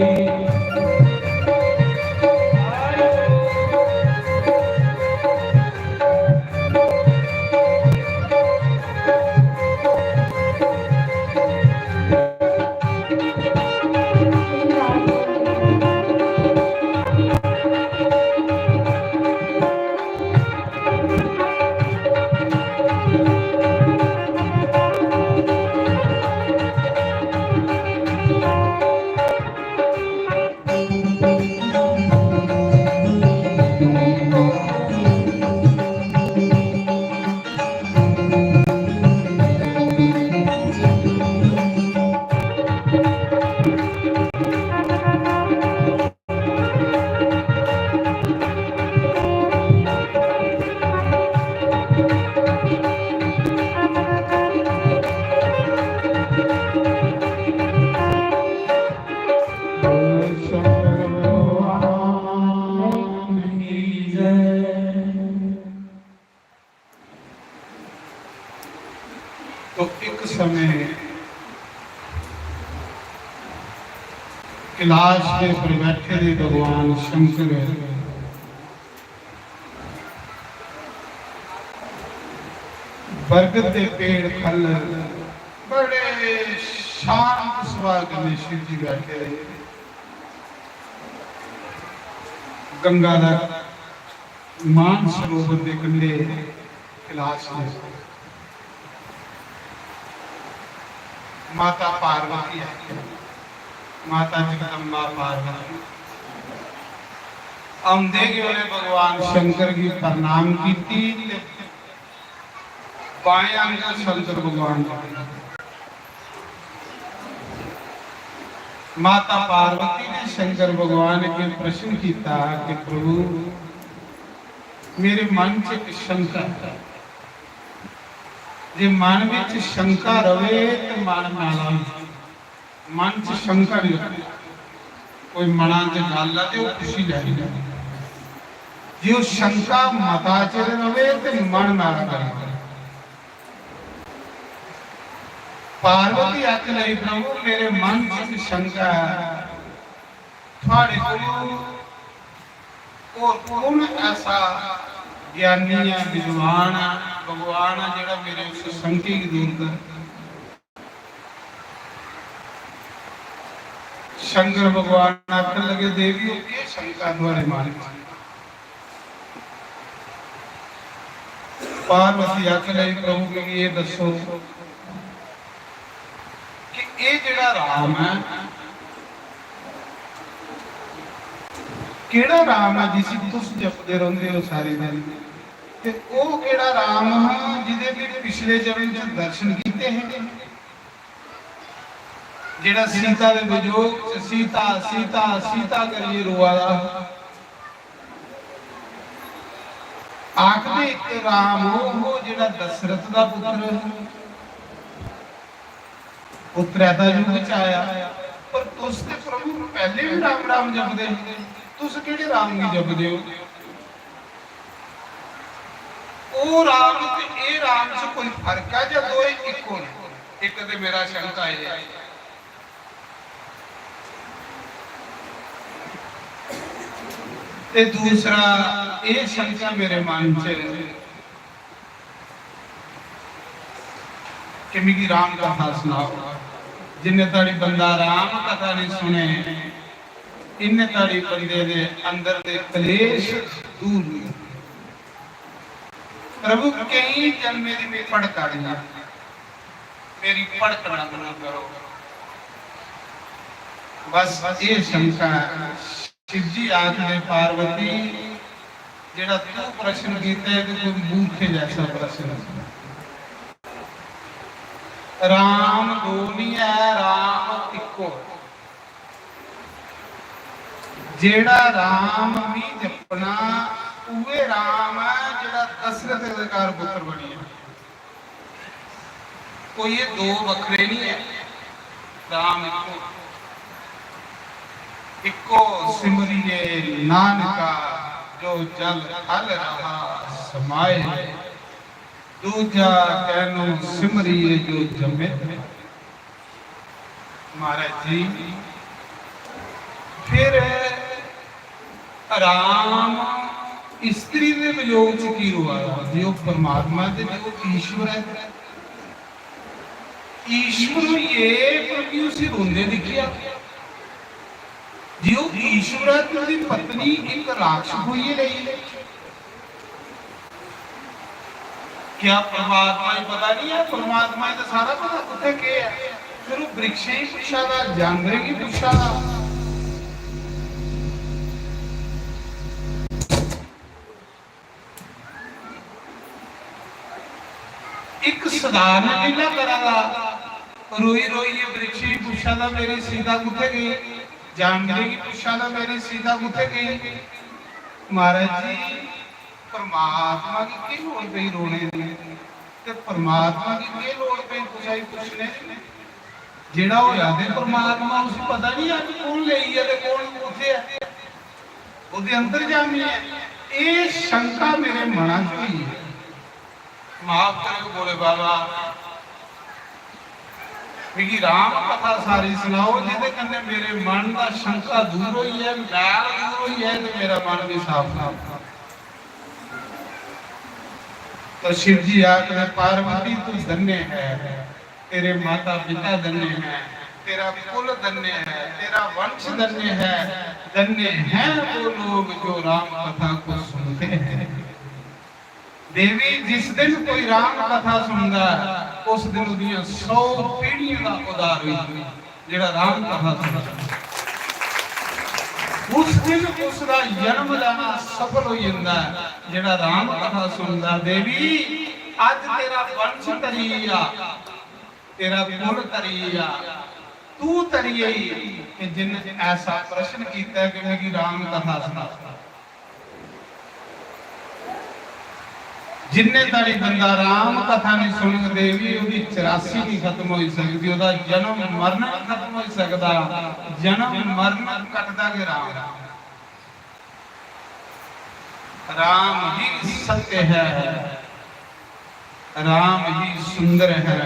तो एक समय कैलाश के पर बैठे थे भगवान शंकर। बरगद के पेड़ फल बड़े शांत सुभाग में शिव जी बैठे रहे। गंगाधर मान सरोवर के कंढे कैलाश में माता पार्वती है, माता जगदम्बा पार्वती आमदे के वाले भगवान शंकर की प्रणाम की बाएं अंग शंकर भगवान माता पार्वती ने शंकर भगवान के प्रश्न किया कि प्रभु मेरे मन च एक शंका जे मन में शंका रवे तो मन नाला मन च शंका नहीं रखे कोई मना च गल है तो खुशी लै जे वो शंका मता च रवे तो मन नाल करे। पार्वती आख लई प्रभु मेरे मन च शंका थोड़े को कौन ऐसा ज्ञानी है विद्वान है भगवान है जेड़ा मेरे उस शंके की दूर कर। शंकर भगवान आखन लगे देवी के शंका द्वारे मान। पार्वती आख लई प्रभु के ये दसो कि ये जेड़ा राम है केड़ा राम है जिस तुस जपदे रहंदे हो सारे दिन ते ओ केड़ा राम है जिदे भी पिछले जन्म च दर्शन कीते हैं जेड़ा सीता दे वियोग च सीता सीता सीता करिए रोआ आखदे एक राम हो जेड़ा दशरथ दा पुत्र वो त्रेता युग च आया पर तुस ते प्रभु पहले भी राम राम जपदे तुस केड़े राम की जपदे हो। ओ राम ते ए राम च कोई फर्क है या दोए इक्को ने? एक ते मेरा शंका है ते दूसरा ये शंका मेरे मन च कि मिगी राम कथा सुनाओ। जिन्हें ताड़ी बंदा राम कथा नहीं सुने इन्हें ताड़ी बंदे दे अंदर दे कलेश दूर हुए। प्रभु कई जन्मे दी पड़ताड़ियां मेरी पड़ताड़ ना करो। बस ये शंका शिव जी आखदे पार्वती जेड़ा तू प्रश्न कीते कोई मूर्खे जैसा प्रश्न। राम दो नहीं है राम इक्को। जेड़ा राम भी जपना उहे राम है जेड़ा दशरथ दे घर पुत्र बनी है। कोई ये दो वखरे नहीं है राम इक्को। इक्को सिमरिए नानका जो जल हल रहा समाए दूजा कहनो सिमरिए जो जमे। महाराज जी फिर राम स्त्री के वियोग च की हुआ जो परमात्मा दे जो ईश्वर है ईश्वर ये प्रभु उसे रोंदे दिखिया जो ईश्वर है तो उसकी पत्नी एक राक्षस हुई रही। क्या परमात्मा ही पता नहीं है? परमात्मा ही तो सारा पता उसे के है। फिर वो वृक्ष ही पूछा था जानवर की पूछा था। एक साधारण लीला करागा रोई रोई ये वृक्ष ही पूछा था मेरी सीता कुत्थे गई। जानवर की पूछा था मेरी सीता कुत्थे गई। महाराज जी परमात्मा की लोड़ पे रोने ते परमात्मा की लोड़ पे पूछाई पूछने जेड़ा हो जाते परमात्मा उसे पता नहीं है कौन ले है ते कौन उठे है ओदे अंदर जामी है। ये शंका मेरे मना च हुई है। माफ करो बोले बाबा ਵੀ ਰਾਮ ਕਥਾ ਸਾਰੀ ਸੁਣਾਓ ਜਿਹਦੇ ਕੰਨੇ ਮੇਰੇ ਮਨ ਦਾ ਸ਼ੰਕਾ ਦੂਰ ਹੋਈ ਹੈ, ਮੈਲ ਦੂਰ ਹੋਈ ਹੈ ਤੇ ਮੇਰਾ ਮਨ ਵੀ ਸਾਫ਼ ਸਾਫ਼। तो शिव जी आखिर पार्वती तू धन्य है, तेरे माता पिता धन्य है, तेरा कुल धन्य है, तेरा वंश धन्य है, धन्य हैं वो लोग जो राम कथा को सुनते हैं। देवी जिस दिन कोई राम कथा सुनता है उस दिन उदियां 100 पीढ़ियां का उद्धार हुई, जेड़ा राम कथा सुनता उस दिन उसका जन्म लेना सफल हो जाता है, जेड़ा राम कथा सुनता। देवी अज तेरा वंश तरीया, तेरा कुल तरीया, तू तरीए कि जिन ऐसा प्रश्न किया कि मेरी राम कथा सुना। जिन्ने तारी बंदा राम कथा नहीं सुन देवी उसकी 84 नहीं खत्म हो सकती, उसका जन्म मरण नहीं खत्म हो सकता। जन्म मरण कटदा के राम, राम ही सत्य है, राम ही सुंदर है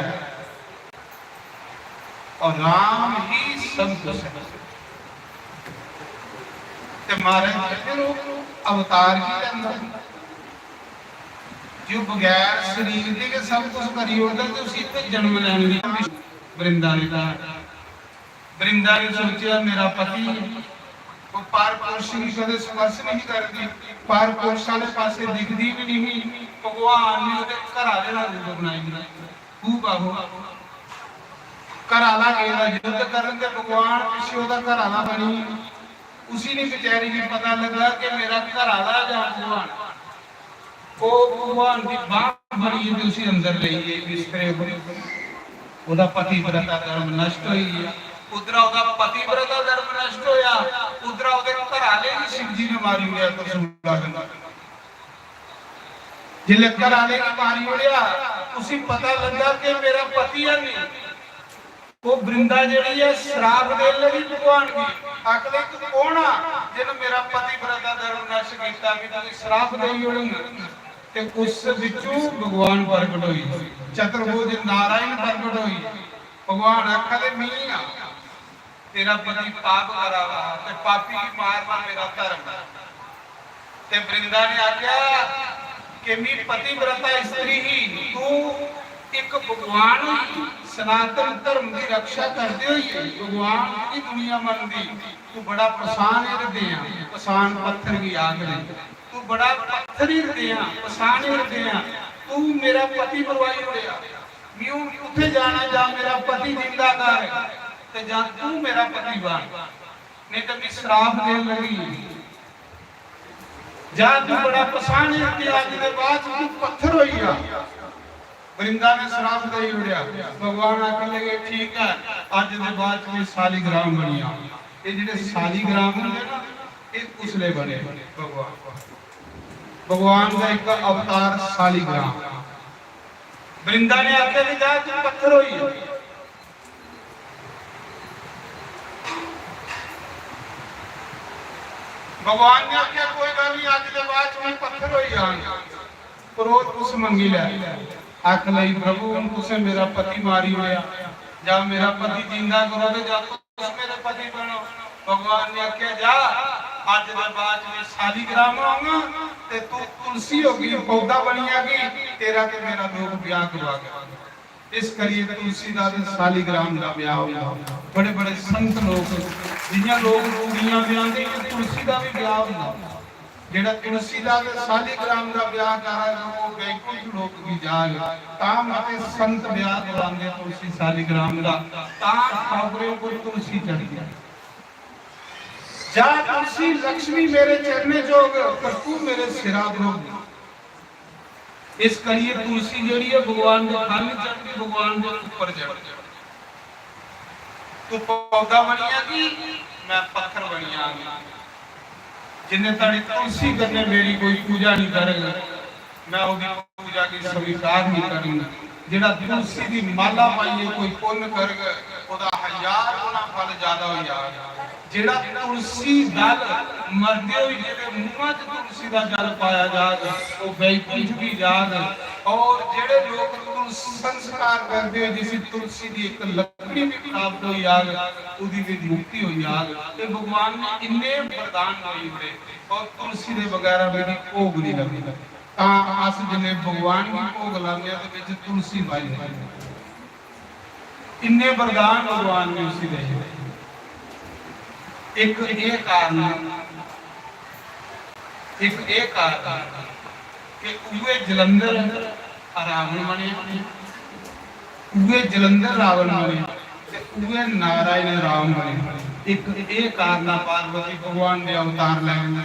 और राम ही सब कुछ है। ते महाराज अवतार ही रहता जो बगैर शरीर के सब कुछ करी होता तो उसी पे जन्म लेने की। वृंदा ने कहा, वृंदा ने सोचा मेरा पति वो पार पुरुष की कदे स्पर्श नहीं करती, पार पुरुष वाले पासे दिखती भी नहीं। भगवान ने उसे घर आले नाल रूप बनाई, खूब आहो घर आला गया युद्ध करन ते भगवान पिछे ओदा घर आला बनी। उसी ने बेचारी ने पता लगा कि मेरा घर आला जा भगवान ओ भगवान की बात बनी है उसी अंदर ले गई बिस्तरे पर। ओदा पतिव्रता धर्म नष्ट होई गया, उधरा ओदा पतिव्रता धर्म नष्ट होया, उधरा ओदे घर आले भी शिव जी ने मारी गया तो सुनला गंदा। जिले घर आले की मारी होया उसी पता लगा कि मेरा पति है नहीं। वो वृंदा जेड़ी है श्राप दे लगी भगवान की, अगले तू कौन आ जिन मेरा पतिव्रता धर्म नष्ट कीता कि तू श्राप देई होणगे। ते उस विचों भगवान प्रगट होई, चतुर्भुज नारायण प्रगट होई। भगवान आखा दे मीया तेरा पति पाप करावा ते पापी की मारना मेरा धर्म। ते वृंदा ने आख्या कि मी पतिव्रता स्त्री ही तू एक भगवान सनातन धर्म की रक्षा करते हुए भगवान की दुनिया मनदी। तू बड़ा पसान हृदय, पसान पत्थर की आग दे, तू बड़ा पत्थर हृदय, पसान हृदय, तू मेरा पति मरवाई होया। मैं उठे जाना जा मेरा पति जिंदा कर ते जा तू मेरा पति बन, नहीं तो मैं श्राप दे लगी। जा तू बड़ा पसान हृदय, आज के बाद तू पत्थर होइया। वृंदा ने श्राप दे उड़िया। भगवान आखन लगे ठीक है आज के बाद में शालिग्राम बनिया। ये जेडे शालिग्राम होंगे ना ये उसले बने भगवान, भगवान का एक अवतार शालिग्राम। वृंदा ने आख्या कि जा तू पत्थर होई। भगवान ने आख्या कोई गल नहीं आज के बाद में पत्थर होई जाएंगे। क्रोध कुछ मंगी ले आख लई प्रभु तुसे मेरा पति मारी होया, जा मेरा पति जिंदा करो ते जा तुस मेरे पति बनो। भगवान ने आख्या जा आज के बाद में शालिग्राम होगा ते तू तुलसी होगी पौधा बनियागी, तेरा ते मेरा लोग ब्याह करवाएगा। इस करिए तुलसीदास शालिग्राम का ब्याह होगा। बड़े बड़े संत लोग जिन्हें लोग कुड़ियां ब्याहते तुलसी का भी ब्याह होगा। जेड़ा तुलसीदास शालिग्राम का ब्याह कर वो वैकुंठ लोक की जाग तां माते संत ब्याह करांदे तुलसी शालिग्राम का तां खाबरे को तुलसी चढ़ गया। जा तुलसी लक्ष्मी मेरे चरने जोग पर तू मेरे सिरा जोग। इस करिए तुलसी जेड़ी है भगवान के खाने चढ़ती भगवान के ऊपर चढ़। तू पौधा बनिया की मैं पत्थर बनिया। जिन्हें ताड़ी तुलसी करने मेरी कोई पूजा नहीं करेगा मैं उसकी पूजा की स्वीकार नहीं करूंगा। जेड़ा तुलसी की माला पाइए कोई पुण्य करेगा ओदा 1000 गुना फल ज्यादा हो जाएगा। ਜਿਹੜਾ ਤੁਲਸੀ ਦਲ ਮਰਦੇ ਹੋਏ ਜਿਹਦੇ ਮੂੰਹਾਂ 'ਚ ਤੁਲਸੀ ਦਾ ਜਲ ਪਾਇਆ ਜਾਗ ਉਹ ਬੈਕੁੰਠ ਵੀ ਜਾਗ। ਔਰ ਜਿਹੜੇ ਲੋਕ ਸੰਸਕਾਰ ਕਰਦੇ ਹੋਏ ਜਿਸ ਤੁਲਸੀ ਦੀ ਇੱਕ ਲੱਕੜੀ ਵੀ ਪ੍ਰਾਪਤ ਹੋਈ ਆਗ ਉਹਦੀ ਵੀ ਮੁਕਤੀ ਹੋਈ ਆਗ। ਤੇ ਭਗਵਾਨ ਨੇ ਇੰਨੇ ਵਰਦਾਨ ਹੋਏ ਹੁੰਦੇ ਔਰ ਤੁਲਸੀ ਦੇ ਵਗੈਰਾ ਵੀ ਭੋਗ ਨਹੀਂ ਲੱਗਦਾ। ਤਾਂ ਅਸ ਜਿਵੇਂ ਭਗਵਾਨ ਦੀ ਭੋਗ ਲਾਉਂਦੇ ਤੇ ਵਿੱਚ ਤੁਲਸੀ ਪਾਈ ਇੰਨੇ ਵਰਦਾਨ ਭਗਵਾਨ ਨੇ ਉਸੇ ਦੇ। ਇੱਕ ਇਹ ਕਾਰਨ ਕਿ ਉਹੇ ਜਲੰਧਰ ਰਾਵਣ ਬਣੇ, ਉਹੇ ਜਲੰਧਰ ਰਾਵਣ ਬਣੇ ਤੇ ਉਹੇ ਨਾਰਾਇਣ ਰਾਮ ਬਣੇ। ਇੱਕ ਇਹ ਕਾਰਨ ਪਾਰਵਤੀ ਭਗਵਾਨ ਦੇ ਅਵਤਾਰ ਲੈਣ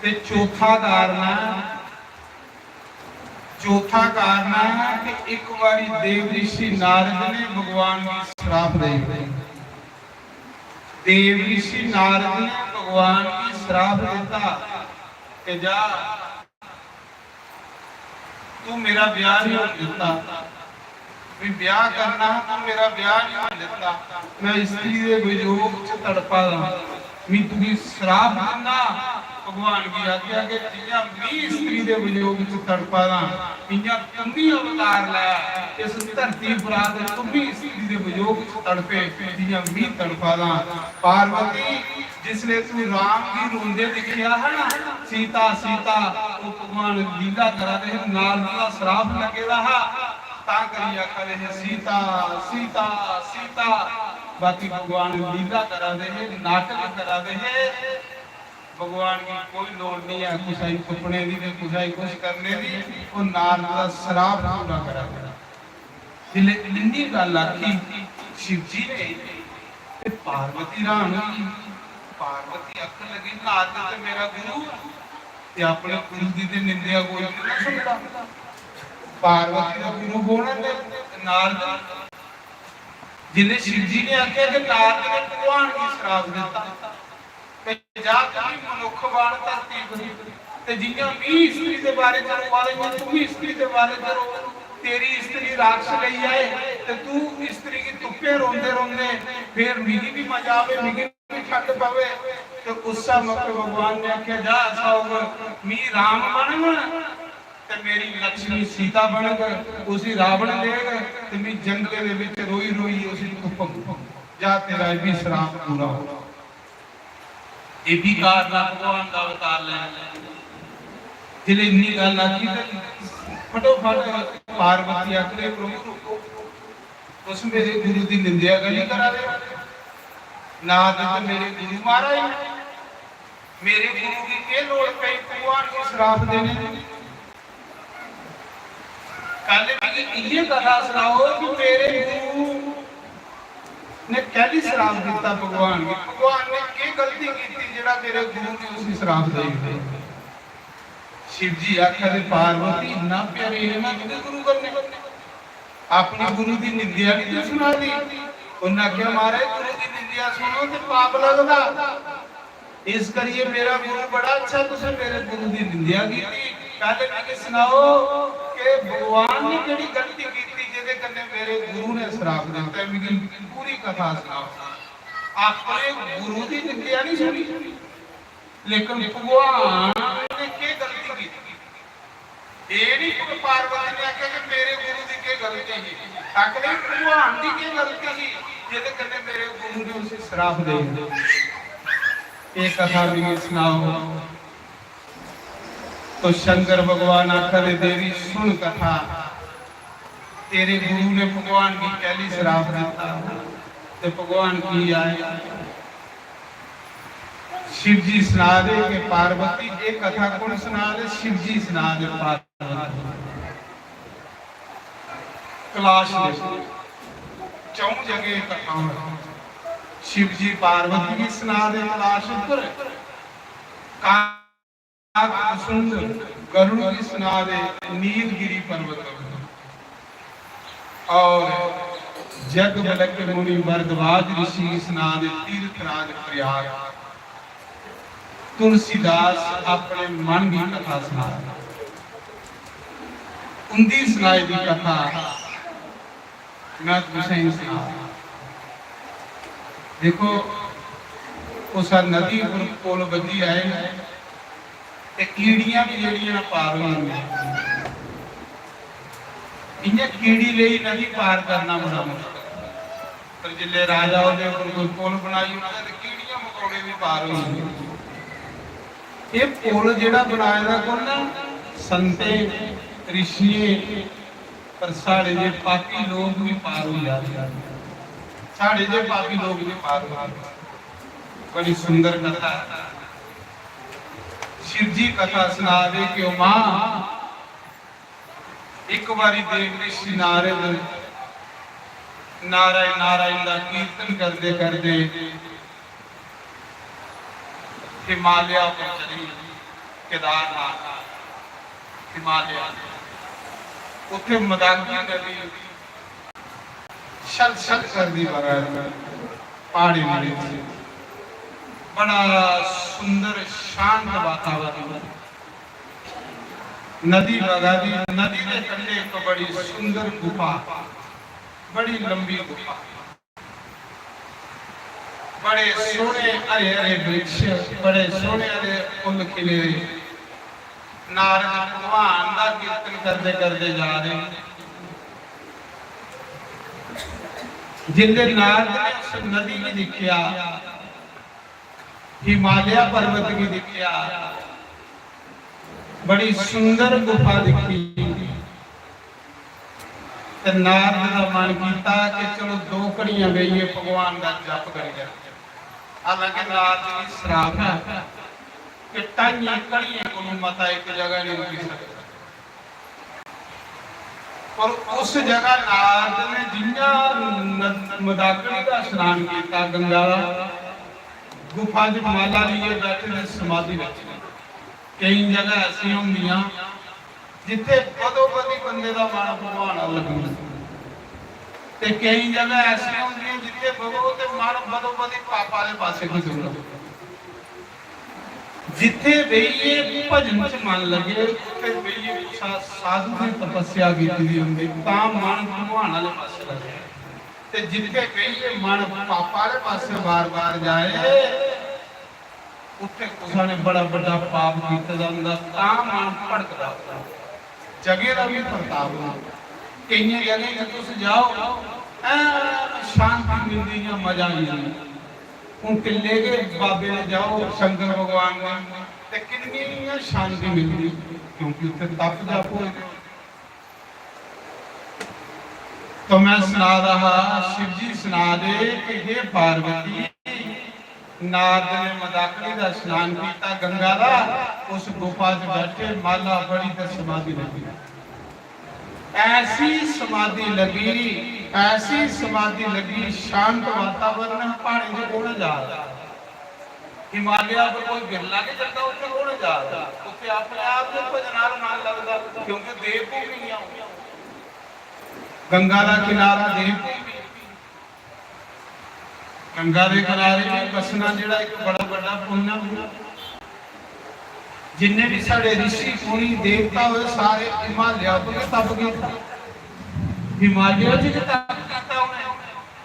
ਤੇ ਚੌਥਾ ਕਾਰਨ ਹੈ ਕਿ ਇੱਕ ਵਾਰੀ ਦੇਵ ਰਿਸ਼ੀ ਨਾਰਦ ਨੇ ਭਗਵਾਨ ਨੂੰ ਸ਼ਰਾਪ ਦੇ ਦਿੱਤਾ। देव ऋषि नारद ने भगवान की श्राप देता कि जा तू मेरा ब्याह नहीं होने देता, भी ब्याह करना तू मेरा ब्याह नहीं होने देता, मैं स्त्री के वियोग च तड़पा मैं तुझे श्राप देना। भगवान की आज्ञा के जियां भी स्त्री के वियोग च तड़पा इयां तुम भी अवतार लै इस धरती पर आकर तुम भी स्त्री के वियोग च तड़पे जियां भी तड़पा। पार्वती जिसने तू राम की रोंदे दिखिया है ना सीता सीता वो भगवान लीला करा दे नाल नाल श्राप लगे रहा ता करिया करे सीता सीता सीता। बाकी भगवान लीला करा दे नाटक करा दे भगवान की कोई लोड़ नहीं है कुछ आई सुपने दी ते कुछ आई कुछ करने दी वो नारद दा श्राप पूरा करा जिले इंदी गल आखी शिव जी ने ते पार्वती रानी पार्वती अख लगी नारद ते मेरा गुरु ते अपने गुरु दी ते निंदिया कोई नहीं सुनदा। पार्वती दा गुरु होना ते नारद जिले शिव जी ने आख्या कि नारद ने भगवान की श्राप दिता जा तुम मनुख बन धरती ते जियां भी स्त्री दे बारे करो वाले तुम भी स्त्री दे बारे करो। तेरी स्त्री राक्ष लई आए ते तू स्त्री की तुप्पे रोंदे रोंदे फिर मिगी भी मजा आवे मिगी भी ठंड पवे ते उस समय भगवान ने आख्या जा ऐसा होगा मी राम बन ते मेरी लक्ष्मी सीता बन उसी रावण देग ते मी जंगले दे विच रोई रोई उसी तुप्प जा तेरा भी श्राप पूरा हो। ये भी कारण भगवान का अवतार ले जिले इन्नी गल आखी फटोफट पार्वती आखरे प्रभु उस मेरे गुरु की निंदिया गली करा दे नारद तो मेरे गुरु महाराज मेरे गुरु की के लोड़ पई भगवान को श्राप देने। कल भी ये कथा सुनाओ कि मेरे गुरु ने कैली श्राप दिता भगवान ने की गलती की जेड़ा मेरे गुरु ने उसी श्राप दे दिते। शिव जी आखा दे पार्वती इतना प्यारे है ना कि गुरु करने अपने गुरु की निंदिया भी सुना दी उन्हें आख्या महाराज गुरु की निंदिया सुनो तो पाप लगदा इस करिए मेरा गुरु बड़ा अच्छा तुसे मेरे गुरु की निंदिया की। पहले भी सुनाओ कि भगवान ने केड़ी गलती की जेदे कन्ने मेरे गुरु ने श्राप दिता है पूरी कथा सुनाओ। अपने गुरु की निंदिया नहीं सुनी लेकिन भगवान ने के गलती की ये नहीं पार्वती ने आख्या कि मेरे गुरु की के गलती है आखिर भगवान की के गलती थी जेदे कन्ने मेरे गुरु ने उसे श्राप दे दिया। एक कथा भी सुनाओ तो शंकर भगवान आखा दे देवी सुन कथा तेरे गुरु ने भगवान की कैली श्राप दिता तो भगवान की आए शिव जी सुना दे कि पार्वती एक कथा कौन सुना दे शिव जी सुना दे पार्वती कैलाश में चौं जगह कथा शिव जी पार्वती की सुना दे कैलाश पर सुंदर गरुड़ की सुना दे नीलगिरी पर्वत और जग बलक मुनि भरद्वाज ऋषि की सुना दे तीर्थराज प्रयाग। तुलसीदास अपने मन की कथा सुना उनकी सुनाई दी कथा मैं तुसें सुना। देखो उस नदी पर पुल बजी आए ते कीड़ियां भी जड़ियां पार होंगे। इन्हें कीड़ी ले नदी पार करना बड़ा मुश्किल, पर जिले राजा उहदे कोई पुल बनाई उन्होंने ते कीड़ियां मकौड़े भी पार होंगे। ये पुल जिहड़ा बनाए दा कोल ना संते ऋषिए पर साढ़े जे पापी लोग भी पार हो जाते, साढ़े जे पापी लोग भी पार हो जाते। बड़ी सुंदर कथा शिव जी कथा सुना दे कि मां एक बारी देव ऋषि नारद नारायण नारायण का कीर्तन करते करते हिमालय पर चली, केदारनाथ हिमालय उथे मदांगी नदी छल छल कर दी पहाड़ी नदी, बड़ा सुंदर शांत वातावरण, नदी बगा दी, नदी के कंढे एक बड़ी सुंदर गुफा, बड़ी लंबी गुफा, बड़े सोने हरे हरे वृक्ष, बड़े सोने हरे फुल खिले। नारद भगवान का कीर्तन करते करते जा रहे, जिले नारद ने उस नदी में दिखिया, हिमालय पर्वत की दिखिया, बड़ी सुंदर गुफा दिखी। नारद का मन किया कि चलो 2 घड़ियां गई भगवान का जप करिए। हालांकि नारद की श्राप है कि टाइयां घड़ियां को मता एक जगह नहीं रुकी सकता, और उस जगह नारद ने जिन्ना मदाकड़ी का स्नान किया, गंगा गुफा च माला लिए बैठे समाधि रखी। कई जगह ऐसी होंदियां जिथे बदो बदी बंदे का मन भगवान लगना, ते कई जगह ऐसी होंदियां जिथे भगो ते मन बदो बदी पापा दे पासे की जुड़ा। जिथे बेइए भजन च मन लगे, उथे बेइए साधु ने तपस्या की होंदी तां मन भगवान वाले पासे लगे, ते जिथे बेइए मन पापा दे पासे बार-बार जाए उथे कुसा ने बड़ा बड़ा पाप कीता जांदा, तां मन भड़कदा। जगह का भी प्रताप हो, कई जगह तुम जाओ शांति मिलती है, मजा नहीं। हूँ किले के बाबे ने जाओ शंकर भगवान ने कितनी शांति मिलती, क्योंकि उत्थे तप जप हो। तो मैं सुना रहा, शिव जी सुना दे कि हे पार्वती, नारद ने मदाकड़ी का स्नान किया गंगा का, उस गुफा च बैठे माला बड़ी तो समाधि लगी। ऐसी समाधि लगी, ऐसी समाधि लगी, शांत वातावरण, पहाड़ी से कौन जा रहा, हिमालय पर कोई बिरला के चलता उससे कौन जा रहा, उससे अपने आप में भजनार मान लगता, क्योंकि देवभूमि नहीं आऊंगा, गंगा का किनारा देवभूमि, गंगा के किनारे बसना जिहड़ा एक बड़ा बड़ा पुण्य। जिन्ने भी साढ़े ऋषि मुनि देवता हुए सारे हिमालय पर तप किया, हिमालय तप किया उन्हें,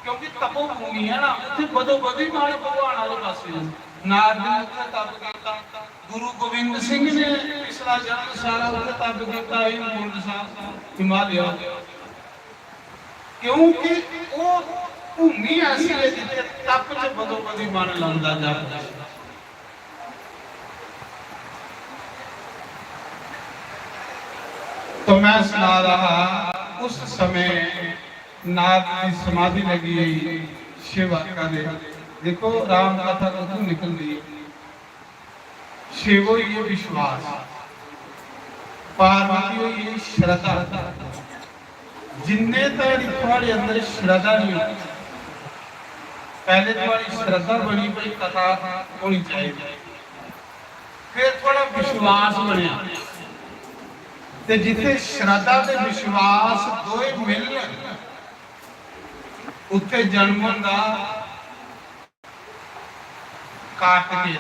क्योंकि तपोभूमि है ना, उत्थे बदो बदी माल भगवान वाले पासे। नारद ने तप किया, गुरु गोविंद सिंह ने पिछला जन्म सारा उत्थे तप किया हेमकुंड साहब हिमालय, क्योंकि वो भूमि ऐसी है जिथे तप च बदो बदी मन लगता जाता। तो मैं सुना रहा, उस समय नारद की समाधि लगी शिव का। देखो राम कथा तो निकल रही, शिव ये विश्वास, पार्वती ये श्रद्धा। जिन्ने तक थोड़े अंदर श्रद्धा नहीं होती, पहले थोड़ी श्रद्धा बनी भाई कथा होनी चाहिए, फिर थोड़ा विश्वास बनया, ते जिथे श्रद्धा ते विश्वास दोए मिलन उत्थे जन्म दा कार्तिकेय।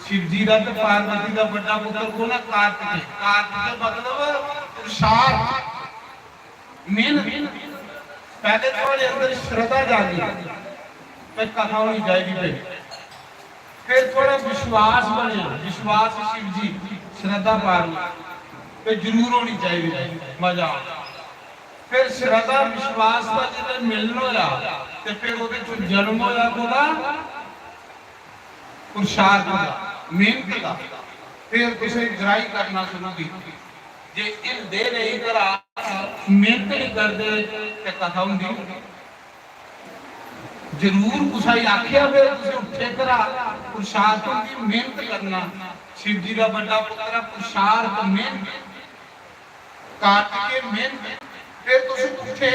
शिव जी का तो पार्वती का बड़ा पुत्र को ना कार्तिकेय, कार्तिकेय मतलब पुरुषार्थ मेहनत। पहले थोड़े अंदर श्रद्धा जागी, फिर कथा होनी चाहिए भाई ਫਿਰ ਥੋੜਾ ਵਿਸ਼ਵਾਸ ਬਣਿਆ, ਵਿਸ਼ਵਾਸ ਸ਼ਿਵ ਜੀ ਸ਼ਰਧਾ ਪਾਰਵਤੀ ਤੇ ਜ਼ਰੂਰ ਹੋਣੀ ਚਾਹੀਦੀ, ਮਜ਼ਾ ਆਉਂਦਾ। ਫਿਰ ਸ਼ਰਧਾ ਵਿਸ਼ਵਾਸ ਦਾ ਜਦੋਂ ਮਿਲਣ ਹੋਇਆ ਤੇ ਫਿਰ ਉਹਦੇ ਚੋਂ ਜਨਮ ਹੋਇਆ ਉਹਦਾ ਪੁਰਸ਼ਾਰਥ ਦਾ, ਮਿਹਨਤ ਦਾ। ਫਿਰ ਤੁਸੀਂ ਗ੍ਰਾਈ ਕਰਨਾ ਸ਼ੁਰੂ ਕੀਤੀ। ਜੇ ਇਹ ਦੇ ਨਹੀਂ ਕਰਾ ਮਿਹਨਤ ਨਹੀਂ ਕਰਦੇ ਤੇ ਕਥਾ ਹੁੰਦੀ ਜ਼ਰੂਰ ਕੁਛਾਈ ਆਖਿਆ। ਫਿਰ ਤੁਸੀਂ ਉੱਠੇ ਕਰਾ ਪੁਰਸ਼ਾਰਥ ਦੀ ਮਿਹਨਤ ਕਰਨਾ। ਸ਼ਿਵ ਜੀ ਦਾ ਵੱਡਾ ਪੁੱਤਰ ਪੁਰਸ਼ਾਰਥ ਮਿਹਨਤ ਕਾਟ ਕੇ ਮਿਹਨਤ। ਫਿਰ ਤੁਸੀਂ ਉੱਠੇ,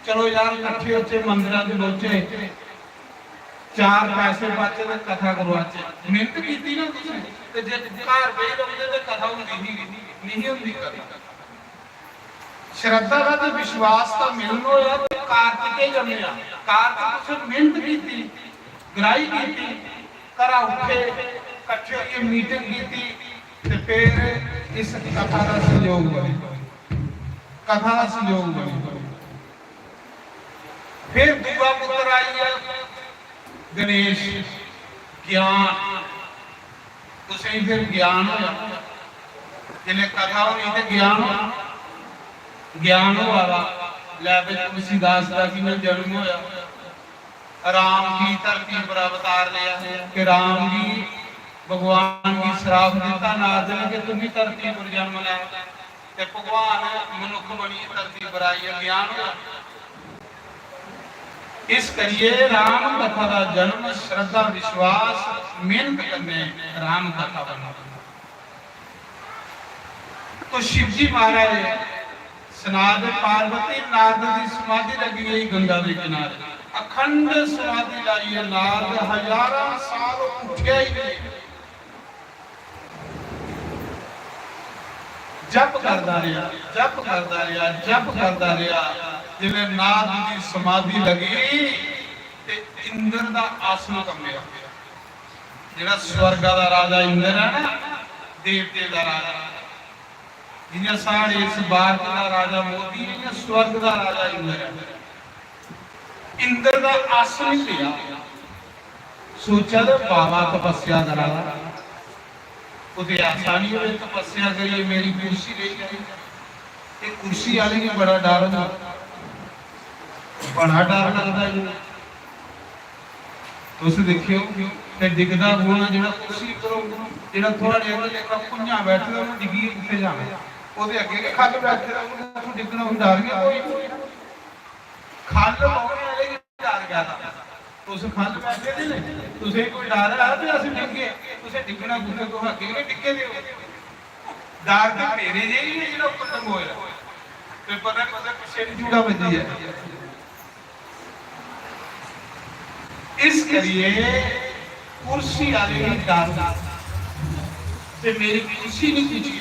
ਚਲੋ ਯਾਰ ਇਕੱਠੇ ਉੱਥੇ ਮੰਦਿਰਾਂ ਦੇ ਲੋਚੇ, ਚਾਰ ਪੈਸੇ ਬਚੇ ਤੇ ਕਥਾ ਕਰਵਾ ਚ ਮਿਹਨਤ ਕੀਤੀ ਨਾ ਤੁਸੀਂ। ਤੇ ਜੇ ਘਰ ਬੈਠ ਜਾਂਦੇ ਤੇ ਕਥਾ ਹੁੰਦੀ ਨਹੀਂ ਹੁੰਦੀ ਕਥਾ। ਸ਼ਰਧਾ ਦਾ ਤੇ ਵਿਸ਼ਵਾਸ ਦਾ ਮਿਲਣ ਹੋਇਆ ਤੇ ਕਾਰਤਿਕੇ ਜੰਮਿਆ। ਕਾਰਤਿਕ ਤੁਸੀਂ ਮਿਹਨਤ ਕੀਤੀ, ਗ੍ਰਾਈ ਕੀਤੀ, ਘਰਾਂ ਉੱਠੇ, ਇਕੱਠੇ ਹੋ ਕੇ ਮੀਟਿੰਗ ਕੀਤੀ ਤੇ ਫਿਰ ਇਸ ਕਥਾ ਦਾ ਸੰਯੋਗ ਬਣਿਆ, ਕਥਾ ਦਾ ਸੰਯੋਗ ਬਣਿਆ। ਫਿਰ ਦੂਆ ਪੁੱਤਰ ਆਇਆ ਗਣੇਸ਼, ਗਿਆਨ। ਤੁਸੀਂ ਫਿਰ ਗਿਆਨ ਹੋਇਆ, ਜਿਹਨੇ ਕਥਾ ਹੋਈ ਤੇ ਗਿਆਨ ਹੋਇਆ। ਲੈ ਵੀ ਤੁਲਸੀਦਾਸ ਦਾ ਕਿਵੇਂ ਜਨਮ ਹੋਇਆ। ਰਾਮ ਜੀ ਧਰਤੀ ਪਰ ਅਵਤਾਰ ਲਿਆ ਕਿ ਰਾਮ ਜੀ ਭਗਵਾਨ ਦੀ ਸ਼ਰਾਪ ਦਿੱਤਾ ਨਾਰਦ ਨੇ ਕਿ ਤੁਸੀਂ ਧਰਤੀ ਪਰ ਜਨਮ ਲਿਆ ਤੇ ਭਗਵਾਨ ਮਨੁੱਖ ਬਣੀ ਧਰਤੀ ਪਰ ਆਈ ਹੈ। ਗਿਆਨ ਹੋਇਆ। ਇਸ करिए राम कथा का जन्म श्रद्धा विश्वास मेहनत करने राम कथा बना। तो शिव जी महाराज सनाद पार्वती नारद की समाधि लगी गई गंगा के किनारे, अखंड समाधि लाई है। नारद हजारों साल उठे ही नहीं, जप करता रहा, जप करता रहा, जप करता रहा। जिले नारद की समाधि लगी ते इंद्र दा आसन कंबिया। जेड़ा स्वर्ग दा राजा इंद्र है ना, देवते दा राजा, जिन्हें सारे इस भारत दा राजा मोदी है, या स्वर्ग दा राजा इंद्र है। इंद्र दा आसन लिया, सोचा तो बाबा तपस्या करा, उसे आसानी में तपस्या करिए, मेरी कुर्सी ले गई। कुर्सी वाले की बड़ा डर था, बड़ा डर लगता है। तुम देखियो ते डिगदा होना जेड़ा कुर्सी करो जेड़ा थोड़ा जिहा लेखा पुंजा बैठे ओनु डिगी किथे जावे, ओदे अगे के खल बैठे ओनु डिगना हुंदा डर गया। कोई खल पाउने वाले की डर गया था। तुस खल बैठे ने तुसे कोई डर है ते असि डिगे, तुसे डिगना किथे तो अगे के डिगे दे डर ते मेरे जे ही जेड़ा खत्म होया ते पता पिछे जूड़ा बजी है। इस करिए कुर्सी वाले का डर ते मेरी कुर्सी नहीं खींची।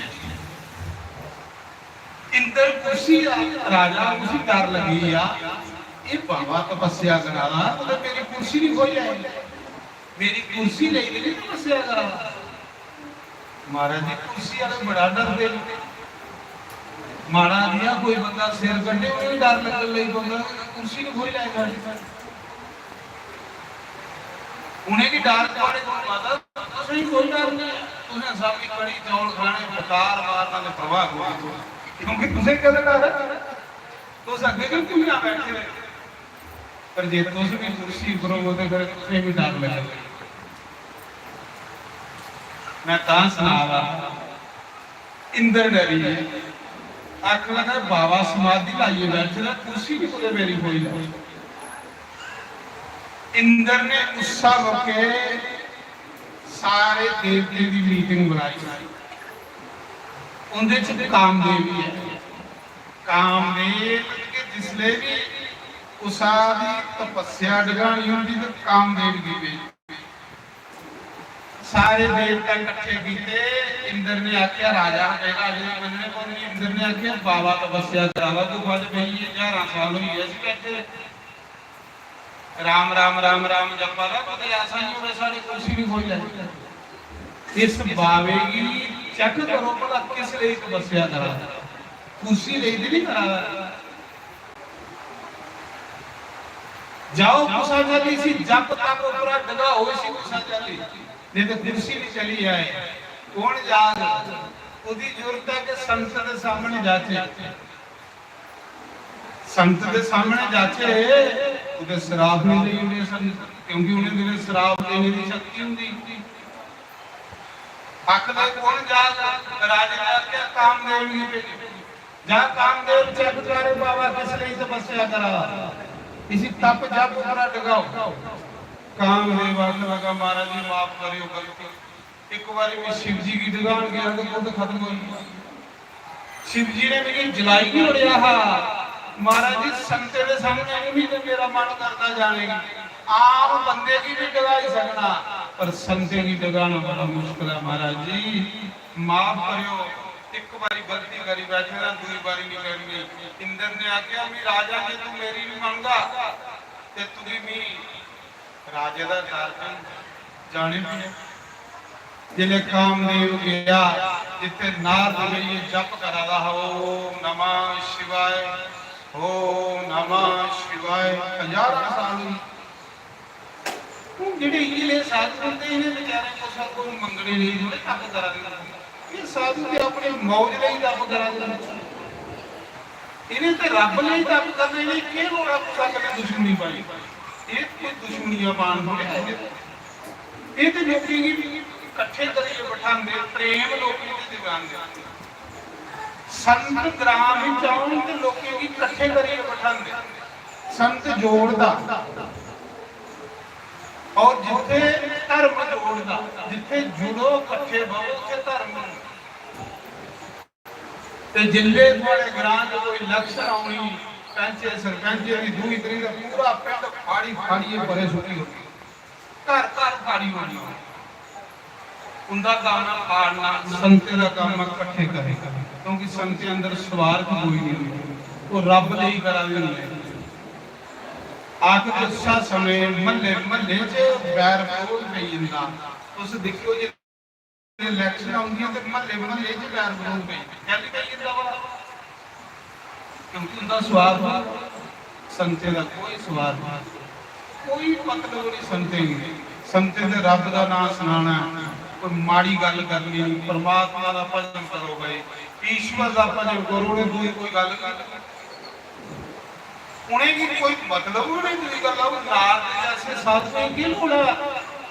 इंद्र कुर्सी राजा उसी डर लगी या ये बाबा तपस्या करा तो मेरी कुर्सी नहीं खोई जाए, मेरी कुर्सी ले गई तपस्या करा। महाराज जी कुर्सी वाले बड़ा डर दे माड़ा दिया कोई बंदा सिर कटे वो डर लगन लगी बंदा कुर्सी नहीं खोई जाएगा। उन्हें की डर तुम्हारे को पता सही कोई डर नहीं है। तुझे सब की कड़ी चौल खाने पकार मारना ने प्रवाह हो क्योंकि तुझे कदे डर है तो सके कि तुम ना बैठे रहे पर जे तुझे भी कुर्सी करोगे तो फिर तुझे भी डर लगेगा। मैं तां सुनावा इंद्र डरी है आख लगा बाबा समाधि लाइए बैठे ना कुर्सी भी कोई मेरी होई ना। इंद्र ने गुस्सा होके सारे देवते की मीटिंग बुलाई। उनदे च कामदेव भी है। कामदेव के जिसले भी उसा दी तपस्या डगानी होती तो कामदेव की भी सारे देवता इकट्ठे कीते। इंद्र ने आख्या राजा बेटा जी मनने को नहीं। इंद्र ने आख्या बाबा तपस्या करावा तू बज पई 1000 साल हुई है सी बैठे राम राम राम राम जपा ला पता ऐसा नहीं होवे सारी कुर्सी भी खोई जाए। इस बावे की चेक करो भला किस लिए तपस्या करा कुर्सी ले नहीं करा। जाओ कुसा चाली सी जप तक ऊपर डगा होई सी कुसा चाली नहीं तो कुर्सी नहीं चली जाए। कौन जाग ਉਹਦੀ ਜ਼ਰੂਰਤ ਹੈ ਕਿ ਸੰਤ ਦੇ ਸਾਹਮਣੇ ਜਾਚੇ, ਸੰਤ ਦੇ ਸਾਹਮਣੇ ਜਾਚੇ। ਉਹਦੇ ਸ਼ਰਾਬ ਨਹੀਂ ਦੇਣੇ ਸੰਤ, ਕਿਉਂਕਿ ਉਹਨੇ ਦਿਨੇ ਸ਼ਰਾਬ ਦੇਣ ਦੀ ਸ਼ਕਤੀ ਹੁੰਦੀ। ਹੱਕ ਦੇ ਕੌਣ ਜਾਗ ਰਾਜੇ ਨੇ ਆਖਿਆ ਕਾਮਦੇਵ ਨੂੰ ਭੇਜੋ। ਜਾ ਕਾਮਦੇਵ ਚੈੱਕ ਕਰੇ ਬਾਬਾ ਕਿਸ ਲਈ ਤਪੱਸਿਆ ਕਰਾ, इसी तप जप पूरा डगाओ। कामदेव आखने लगा महाराज जी माफ करियो गलती। एक बार मैं शिव जी की दुकान गया तो खुद खत्म हो गई। शिव जी ने मेरी जलाई नहीं उड़िया हा महाराज जी संते के सामने भी तो मेरा मन करता जाने की। आम बंदे की भी डगा ही सकना पर संते की डगाना बड़ा मुश्किल है। महाराज जी माफ करियो, एक बारी गलती करी बैठे ना, दूसरी बारी नहीं करनी। इंद्र ने आख्या भी राजा ने तू मेरी नहीं मंगा ते तुझी भी राजे दा दर्शन जाने भी। जिले कामदेव गया जिथे नारद मुनि जप करादा ओम नमः शिवाय ओम नमः शिवाय। हजारों साल ਜਿਹੜੇ ਇਹਲੇ ਸਾਧ ਹੁੰਦੇ ਇਹਨੇ ਵਿਚਾਰੇ ਕੋ ਸਭ ਕੋਈ ਮੰਗਣੇ ਨਹੀਂ ਜਿਹੜੇ ਤਪ ਕਰਾਂਗੇ। ਇਹ ਸਾਧੂ ਤੇ ਆਪਣੇ ਮੌਜ ਲਈ ਤਪ ਕਰਾਂਗੇ, ਇਹਨੇ ਤੇ ਰੱਬ ਲਈ ਤਪ ਕਰਨਾ। ਇਹਨੇ ਕਿਹਨੂੰ ਰੱਬ ਸਾਹਮਣੇ ਦੁਸ਼ਮਣੀ ਪਾਈ, ਇਹ ਕੋਈ ਦੁਸ਼ਮਣੀਆਂ ਪਾਣ ਥੋੜੇ ਹੈ। ਇਹ ਤੇ ਲੋਕੀ ਵੀ ਇਕੱਠੇ ਕਰੀਏ ਬਿਠਾਉਂਦੇ ਪ੍ਰੇਮ ਲੋਕੀ ਦੀ ਦੁਕਾਨ ਦੇ ਸੰਤ ਗ੍ਰਾਮ ਵਿੱਚ ਆਉਣ ਤੇ ਲੋਕੀ ਵੀ ਇਕੱਠੇ ਕਰੀਏ ਬਿਠਾਉਂਦੇ ਸੰਤ ਜੋੜਦਾ। और जिथे धर्म जोड़दा, जिथे जुड़ो इकट्ठे बहो उथे धर्म। ते जिले थोड़े ग्रां च कोई इलेक्शन आउणी पंचे सरपंच दी दूई तरी दा पूरा पिंड फाड़ी फाड़िए परे सुटी होती, घर घर फाड़ी होनी। उनका गाना फाड़ना संते दा काम इकट्ठे करे, क्योंकि संते अंदर स्वार्थ कोई नहीं, वो रब ਲਈ ਕਰਾਂਗੇ। आके गुस्सा समय मल्ले मल्ले च बैर विरोध पई जंदा। तुस देखियो जे इलेक्शन आउंदियां ते मल्ले मल्ले च बैर विरोध पई जल्दी पई जंदा वा, क्योंकि उनदा स्वार्थ संते दा कोई स्वार्थ कोई मतलब नहीं। संते नहीं, संते ते रब दा नाम सुनाना, कोई माड़ी गल करनी नहीं। परमात्मा दा भजन करो भाई, ईश्वर दा भजन करो, ने दूई कोई गल कर उन्हें की कोई मतलब नहीं। दूसरी गल आओ नार जैसे साधु ने की लोड़ा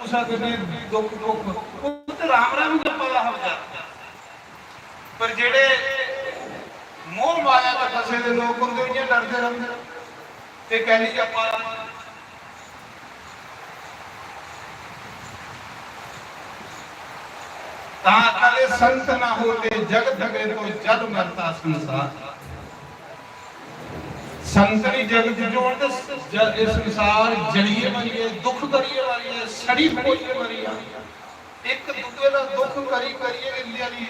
उसा कहने दुख दुख वो तो राम राम गप्पा दा हो जाता। पर जेड़े मोह माया दा फसे दे लोग होंदे इयां डरदे रहंदे ते कहली जप्पा ता कले संत ना होते जग धगे तो जग मरता संसार। संतरी जगत जोड़ इस संसार जड़िए मरिए दुख करिए मरिए सड़ी खोइए मरिए एक दूसरे का दुख करी करिए इंदिया दी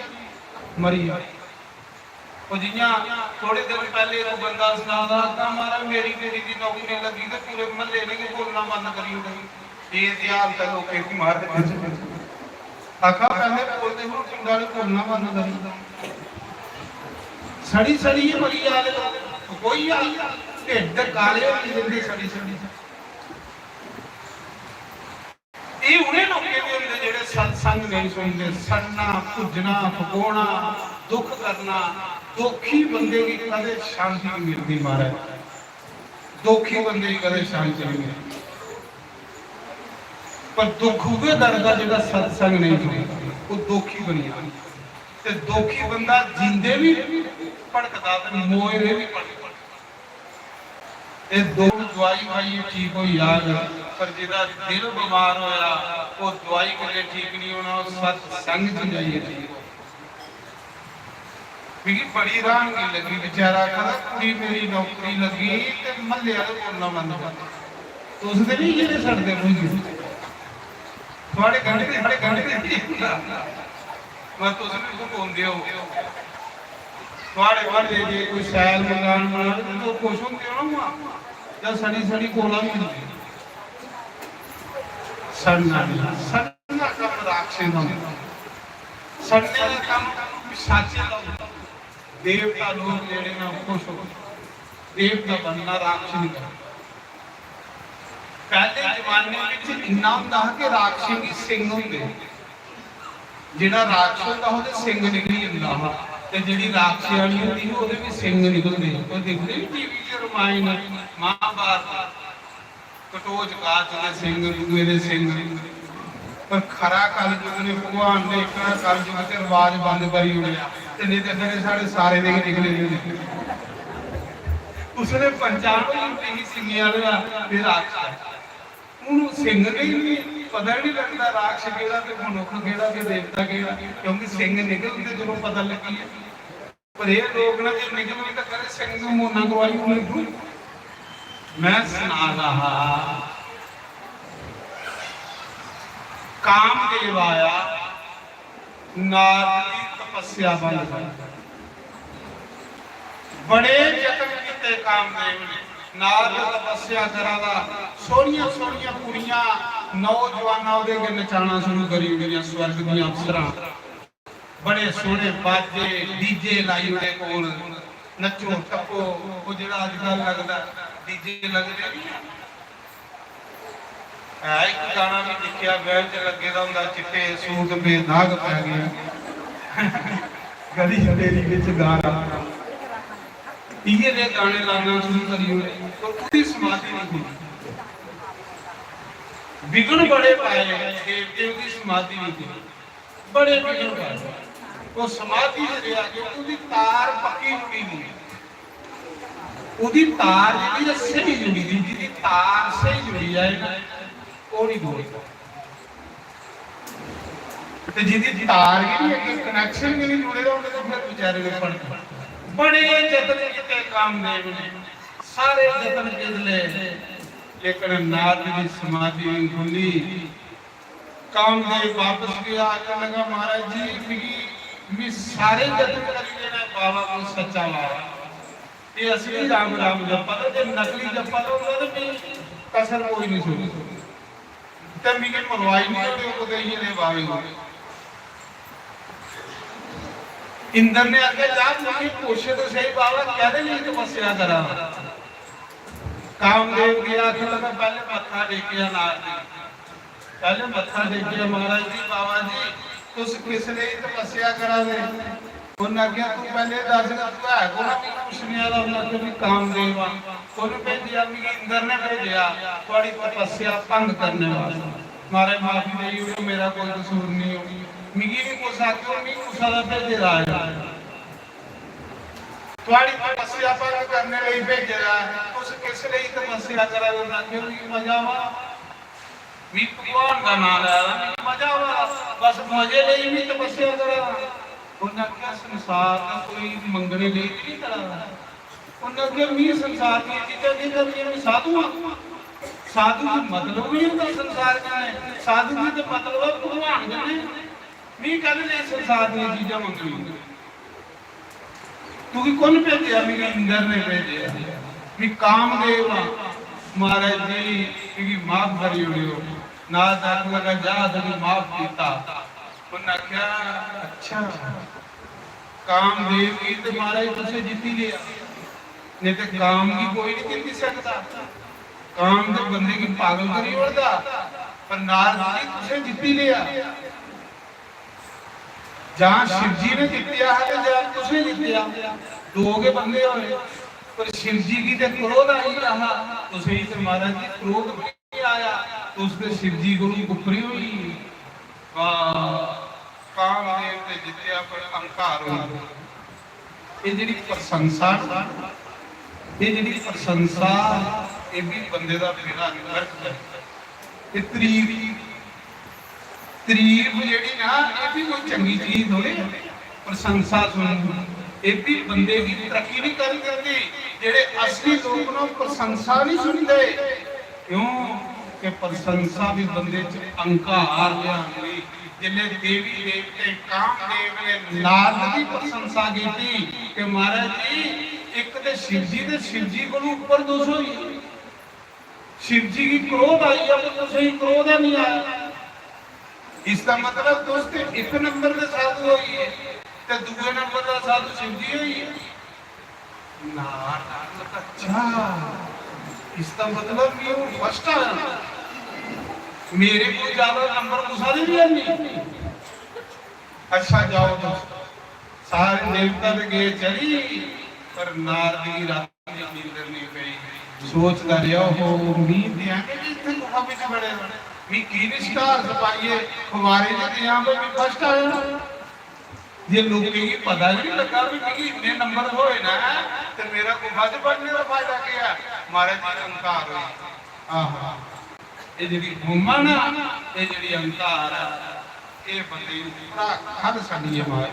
मरिए। ओ जियां थोड़े दिन पहले वो बंदा सुनादा था मारा मेरी बेटी दी नौकरी लगी ते पूरे महल्ले ने बोलना बंद करी गई। ये दियाल ते लोग की मार दे आखा पहले बोलते हो पिंडा ने बोलना बंद करी। सड़ी सड़ी मरी आ रहे कोई ढिड काले होई जिंदे सड़ी सड़ी। ये उन्हें लोके भी होंदे जेड़े सत्संग नहीं सुनते, सड़ना भुजना फकोना दुख करना। दुखी बंदे की कदे शांति नहीं मिलती महाराज, दुखी बंदे की कदे शांति नहीं मिलती। पर दुख हुए दर का जेड़ा सत्संग नहीं सुनता वो दुखी बनी जाता। ते दुखी बंदा जिंदे भी भड़कदा ते मोए भी भड़कदा। ਇਹ ਦੋ ਦਵਾਈ ਖਾਈਏ ਠੀਕ ਹੋ ਯਾਰ, ਪਰ ਜਿਹਦਾ ਦਿਲ ਬਿਮਾਰ ਹੋਇਆ ਉਹ ਦਵਾਈ ਕਰਕੇ ਠੀਕ ਨਹੀਂ ਹੋਣਾ, ਉਹ ਸਤ ਸੰਗ ਚ ਜਾਈਏ ਠੀਕ ਹੋ। ਕਿਉਂਕਿ ਬੜੀ ਰਾਂਗੀ ਲੱਗੀ ਵਿਚਾਰਾ ਕਹਿੰਦਾ ਕੁੜੀ ਮੇਰੀ ਨੌਕਰੀ ਲੱਗੀ ਤੇ ਮੱਲੇ ਵਾਲੇ ਬੋਲਣਾ ਬੰਦ ਕਰ ਦਿੱਤਾ। ਉਸ ਦੇ ਨਹੀਂ ਜਿਹੜੇ ਛੱਡਦੇ ਮੂੰਹ ਤੁਹਾਡੇ ਗੰਢੇ ਨਹੀਂ ਹੁੰਦਾ ਮੈਂ ਤੁਸੀਂ ਵੀ ਘੁੰਮਦੇ ਹੋ ਤੁਹਾਡੇ ਵਾਲੇ ਜੇ ਕੋਈ ਸੈਲ ਮਕਾਨ ਬਣਾ ਤੇ ਖੁਸ਼ ਹੁੰਦੇ ਹੋ ਨਾ ਜਾਂ ਸੜੀ ਸੜੀ ਕੋਲਾ ਵੀ ਹੁੰਦੀ ਸੜਨਾ ਕੰਮ ਰਾਖਸ਼ੇ ਦਾ ਸੜਨੇ ਦਾ ਕੰਮ ਪਿਸ਼ਾਚੇ ਦਾ। ਦੇਵਤਾ ਲੋਕ ਜਿਹੜੇ ਨਾ ਖੁਸ਼ ਹੋ ਦੇਵਤਾ ਬਣਨਾ ਰਾਖਸ਼ ਨਹੀਂ ਕਰਦਾ। ਪਹਿਲੇ ਜ਼ਮਾਨੇ ਵਿੱਚ ਇੰਨਾ ਹੁੰਦਾ ਕਿ ਰਾਖਸ਼ੀ ਸਿੰਘ ਹੁੰਦੇ, ਜਿਹੜਾ ਰਾਖਸ਼ ਹੁੰਦਾ ਉਹਦੇ ਸਿੰਘ ਨਿਕਲੀ ਜਾਂਦਾ ਵਾ, ਤੇ ਜਿਹੜੀ ਰਾਖਸ਼ੀ ਵਾਲੀ ਹੁੰਦੀ ਉਹਦੇ ਵੀ ਸਿੰਘ ਨਿਕਲਦੇ। ਉਹ ਦੇਖਦੇ ਵੀ ਟੀਵੀ 'ਚ ਰਾਮਾਇਣ ਮਹਾਭਾਰਤ, ਕਟੋਚ ਕਾਚ ਦੇ ਸਿੰਘ, ਦੂਏ ਦੇ ਸਿੰਘ। ਪਰ ਖਰਾ ਕਲਯੁਗ ਨੇ ਭਗਵਾਨ ਨੇ ਇੱਕ ਕਲਯੁਗ ਤੇ ਰਿਵਾਜ ਬੰਦ ਕਰੀ ਉੜਿਆ, ਤੇ ਨਹੀਂ ਤੇ ਫਿਰ ਸਾਡੇ ਸਾਰੇ ਦੇ ਨਿਕਲੇ ਨੇ। ਉਸਨੇ ਪੰਜਾਬੀ ਨਹੀਂ ਸਿੰਘਿਆ ਵਾਲਾ ਤੇ ਰਾਖਸ਼, ਉਹਨੂੰ ਸਿੰਘ ਨਹੀਂ ਪਤਾ ਨਹੀਂ ਲੱਗਦਾ ਰਾਖਸ਼ ਕਿਹੜਾ ਤੇ ਮਨੁੱਖ ਕਿਹੜਾ ਤੇ ਦੇਵਤਾ ਕਿਹੜਾ, ਕਿਉਂਕਿ ਸਿੰਘ ਨਿਕਲਦੇ ਜਦੋਂ ਪਤਾ ਲੱਗੀ ਹੈ। ਪਰ ਇਹ ਲੋਕ ਨਾ ਜੇ ਨਿਕਲਦੇ ਤਾਂ ਕਦੇ ਸਿੰਘ ਨੂੰ ਮੋਨਾ ਗਵਾਈ ਹੋਣੀ। ਮੈਂ ਸੁਣਾ ਰਹਾ ਕਾਮਦੇਵ ਆਇਆ, ਨਾਰਦ ਦੀ ਤਪੱਸਿਆ ਬੰਦ ਕਰ, ਬੜੇ ਯਤਨ ਕੀਤੇ ਕਾਮਦੇਵ ਨੇ। ਨਾਰਦ ਤਪੱਸਿਆ ਕਰਾਦਾ, ਸੋਹਣੀਆਂ ਸੋਹਣੀਆਂ ਕੁੜੀਆਂ ਨੌਜਵਾਨਾਂ ਉਹਦੇ ਅੱਗੇ ਨਚਾਉਣਾ ਸ਼ੁਰੂ ਕਰੀ ਗਈਆਂ, ਸਵਰਗ ਦੀਆਂ ਅਪਸਰਾਂ। ਬੜੇ ਸੋਹਣੇ ਬਾਜੇ ਡੀਜੇ ਲਾਈ ਉਹਦੇ ਕੋਲ, ਨੱਚੋ ਟੱਪੋ। ਉਹ ਜਿਹੜਾ ਅੱਜ ਕੱਲ੍ਹ ਲੱਗਦਾ ਡੀਜੇ ਲੱਗਦੇ ਨਹੀਂ ਆ, ਇੱਕ ਗਾਣਾ ਵੀ ਦੇਖਿਆ ਬੈਲ 'ਚ ਲੱਗੇ ਦਾ ਹੁੰਦਾ, ਚਿੱਟੇ ਸੂਟ ਤੇ ਦਾਗ ਪੈ ਗਏ, ਗਲੀ ਹਨੇਰੀ ਵਿੱਚ ਗਾਣਾ ਇਹ ਦੇ ਗਾਣੇ ਲਾਉਣਾ ਸ਼ੁਰੂ ਕਰੀ ਹੋਏ। ਉਹਦੀ ਸਮਾਧੀ ਨਹੀਂ ਹੋਈ, ਵਿਗਣ ਬੜੇ ਪਾਏ ਦੇਵਤੇ, ਉਹਦੀ ਸਮਾਧੀ ਨਹੀਂ ਹੋਈ, ਬੜੇ ਵਿਗਣ ਪਾਏ। ਉਹ ਸਮਾਧੀ ਚ ਰਿਹਾ ਕਿਉਂਕਿ ਉਹਦੀ ਤਾਰ ਪੱਕੀ ਜੁੜੀ ਨਹੀਂ, ਉਹਦੀ ਤਾਰ ਜਿਹੜੀ ਸਹੀ ਜੁੜੀ ਨਹੀਂ, ਜਿਹਦੀ ਤਾਰ ਸਹੀ ਜੁੜੀ ਜਾਏ ਨਾ ਉਹ ਨਹੀਂ ਬੋਲਦਾ, ਤੇ ਜਿਹਦੀ ਤਾਰ ਜਿਹੜੀ ਹੈ ਕਨੈਕਸ਼ਨ ਨਹੀਂ ਜੁੜੇਗਾ ਉਹਦੇ ਤੋਂ ਫਿਰ ਵਿਚਾਰੇ ਦੇ ਪੜ ਬੜੇ ਯਤਨ ਕੀਤੇ ਕਾਮਦੇਵ ਨੇ, ਸਾਰੇ ਯਤਨ ਕੀਤੇ ਲੇਕਿਨ ਨਾਰਦ ਦੀ ਸਮਾਧੀ ਨਹੀਂ ਖੁੱਲੀ। ਕਾਮਦੇਵ ਵਾਪਸ ਗਿਆ, ਆਖਣ ਲਗਾ ਮਹਾਰਾਜ ਜੀ ਵੀ ਸਾਰੇ ਯਤਨ ਕਰੀ ਦੇਣਾ, ਬਾਬਾ ਕੋਲ ਸੱਚਾ ਲਾਵਾ, ਇਹ ਅਸਲੀ ਰਾਮ ਰਾਮ ਜਪਾ, ਤੇ ਨਕਲੀ ਜਪਾ ਉਹਦਾ ਤੇ ਕਸਰ ਕੋਈ ਨਹੀਂ ਸੁਣੀ, ਤੇ ਮਿਗੇ ਮਰਵਾਈ ਨਹੀਂ ਉਹਦੇ ਕੋਲ ਹੀ ਨੇ ਬਾਵੇ ਹੋਏ। इंद्र ने आगे जा मुझे पूछे तो सही बाबा क्या दे लिए तपस्या करा। कामदेव गया आखिर लगा पहले मत्था टेकिया, पहले मत्था टेकिया, महाराज जी बाबा जी तुस किस लिए तपस्या करा दे। उन्हें आख्या तू पहले दस तू है कौन पूछने वाला, उन्हें आख्या भी कामदेव आ, उन्हें भेजिया भी इंद्र ने भेजिया थोड़ी तपस्या भंग करने वाले। महाराज माफी दे, मेरा कोई कसूर नहीं हो, मिगी भी कुछ आखो नहीं कुछ दा भेजे राजा, थोड़ी तपस्या पर करने लिए भेजे रहा, तुस किस लिए तपस्या करा दे। आखे भी मजा वा, भी भगवान का नाम लिया मजा वा, बस मजे लिए भी तपस्या करा। उन्हें आख्या संसार का कोई मंगने लिए नहीं करा, उन्हें आख्या मी संसार की चीजें नहीं करनी, साधु साधु का मतलब भी होता संसार का है, साधु का तो मतलब भगवान का है, नहीं कहने संसार की चीजें मंगनी। क्योंकि कौन भेजा, मेरे इंद्र ने भेजा भी कामदेव महाराज जी क्योंकि माफ करी हो ना दाख लगा जा तभी माफ किया। उन्हें आख्या अच्छा कामदेव की तो महाराज तुझे जीती लिया, नहीं तो काम की कोई नहीं जीत सकता, काम तो बंदे की पागल करी होता, पर नारद जी तुझे जीती लिया। जहां शिव जी ने जीतिया है जहां तुझे जीतिया, दो के बंदे होए, पर शिव जी की तो क्रोध आई रहा, तुझे ही तो महाराज जी क्रोध नहीं आया, तो उसके शिव जी को कुपरी हुई। कामदेव ने जीतिया पर अहंकार हुआ। ये जी प्रशंसा, ये जी प्रशंसा ये भी बंदे का बेड़ा गर्क है। ये तरीफ जी ना ये भी कोई चंगी चीज हो, प्रशंसा सुन ये भी बंदे की तरक्की नहीं कर देती। जेड़े असली लोग ना प्रशंसा नहीं सुनते, क्यों कि प्रशंसा भी बंदे च अहंकार लियाती। जिन्हें देवी देवते कामदेव ने नारद की प्रशंसा की थी कि महाराज जी एक तो शिव जी को ऊपर दोष हुई, शिव जी की क्रोध आई है तो तुझे क्रोध नहीं आया। इसका मतलब दोस्त एक नंबर के साधु हुई है तो दूसरे नंबर का साधु शिव जी हुई है। अच्छा इसका मतलब कि वो फर्स्ट आया, मेरे को ज्यादा नंबर तो सारे नहीं। अच्छा जाओ तो सारे देवता तो गए चली, पर नारद की रात में नींद नहीं पई। सोचता रहा हो नींद आके इतने गुफा में बड़े मी की स्टार सपाइए हमारे जो यहाँ पे भी फर्स्ट आया। ये लोग की पता नहीं लगा भी कि इतने नंबर होए ना तो मेरा गुफा से पढ़ने का फायदा क्या। महाराज जी अहंकार हुई, आहा ये जी घूमा ना, ये जी अहंकार ये बंदे पूरा खद साडी है। मां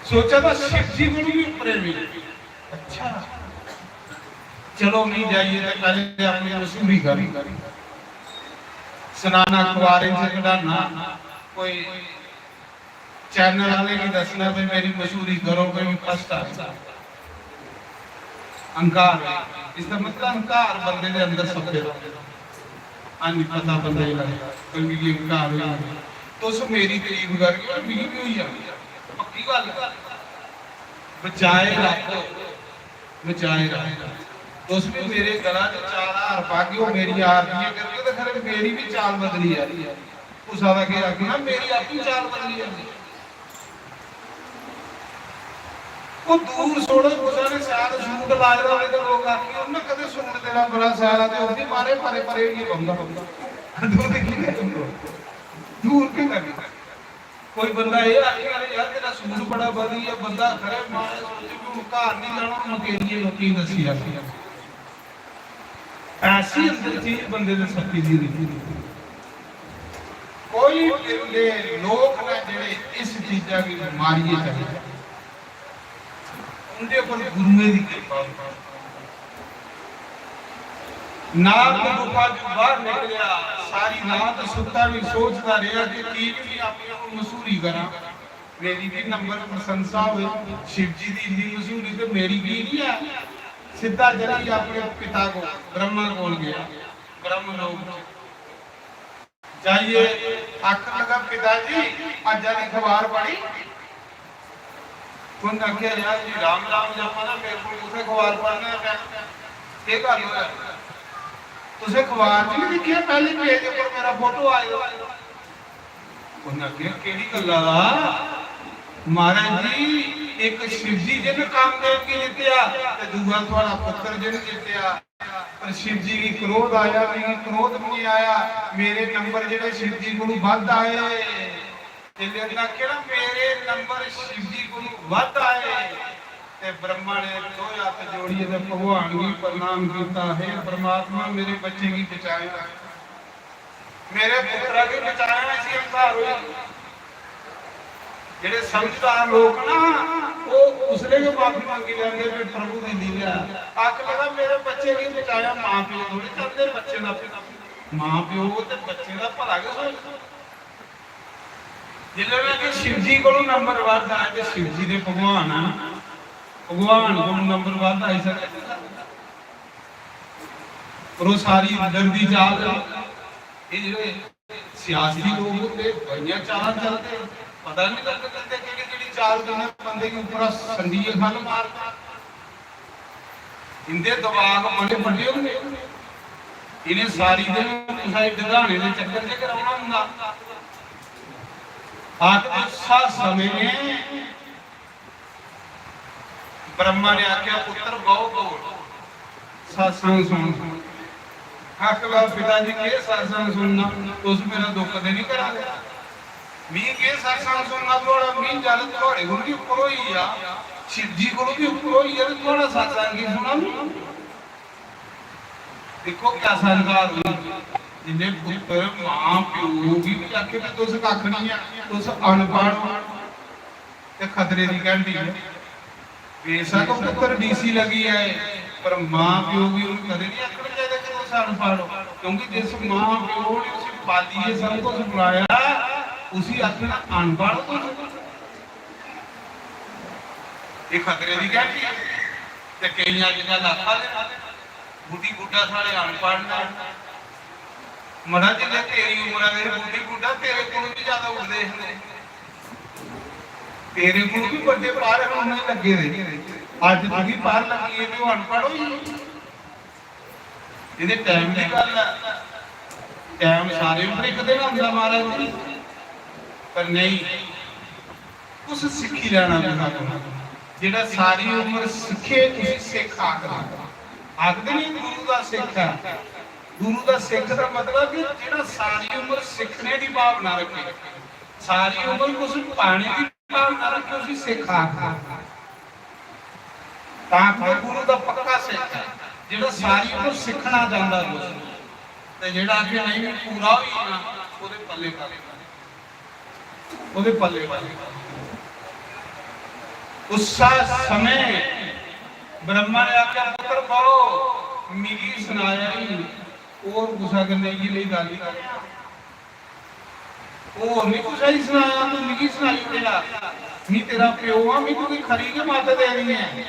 सोचा था शिव जी को भी प्रेमी। अच्छा चलो नहीं जाइए तो पहले अपनी मसूरी करी स्नान अखबारे से कढ़ाना, कोई चैनल वाले की दसना पे मेरी मशहूरी करो कोई फर्स्ट आ। अहंकार इसका मतलब अहंकार बंदे के अंदर सब अन पता बंदे लगेगा क्योंकि ये अहंकार हुई तो उस मेरी तारीफ करके और मिली भी हुई है पक्की गल बचाए रखो बचाए रखो। तो उसमें मेरे गला जो 4 हार पाके वो मेरी आरती करके तो खरे मेरी भी चाल बदली है। उस आदा के आखना मेरी अपनी चाल बदली है। वो दूर छोड़ो उसने शायद सूट लाए दा होवे तो लोग आखी उन्हें कदे सूट तेरा बड़ा सारा ते ओदी मारे परे परे ही बंदा दूर देखी दूर के कर कोई बंदा ये आखी अरे यार तेरा सूट बड़ा बढ़िया बंदा खरे मारे सोचे कि उनका नहीं जाना मकेरिए लोकी दसी आखी ऐसी अंदर चीज बंदे दे शक्ति दी कोई बिरले लोग ने जेड़े इस चीजा की मारिए चाहिए उनके ऊपर गुरुए की कृपा। नाग गुफा जो बाहर निकलिया सारी रात सुता भी सोचता रहा कि भी अपने को मशहूरी करा मेरी भी नंबर प्रशंसा हुई शिव जी की इतनी मशहूरी तो मेरी की नहीं है। सीधा चली अपने पिता को ब्रह्मा को गया ब्रह्म लोग जाइए आख लगा पिताजी अज की खबर पड़ी उन आख्या यार जी राम राम जपा ना मेरे को उसे अखबार पढ़ना है ये गल होया तुसे अखबार च नहीं देखिया पहले पेज पर मेरा फोटो आया उन आख्या केड़ी गल्ला महाराज जी एक शिव जी जिन कामदेव की जितया ते दूसरा थोड़ा पुत्र जिन जितया पर शिव जी की क्रोध आया नहीं क्रोध नहीं आया मेरे नंबर जेडे शिव जी को वध आए मेरे नंबर शिव जी को वध आए ते ब्रह्मा ने दो हाथ जोड़िए ते भगवान की प्रणाम किया है परमात्मा मेरे बच्चे की बचाया मेरे पुत्रा की बचाया ऐसी अवतार हुई। जेडे समझदार लोग ना वो उसने जो माफी मांगी लेंगे फिर प्रभु की लीला आख लगा मेरे बच्चे की बचाया मां प्यो थोड़ी चलते बच्चे का मां प्यो ते बच्चे का भला के सोचते जिले शिव जी को नंबर वध आए तो शिव जी के भगवान भगवान को नंबर वध आई सके और वो सारी दर्दी चाल ये सियासी लोग होते बढ़िया चाल चलते पता नहीं लगता कि चाल देना बंदे के ऊपर संडीए खल मारता इनके दिमाग बड़े बड़े होंगे इन्हें सारी दिन ढगाने के चक्कर से कराना होंगे। आत्मा समय ब्रह्मा ने आख्या पुत्र बहु बहु सत्संग सुन आखला पिताजी के सत्संग सुनना उस मेरा दुख दे नहीं करा मी के सत्संग सुनना थोड़ा मी जल थोड़े गुरु की ऊपर ही आ शिव जी को भी ऊपर ही है थोड़ा सत्संग ही सुना देखो क्या संस्कार हुई जिन्हें पुत्र मां प्यो की भी आखे कि तुस कख नहीं है तुस अनपढ़ ते खतरे की घंटी है बेशक पुत्र डीसी लगी है पर मां प्यो भी उन्हें कदे नहीं आखना चाहिए कि तुस अनपढ़ हो क्योंकि जिस मां प्यो ने उसे पाली है सब कुछ बुलाया उसी आखना अनपढ़ हो ये खतरे की घंटी है ते कई जगह लाखा दे बुढ़ी बुढ़ा सारे अनपढ़ मरा जी तेरी उम्र है बुढ़ी बुढ़ा तेरे को भी ज्यादा उड़ते तेरे को भी बड़े पार होने लगे थे अज तुझी पार लगी है तो अनपढ़ हो ਇਹਦੇ ਟਾਈਮ ਦੀ ਗੱਲ ਹੈ, ਟਾਈਮ ਸਾਰੇ ਉੱਪਰ ਇੱਕ ਦਿਨ ਹੁੰਦਾ ਮਹਾਰਾਜ ਜੀ, ਪਰ ਨਹੀਂ ਉਸ ਸਿੱਖੀ ਲੈਣਾ ਚਾਹੁੰਦਾ ਜਿਹੜਾ ਸਾਰੀ ਉਮਰ ਸਿੱਖੇ। ਤੁਸੀਂ ਸਿੱਖ ਆਖਦੇ ਨਹੀਂ ਗੁਰੂ ਦਾ ਸਿੱਖ ਹੈ। ਗੁਰੂ ਦਾ ਸਿੱਖ ਦਾ ਮਤਲਬ ਕਿ ਜਿਹੜਾ ਸਾਰੀ ਉਮਰ ਸਿੱਖਣੇ ਦੀ ਭਾਵਨਾ ਰੱਖੇ, ਸਾਰੀ ਉਮਰ ਕੁਝ ਪਾਣੇ ਦੀ ਭਾਵਨਾ ਰੱਖੇ, ਉਸੇ ਸਿੱਖ ਆਖਦਾ। ਤਾਂ ਕਿ ਗੁਰੂ ਦਾ ਪੱਕਾ ਸਿੱਖ ਹੈ ਜਿਹੜਾ ਸਾਰੀ ਉਮਰ ਸਿੱਖਣਾ ਚਾਹੁੰਦਾ ਕੁਝ, ਤੇ ਜਿਹੜਾ ਕਿ ਨਹੀਂ ਪੂਰਾ ਹੋਈ ਨਾ ਉਹਦੇ ਪੱਲੇ ਪਾਲੇ, ਉਹਦੇ ਪੱਲੇ ਪਾਲੇ। ਉਸ ਸਮੇਂ ब्रह्मा ने आख्या पुत्र बहु मिगी सुनाया ही और गुस्सा करने की लिए गाली ओ नहीं गुस्सा ही सुनाया तू मिगी सुनाई तेरा मी तेरा प्यो हां मी तू खरी के माता दे रही है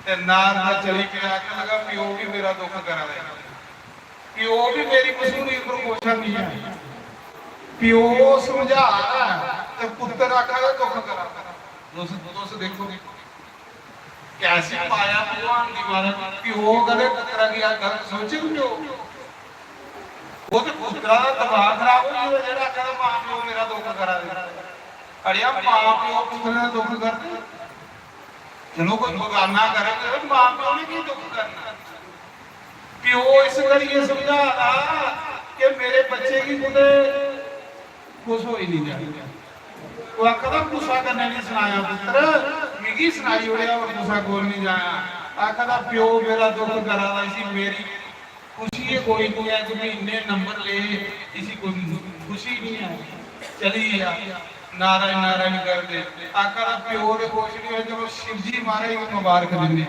ते नारद चली के आके लगा प्यो भी मेरा दुख करा दे, प्यो भी मेरी मसूरी पर कोशा नहीं है, प्यो समझा ते पुत्र आखा दुख करा। दोस्त देखो कैसे पाया भगवान की महाराज प्यो करे पुत्रा की गल सोचे प्यो वो तो पुत्रा दा दिमाग खराब हो गया जेड़ा कहदा मां प्यो मेरा दुख करा दे। अड़िया मां प्यो पुत्र दा दुख करदे, चलो कोई बगाना करे तो मां प्यो ने की दुख करना। प्यो इस करिए समझाता कि मेरे बच्चे की कुते खुश हो ही नहीं जाती। वो आखदा गुस्सा करने नहीं सुनाया पुत्र मिगी सुनाई उड़िया और गुस्सा कोल नहीं जाया। आखदा प्यो मेरा दुख करा दा इसी मेरी खुशी कोई नहीं है कि इन्ने नंबर ले इसी कोई खुशी नहीं है। चली गया नारायण नारायण कर दे। आखदा प्यो ने खुश नहीं होए चलो शिव जी महाराज को मुबारक देंगे।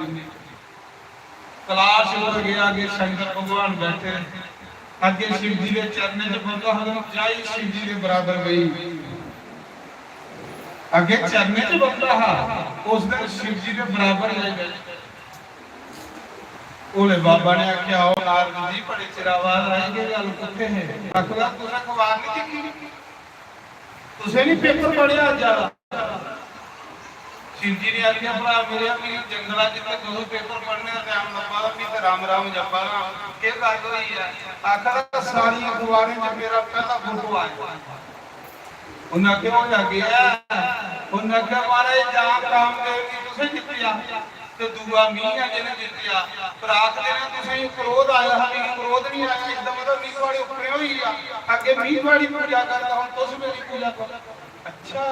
कैलाश ऊपर गया आगे शंकर भगवान बैठे अगे शिव जी के चरणों च बंदा हदम जाई शिव जी के बराबर गई अगे चरने च बंदा हा उस दिन शिव जी के बराबर ले गए। ओले बाबा ने आख्या आओ नारद जी बड़े चिरावाद आएंगे गल किथे है। आखदा तुसा अखबार नहीं देखी तुसे नहीं पेपर पढ़िया ज्यादा। शिव जी ने आख्या भरा मेरे मेरी जंगला जिथे तुम पेपर पढ़ने का टाइम लब्बा नहीं तो राम राम जपा ना के गल होई है। आखदा सारी अखबारें च मेरा पहला फोटो आया। उन्हें क्यों लगे उन्हें क्या मारे जहाँ काम देगी तुसे जितिया तो दुआ मीह है जिन्हें जितिया पर आखदे ने तुसे क्रोध आया है क्रोध नहीं आया एकदम मतलब मीह वाली ऊपर हुई है अगे मीह वाली पूजा करता हूं तुस मेरी पूजा कर। अच्छा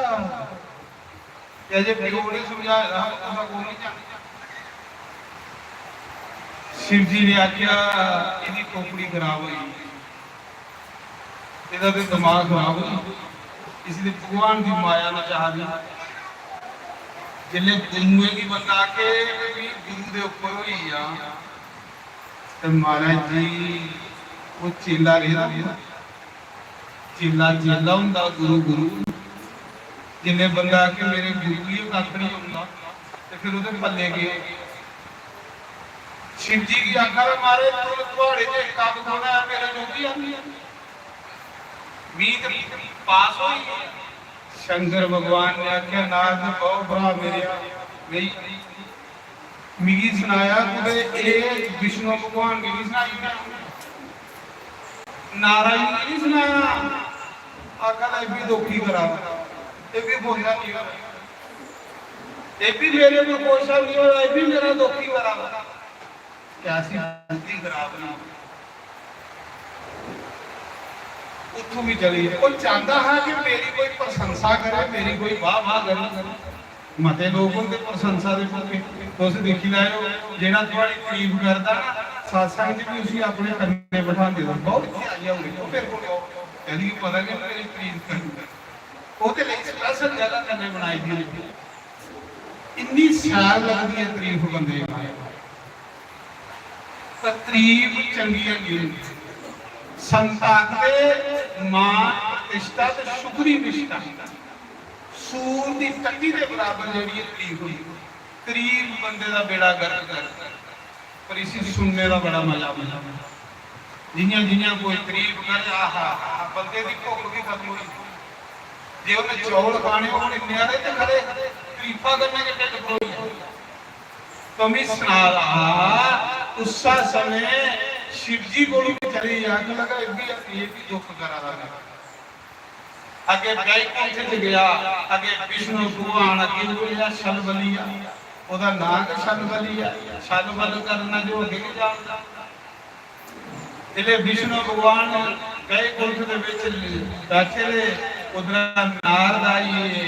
ये जे प्यो ने समझाया तुसा को नहीं जानते। शिव जी ने आख्या इदी खोपड़ी खराब हुई इदा ते दिमाग खराब हुई इसलिए भगवान की माया ने चाह दी जिले गुरुए की बता के भी गुरु दे ऊपर हुई आ ते महाराज जी वो चेला रहा चेला चेला हुंदा गुरु गुरु जिले बंदा के मेरे गुरु ही कख नहीं हुंदा ते फिर उहदे पल्ले गए। शिव जी की आखा मारे तू थोड़े जे कब खोना मेरे जोगी आंदी मीत पास हुई। शंकर भगवान ने आख्या नारद बहुत बड़ा मेरे नहीं मिगी सुनाया तुझे एक विष्णु भगवान की सुनाई नारायण ने नहीं सुनाया। आखा ये भी दुखी करा ये भी बोलना नहीं ये भी मेरे को कोशा नहीं हो ये भी मेरा दुखी करा कैसी गलती खराब ना उठू भी चली वो चाहता है कि मेरी कोई प्रशंसा करे मेरी कोई वाह वाह करे। मते लोग उनके प्रशंसा दे भूखे तुस देखी लाओ जेड़ा तुम्हारी तारीफ करदा ना सत्संग च भी उसी अपने कन्ने बिठा दे दो बहुत आई होगी तो फिर को कहदी कि पता नहीं मेरी तारीफ कर ओते लिए स्पेशल जगह कन्ने बनाई दी इन्नी शैल लगदी है तारीफ बंदे पर तारीफ चंगी है संता के मान प्रतिष्ठा ते शुक्री निष्ठा सूर दी टक्की दे बराबर जेड़ी तारीफ हुई तारीफ बंदे दा बेड़ा गर्क कर पर इसी सुनने दा बड़ा मजा आंदा जिन्यां जिन्यां कोई तारीफ करे आहा बंदे दी भुख भी खत्म होई जे उन्हें चौल खाने होण न्यारे ते खड़े तारीफा करने के ढिड कोई तुम ही सुना रहा उस समय शिव जी को चली आग लगा ये भी दुख करा रहा अगे बैकुंठ च गया अगे विष्णु भगवान अगे बोलिया शलबलिया ओदा नाम शलबलिया शलबल करना जो अगे नहीं जानता जिले विष्णु भगवान बैकुंठ दे विच बैठे रहे उधर नारद आई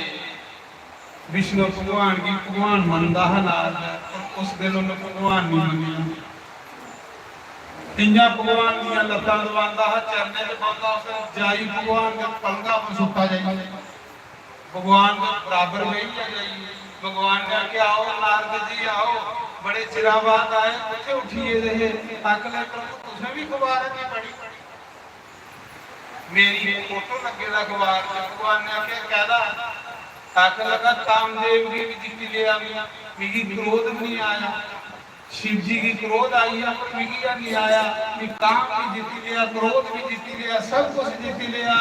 विष्णु भगवान की भगवान मनता है नारद उस दिन उन्हें भगवान नहीं मनिया तिंजा भगवान दियां लत्तां दबांदा है चरने च पांदा उस जाई भगवान के पलंगा पर सुता जाई भगवान के बराबर नहीं जाई भगवान ने आख्या आओ नारद जी आओ बड़े चिरा बाद आए किथे उठिए रहे थक ले प्रभु तुसें भी अखबार की पढ़ी मेरी फोटो लगे अखबार भगवान ने आख्या कहदा थक लगा कामदेव की भी जिंदगी ले आ मेरी क्रोध नहीं आया शिव जी की क्रोध आई है पर मिगिया नहीं आया कि काम भी जीती लिया क्रोध भी जीती लिया सब कुछ जीती लिया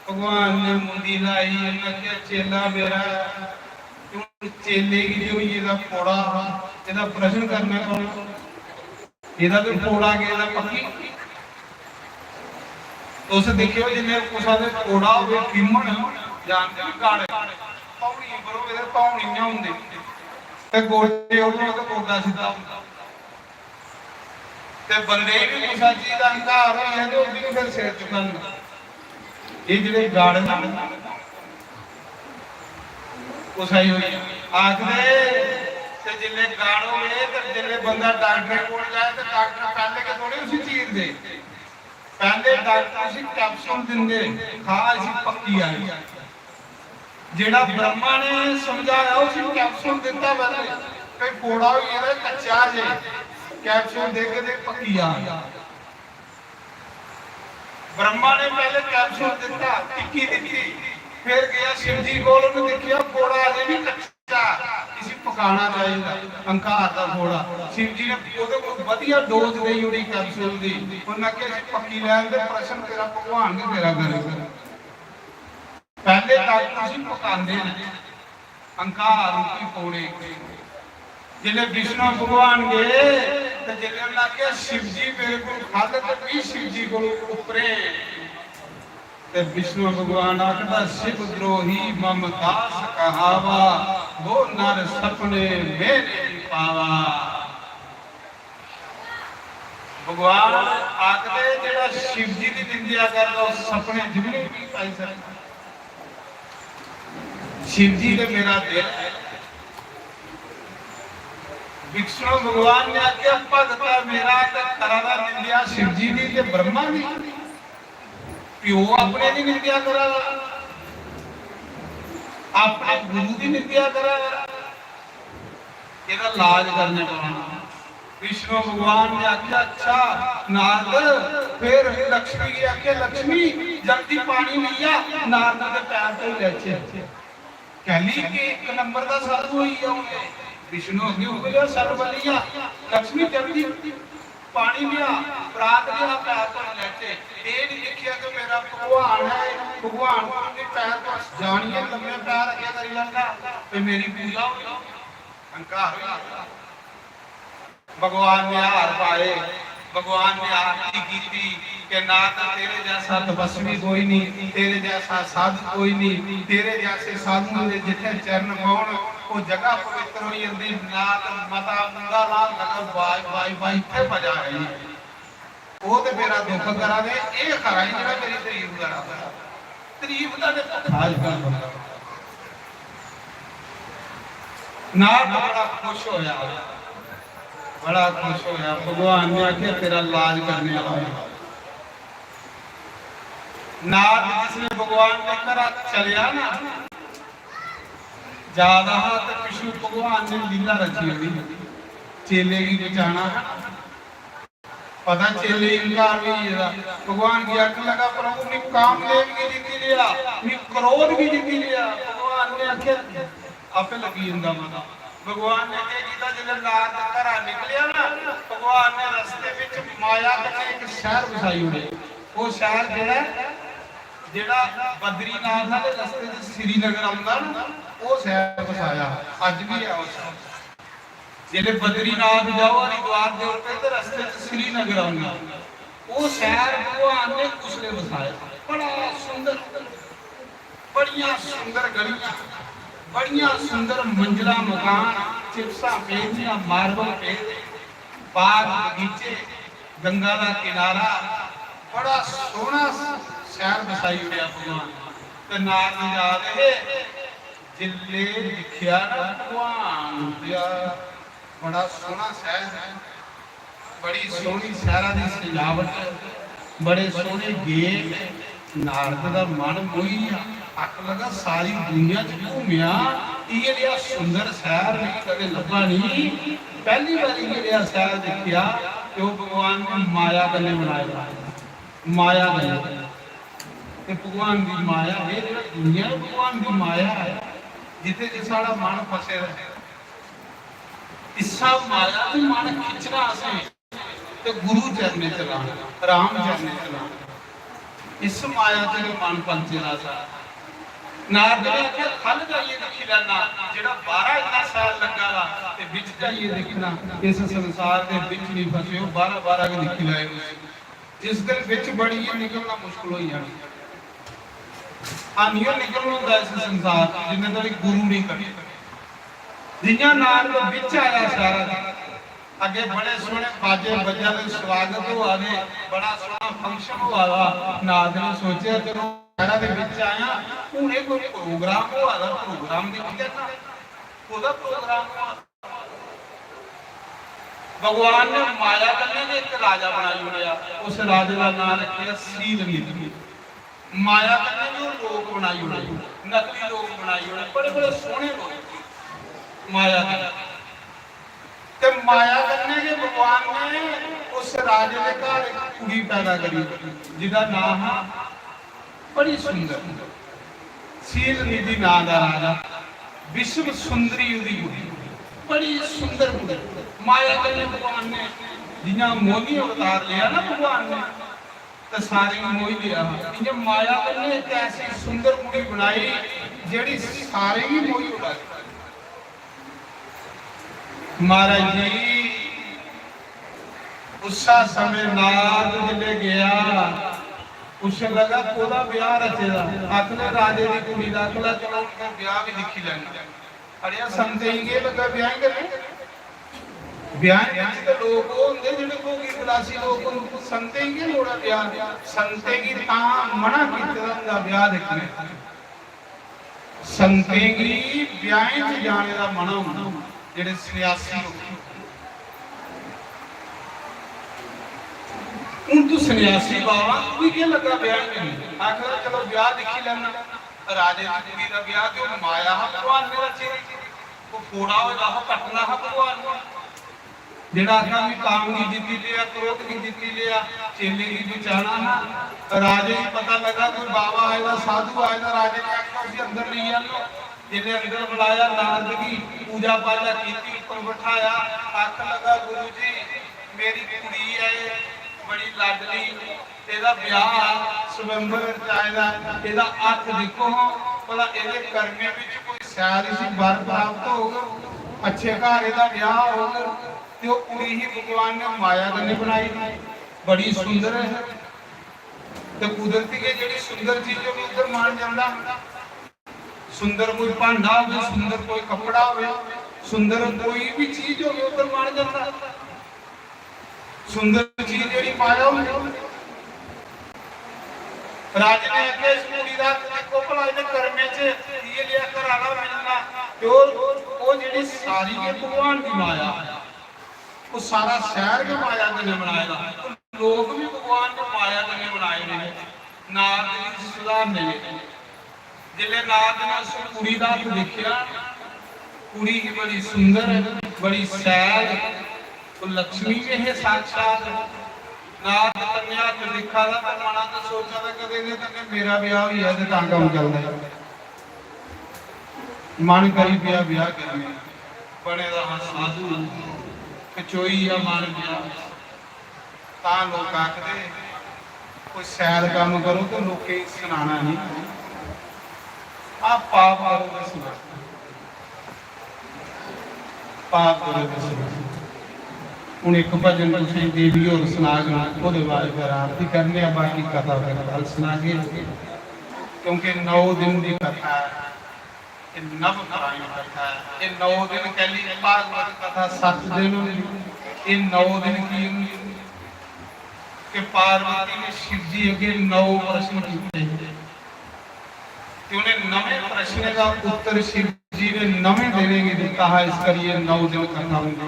भगवान ने मुंडी लाई लगे चेला मेरा चेले की जो ये फोड़ा ਇਹਦਾ ਪ੍ਰਸ਼ਨ ਕਰਨਾ ਕੌਣ ਇਹਦਾ ਤੇ फोड़ा ਗਿਆ ਪੱਕੀ ਉਸ ਦੇਖਿਓ ਜਿੰਨੇ ਕੁਸਾ ਦੇ फोड़ा ਹੋਵੇ ਕਿਮਣ ਜਾਣਦੇ ਗਾੜੇ ਪੌੜੀ ਬਰੋ ਇਹਦੇ ਪੌੜੀਆਂ ਹੁੰਦੇ ਤੇ ਗੋਡੇ ਉਹਨਾਂ ਦਾ ਗੋਡਾ ਸਿੱਧਾ ਹੁੰਦਾ ਤੇ ਬੰਦੇ ਵੀ ਕੁਸਾ ਜੀ ਦਾ ਹੰਕਾਰ ਹੋਇਆ ਤੇ ਉਹਦੀ ਫਿਰ ਸਿਰ ਚੁੱਕਣ ਇਹ ਜਿਹੜੇ ਗਾੜ ਕੁਸਾਈ ਹੋਈ ਆਖਦੇ ਤੇ ਜਿੰਨੇ ਗਾੜ ਹੋਵੇ ਤੇ ਜਿੰਨੇ ਬੰਦਾ ਡਾਕਟਰ ਕੋਲ ਜਾਏ ਤੇ ਡਾਕਟਰ ਪਹਿਲੇ ਕਿ ਥੋੜੇ ਉਸੇ ਚੀਜ਼ ਦੇ ਪਹਿਲੇ ਡਾਕਟਰ ਸੀ ਕੈਪਸੂਲ ਦਿੰਦੇ ਖਾ ਅਸੀਂ ਪੱਕੀ ਆਈ ਜਿਹੜਾ ਬ੍ਰਹਮਾ ਨੇ ਸਮਝਾਇਆ ਉਸ ਕੈਪਸੂਲ ਦਿੱਤਾ ਪਹਿਲੇ ਕੋਈ ਫੋੜਾ ਹੋਈ ਇਹਦਾ ਕੱਚਾ ਜੇ ਕੈਪਸੂਲ ਦੇ ਕੇ ਦੇ ਪੱਕੀ ਆ ਬ੍ਰਹਮਾ ਨੇ ਪਹਿਲੇ ਕੈਪਸੂਲ ਦਿੱਤਾ ਟਿੱਕੀ ਦਿੱਤੀ ਫਿਰ ਗਿਆ शिव जी ਕੋਲ ਉਹਨੇ ਦੇਖਿਆ ਫੋੜਾ ਅਜੇ ਵੀ ਕੱਚਾ ਇਸੇ ਪਕਾਣਾ ਚਾਹੀਦਾ ਹੰਕਾਰ ਦਾ ਫੋੜਾ शिव जी ਨੇ ਉਹਦੇ ਕੋਲ ਵਧੀਆ ਡੋਜ਼ ਦੇਈ ਉਹਦੀ ਕੈਪਸੂਲ ਦੀ ਉਹਨਾਂ ਕਿਹਾ ਪੱਕੀ ਲੈਣ ਦੇ ਪ੍ਰਸ਼ਨ ਤੇਰਾ ਭਗਵਾਨ ਨੇ ਤੇਰਾ ਕਰੇਗਾ पहले डॉक्टर जी पकांदे ने अंकार रूपी फोड़े जिले विष्णु भगवान गए तो जिले उन्हें कहा शिव जी मेरे को खाते तो भी शिव जी को उपरे ते विष्णु भगवान आखदा शिव द्रोही ममदास कहावा वो नर सपने मेरे पावा भगवान आखदे जेड़ा शिव जी दी निंदा करदा उस सपने जिन्ने भी पाई सकदा शिव जी ने मेरा दिल विष्णु भगवान ने आख्या भगता मेरा करा निंदिया शिव जी की ते ब्रह्मा की प्यो अपने की निंदिया करा अपने गुरु की निंदिया करा ਇਹਦਾ लाज करने पड़ना विष्णु भगवान ने आख्या अच्छा नारद फिर लक्ष्मी की आख्या लक्ष्मी जल्दी पानी लिया नारद के पैर पे लेचे कहली कि एक नंबर का साधु ही होंगे विष्णु अगे हो गया सर्वबलिया लक्ष्मी जल्दी पानी लिया प्रात लिया पैर पर लेटे ये नहीं देखिया कि मेरा भगवान है भगवान के पैर पर जानिए लंबे पैर अगे करी लगा तो मेरी पूजा हुई अहंकार हुई भगवान ने हार पाए भगवान ने आरती की कि ना तो तेरे जैसा तपस्वी कोई नहीं तेरे जैसा साधु कोई नहीं तेरे जैसे साधुओं के जिथे चरण पाउन वो जगह पवित्र हो जाती ना तो मता मुंगा लाल लगा वाई वाई वाई इत्थे बजा रही वो तो मेरा दुख करा दे ये खरा ही जेड़ा मेरी तारीफ करा तारीफ दा ते खास कर ना बड़ा खुश होया बड़ा खुश होया भगवान ने आख्या तेरा लाज करने वाला नारद जिसने भगवान ने करा चलिया ना ज्यादा तो पिछू भगवान ने लीला रची हुई चेले की बचाना पता चेले इनकार भी भगवान की आंख लगा प्रभु ने कामदेव की जीती लिया ने क्रोध भी जीती लिया भगवान ने आख्या आपे लगी इंदा मता भगवान ने कहा जिले नारद घरा निकलिया ना भगवान ने रास्ते विच माया करके एक शहर बसाई हुई वो शहर जेड़ा जेड़ा बद्रीनाथ वाले रास्ते से श्रीनगर आंदा ना वो शहर बसाया अज भी है उस ਜਿਹੜੇ ਬਦਰੀਨਾਥ ਜਾਓ ਹਰਿਦੁਆਰ ਦੇ ਉੱਤੇ ਤੇ ਰਸਤੇ 'ਚ ਸ੍ਰੀਨਗਰ ਆਉਂਦਾ, ਉਹ ਸ਼ਹਿਰ ਭਗਵਾਨ ਨੇ ਉਸਨੇ ਵਸਾਇਆ। ਬੜਾ ਸੁੰਦਰ, ਬੜੀਆਂ ਸੁੰਦਰ ਗਲੀਆਂ, ਬੜੀਆਂ ਸੁੰਦਰ ਮੰਜ਼ਿਲਾਂ, ਮਕਾਨ, ਚਿਪਸਾਂ ਪੇਦੀਆਂ, ਮਾਰਬਲ ਪੇ, ਬਾਗ ਬਗੀਚੇ, ਗੰਗਾ ਦਾ ਕਿਨਾਰਾ, ਬੜਾ ਸੋਹਣਾ ਸ਼ਹਿਰ ਵਸਾਈ ਹੋਇਆ ਭਗਵਾਨ। ਤੇ ਨਾਲ ਜਾ ਰਹੇ ਜਿੱਲੇ ਲਿਖਿਆ ਨਾ ਭਗਵਾਨ ਪਿਆ, ਬੜਾ ਸੋਹਣਾ ਸ਼ਹਿਰ ਹੈ, ਬੜੀ ਸੋਹਣੀ ਸ਼ਹਿਰਾਂ ਦੀ ਸਜਾਵਟ, ਬੜੇ ਸੋਹਣੇ ਗੇਟ। ਨਾਰਦ ਦਾ ਮਨ ਮੋਹੀ ਅੱਖ ਲਗਾ ਸਾਰੀ ਦੁਨੀਆ 'ਚ ਘੁੰਮਿਆ, ਇਹ ਜਿਹੜਾ ਸੁੰਦਰ ਸ਼ਹਿਰ ਨਹੀਂ ਕਦੇ ਲੱਭਾ ਨਹੀਂ। ਪਹਿਲੀ ਵਾਰੀ ਜਿਹੜਾ ਸ਼ਹਿਰ ਦੇਖਿਆ ਤੇ ਉਹ ਭਗਵਾਨ ਨੇ ਮਾਇਆ ਗੱਲੇ ਬਣਾਇਆ, ਮਾਇਆ ਗੱਲੇ। ਤੇ ਭਗਵਾਨ ਦੀ ਮਾਇਆ ਇਹ ਜਿਹੜਾ ਦੁਨੀਆ ਭਗਵਾਨ ਦੀ ਮਾਇਆ ਹੈ, ਜਿੱਥੇ ਜੇ ਸਾਡਾ ਮਨ ਫਸੇ ਰਹੇ, ਇਸਾ ਮਾਇਆ ਤੇ ਮਨ ਖਿੱਚਣਾ ਅਸੀਂ ਤੇ ਗੁਰੂ ਚਰਨੇ ਚਲਾਣਾ, ਰਾਮ ਚਰਨੇ ਚਲਾਣਾ। ਇਸ ਮਾਇਆ ਤੇ ਮਨ ਪੰਚੇਰਾ ਸਾ ਨਾਰਦ ਨੇ ਆਖਿਆ ਖਲ ਜਾਈਏ ਦੇਖੀ ਲੈਣਾ, ਜਿਹੜਾ 12 ਇੰਨਾ ਸਾਲ ਲੱਗਾ ਵਾ ਤੇ ਵਿੱਚ ਜਾਈਏ ਦੇਖਣਾ, ਇਸ ਸੰਸਾਰ ਦੇ ਵਿੱਚ ਨਹੀਂ ਫਸੇ ਹੋ, 12 ਕੇ ਦੇਖੀ ਲਾਏ। ਜਿਸ ਦਿਨ ਵਿੱਚ ਬੜੀ ਨਿਕਲਣਾ ਮੁਸ਼ਕਲ ਹੋਈ ਜਾਣੀ, ਆਨੀਓ ਨਿਕਲਣਾ ਹੁੰਦਾ ਇਸ ਸੰਸਾਰ ਜਿੰਨੇ ਤੱਕ ਗੁਰੂ ਨਹੀਂ ਕਰੇ। ਜਿੰਨਾ ਨਾਰਦ ਵਿੱਚ ਆਇਆ ਸਾਰਾ ਅੱਗੇ ਬੜੇ ਸੋਹਣੇ ਬਾਜੇ ਬੱਜਾ ਦੇ ਸਵਾਗਤ ਹੋ ਆਵੇ, ਬੜਾ ਸੋਹਣਾ ਫੰਕਸ਼ਨ ਹੋਆ। ਨਾਰਦ ਨੇ ਸੋਚਿਆ ਚਲੋ ਸ਼ਹਿਰਾਂ ਦੇ ਵਿੱਚ ਆਇਆ, ਹੁਣ ਇਹ ਕੋਈ ਪ੍ਰੋਗਰਾਮ ਹੋਆ, ਪ੍ਰੋਗਰਾਮ ਦੇਖੀ ਲੈਣਾ, ਉਹਦਾ ਪ੍ਰੋਗਰਾਮ ਹੋਆ। ਭਗਵਾਨ ਨੇ ਮਾਇਆ ਕਰਨੇ ਦੇ ਇੱਕ ਰਾਜਾ ਬਣਾਈ ਹੋਇਆ, ਉਸ ਰਾਜੇ ਦਾ ਨਾਮ ਰੱਖਿਆ ਸੀਲਨੀਤੀ। ਮਾਇਆ ਕਰਨੇ ਦੇ ਲੋਕ ਬਣਾਈ ਹੋਏ, ਨਕਲੀ ਲੋਕ ਬਣਾਈ ਹੋਏ, ਬੜੇ ਬੜੇ ਸੋਹਣੇ ਲੋਕ ਮਾਇਆ ਦੇ। ਤੇ ਮਾਇਆ ਕਰਨੇ ਦੇ ਭਗਵਾਨ ਨੇ ਉਸ ਰਾਜੇ ਦੇ ਘਰ ਇੱਕ ਕੁੜੀ ਪੈਦਾ ਕਰੀ, ਜਿਹਦਾ ਨਾਮ ਹੈ ਬੜੀ ਸੁੰਦਰ ਸੀਲਨੀਤੀ ਨਾਂ ਦਾ ਰਾਜਾ, ਵਿਸ਼ਵ ਸੁੰਦਰੀ ਉਹਦੀ ਕੁੜੀ, ਬੜੀ ਸੁੰਦਰ ਕੁੜੀ। ਮਾਇਆ ਕਰਨੇ ਭਗਵਾਨ ਨੇ ਜਿੰਨਾ ਮੋਹਨੀ ਅਵਤਾਰ ਲਿਆ ਨਾ ਭਗਵਾਨ ਨੇ, ਤੇ ਸਾਰੇ ਨੂੰ ਮੋਹ ਲਿਆ। ਜੇ ਮਾਇਆ ਕਰਨੇ ਇੱਕ ਐਸੀ ਸੁੰਦਰ ਕੁੜੀ ਬਣਾਈ ਜਿਹੜੀ ਸਾਰੇ ਹੀ ਮੋਹੀ ਹੋ ਗਏ। ਮਹਾਰਾਜ ਜੀ ਉਸਾ ਸਮੇਂ ਨਾਰਦ ਜਿਲੇ ਗਿਆ, ਉਸ ਲਗਾ ਉਹਦਾ ਵਿਆਹ ਰਚੇਦਾ, ਆਖਲੇ ਰਾਜੇ ਦੀ ਕੁੜੀ ਦਾ, ਅਗਲਾ ਚਲੋ ਉਹਦਾ ਵਿਆਹ ਵੀ ਦੇਖੀ ਲੈਣਾ। ਅੜਿਆ ਸੰਤੇ ਹੀ ਲੱਗਾ ਵਿਆਹ ਕਰੇ, ਵਿਆਹ ਵਿੱਚ ਤੇ ਲੋਕ ਉਹ ਹੁੰਦੇ ਜਿਹੜੇ ਭੋਗੀ ਵਿਲਾਸੀ ਲੋਕ, ਸੰਤੇ ਹੀ ਲੋੜਾ ਵਿਆਹ, ਸੰਤੇ ਕੀ ਤਾਂ ਮਨਾ ਕੀਤਾ ਹੁੰਦਾ ਵਿਆਹ ਦੇਖਣੇ। ਸੰਤੇ ਕੀ ਵਿਆਹ 'ਚ ਜਾਣੇ ਦਾ ਮਨਾ ਹੁੰਦਾ, ਜਿਹੜੇ ਸੰਨਿਆਸੀ ਲੋਕ। ਹੁਣ ਤੂੰ ਸੰਨਿਆਸੀ ਬਾਵਾ ਤੂੰ ਕੀ ਲੱਗਾ ਵਿਆਹ ਕਰੀ, ਆਖਰ ਚਲੋ ਵਿਆਹ ਦੇਖੀ ਲੈਣਾ। ਰਾਜੇ ਦੀ ਕੁੜੀ ਦਾ ਵਿਆਹ ਤੇ ਉਹ ਮਾਇਆ ਭਗਵਾਨ ਨੇ ਰਚੀ, ਉਹ ਫੋੜਾ ਹੋਇਆ ਉਹ ਕੱਟਣਾ ਹੈ ਭਗਵਾਨ ਨੇ। ਜਿਹੜਾ ਆਖਾਂ ਵੀ ਕਾਮ ਦੀ ਜਿੱਤੀ ਲਿਆ, ਕ੍ਰੋਧ ਦੀ ਜਿੱਤੀ ਲਿਆ, ਚੇਲੇ ਦੀ ਬਚਾਣਾ ਹੈ। ਰਾਜੇ ਨੂੰ ਪਤਾ ਲੱਗਾ ਕੋਈ ਬਾਬਾ ਆਏਗਾ, ਸਾਧੂ ਆਏਗਾ, ਰਾਜੇ ਨੇ ਆਖਿਆ ਅਸੀਂ ਅੰਦਰ ਨਹੀਂ ਆਉਣਾ। ਜਿਹਨੇ ਅੰਦਰ ਬੁਲਾਇਆ, ਨਾਰਦ ਦੀ ਪੂਜਾ ਪਾਜਾ ਕੀਤੀ, ਉੱਪਰ ਬਿਠਾਇਆ, ਆਖ ਲਗਾ ਗੁਰੂ ਜੀ ਮੇਰੀ ਕੁੜੀ ਹੈ ਬੜੀ ਲਾਡਲੀ, ਇਹਦਾ ਵਿਆਹ ਸਵੰਬਰ ਚਾਹੀਦਾ, ਇਹਦਾ ਅੱਖ ਦੇਖੋ ਭਲਾ ਇਹਦੇ ਕਰਮੇ ਵਿੱਚ ਕੋਈ ਸਿਆਲ ਸੀ ਵਰ ਪ੍ਰਾਪਤ ਹੋਊਗਾ, ਅੱਛੇ ਘਰ ਇਹਦਾ ਵਿਆਹ ਹੋਊਗਾ। ਤੇ ਉਹ ਕੁੜੀ ਹੀ ਭਗਵਾਨ ਨੇ ਮਾਇਆ ਕਰਨੇ ਬਣਾਈ, ਬੜੀ ਸੁੰਦਰ ਹੈ। ਤੇ ਕੁਦਰਤੀ ਕੇ ਜਿਹੜੀ ਸੁੰਦਰ ਚੀਜ਼ ਉਹ ਉੱਧਰ ਮਾਨ ਜਾਂਦਾ। ਸੁੰਦਰ ਕੋਈ ਭਾਂਡਾ ਹੋਵੇ, ਸੁੰਦਰ ਕੋਈ ਕੱਪੜਾ ਹੋਵੇ, ਸੁੰਦਰ ਕੋਈ ਵੀ ਚੀਜ਼ ਹੋਵੇ ਉੱਧਰ ਮਾਨ ਜਾਂਦਾ। ਸੁੰਦਰ ਚੀਜ਼ ਜਿਹੜੀ ਮਾਇਆ ਹੋਵੇ। ਰਾਜੇ ਨੇ ਅੱਗੇ ਇਸ ਕੁੜੀ ਦਾ ਦੇਖੋ ਭਲਾ ਇਹਦੇ ਕਰਮੇ 'ਚ ਇਹ ਲਿਆ ਘਰਾਲਾ ਮਿਲਣਾ, ਤੇ ਉਹ ਜਿਹੜੀ ਸਾਰੀ ਹੈ ਭਗਵਾਨ ਦੀ ਮਾਇਆ, ਉਹ ਸਾਰਾ ਸ਼ਹਿਰ ਵੀ ਮਾਇਆ ਦੇ ਨੇ ਬਣਾਇਆ, ਲੋਕ ਵੀ ਭਗਵਾਨ ਨੇ ਮਾਇਆ ਦੇ ਨੇ ਬਣਾਏ ਨੇ। ਨਾਰਦ ਦੀ ਸੁਧਾਰ ਨੇ ਜਿਲੇ ਨਾਰਦ ਨੇ ਉਸ ਕੁੜੀ ਦਾ ਦੇਖਿਆ, ਕੁੜੀ ਹੀ ਬੜੀ ਸੁੰਦਰ ਹੈ, ਬੜੀ ਸੈਲ, ਉਹ ਲక్ష్ਮੀ ਇਹ ਸਾਖਸ਼ਾਤ। ਨਾਰਦ ਕੰਨਿਆ ਨੂੰ ਦੇਖਾ ਦਾ ਤਾਂ ਮਨਾਂ ਤੇ ਸੋਚਿਆ ਤਾਂ ਕਦੇ ਨੇ ਤਾਂ ਮੇਰਾ ਵਿਆਹ ਵੀ ਹੈ ਤੇ ਤਾਂ ਕੰਮ ਚੱਲਦਾ ਹੈ। ਮਨ ਕਰੀ ਪਿਆ ਵਿਆਹ ਕਰਨੇ, ਬੜੇ ਦਾ ਸਾਧੂ ਕਚੋਈ ਆ ਮਨ ਗਿਆ। ਤਾਂ ਲੋਕ ਆਖਦੇ ਕੋਈ ਸੈਰ ਕੰਮ ਕਰੋ ਤੇ ਲੋਕੇ ਸੁਣਾਣਾ ਨਹੀਂ, ਆ ਪਾਪ ਕਰੋਗੇ ਸੁਣਾ। पाप गुरु दसना हूँ एक भजन तुम देवी और सुना वो बाद फिर आरती करने बाकी कथा फिर कल सुना क्योंकि 9 दिन की कथा है नव पुरानी कथा है 9 दिन कह ली भागवत कथा 7 दिन ये 9 दिन की कि पार्वती ने शिव जी अगे 9 प्रश्न किए कि उन्हें नवे प्रश्न का उत्तर शिव जी ने नवे देने की दिता है इस करिए 9 दिन कथा होंगे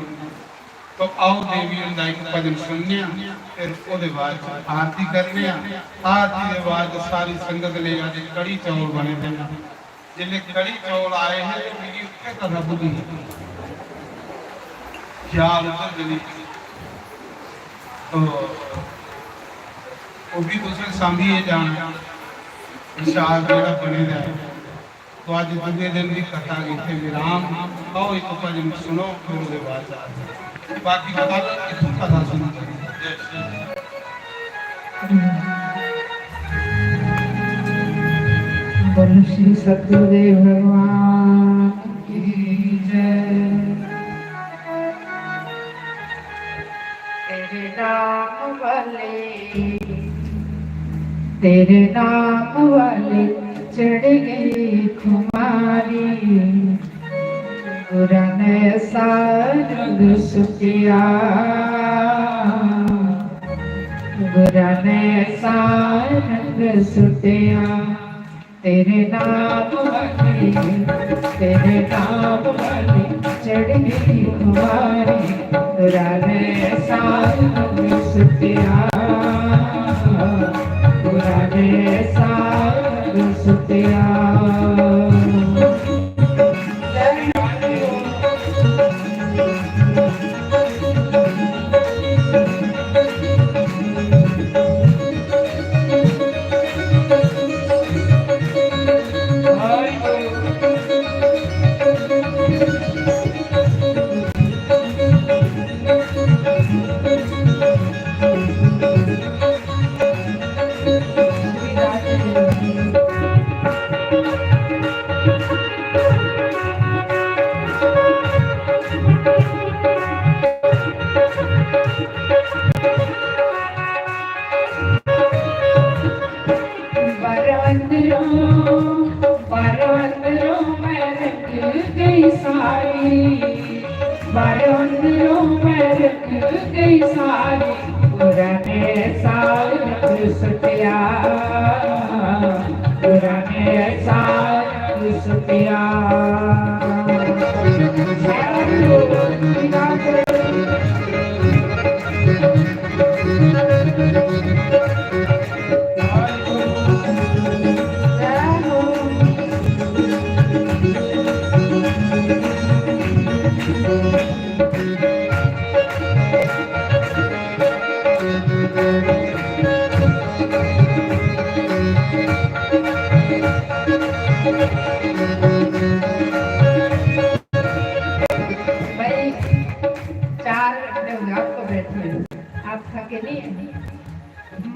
तो आओ देवी एक भजन सुनने फिर उसके बाद आरती करने आरती के बाद सारी संगत ले जाके कड़ी चौल बने थे जिले कड़ी चौल आए हैं तो मेरी उत्ते कथा बुद्धि ख्याल उधर जली तो वो भी तुझे सांभिए जाना प्रसाद जरा बने रहे तो आज दूसरे दिन की कथा इतने विराम आओ एक भजन सुनो फिर उसके बाद बाकी कथा इतनी कथा सुनो बोलो श्री सतगुरुदेव भगवान की जय। तेरे नाम वाले चढ़ गई खुमारी गुरा ने सारंग सुतिया गुरा ने सारंग सुतिया तेरे नाम वाले चढ़ गई खुमारी गुरा ने सारंग सुतिया गुरा ने सारंग सुतिया।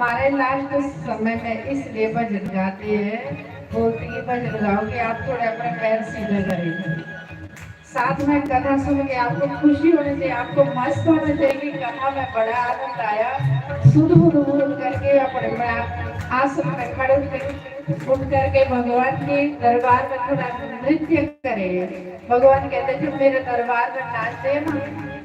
हमारे लास्ट समय में इसलिए भजन गाते हैं बोलती है भजन गाओगे आप थोड़े अपने पैर सीधे करेंगे साथ में कथा सुन के आपको खुशी होनी चाहिए आपको मस्त होना चाहिए कथा में बड़ा आनंद आया सुध बुध बुध करके अपने आसन में खड़े उठ करके भगवान के दरबार में थोड़ा नृत्य करे भगवान कहते जो मेरे दरबार में नाचते हैं ना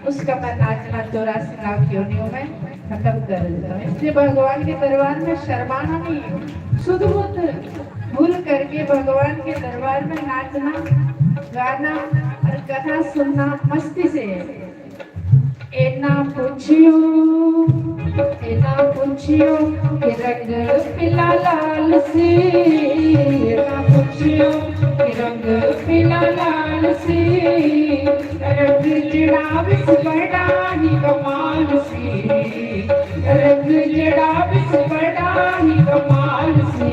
उसका मैं नाचना 84 लाख योनियों में खत्म कर देता इसलिए भगवान के दरबार में शर्माना नहीं शुद्ध बुद्ध भूल करके भगवान के दरबार में नाचना गाना और कथा सुनना मस्ती से एना पूछियो कि रंग पिला लाल से एना पूछियो कि रंग पिला लाल से रंग जड़ा बिस बड़ा ही कमाल से रंग जड़ा बिस बड़ा ही कमाल से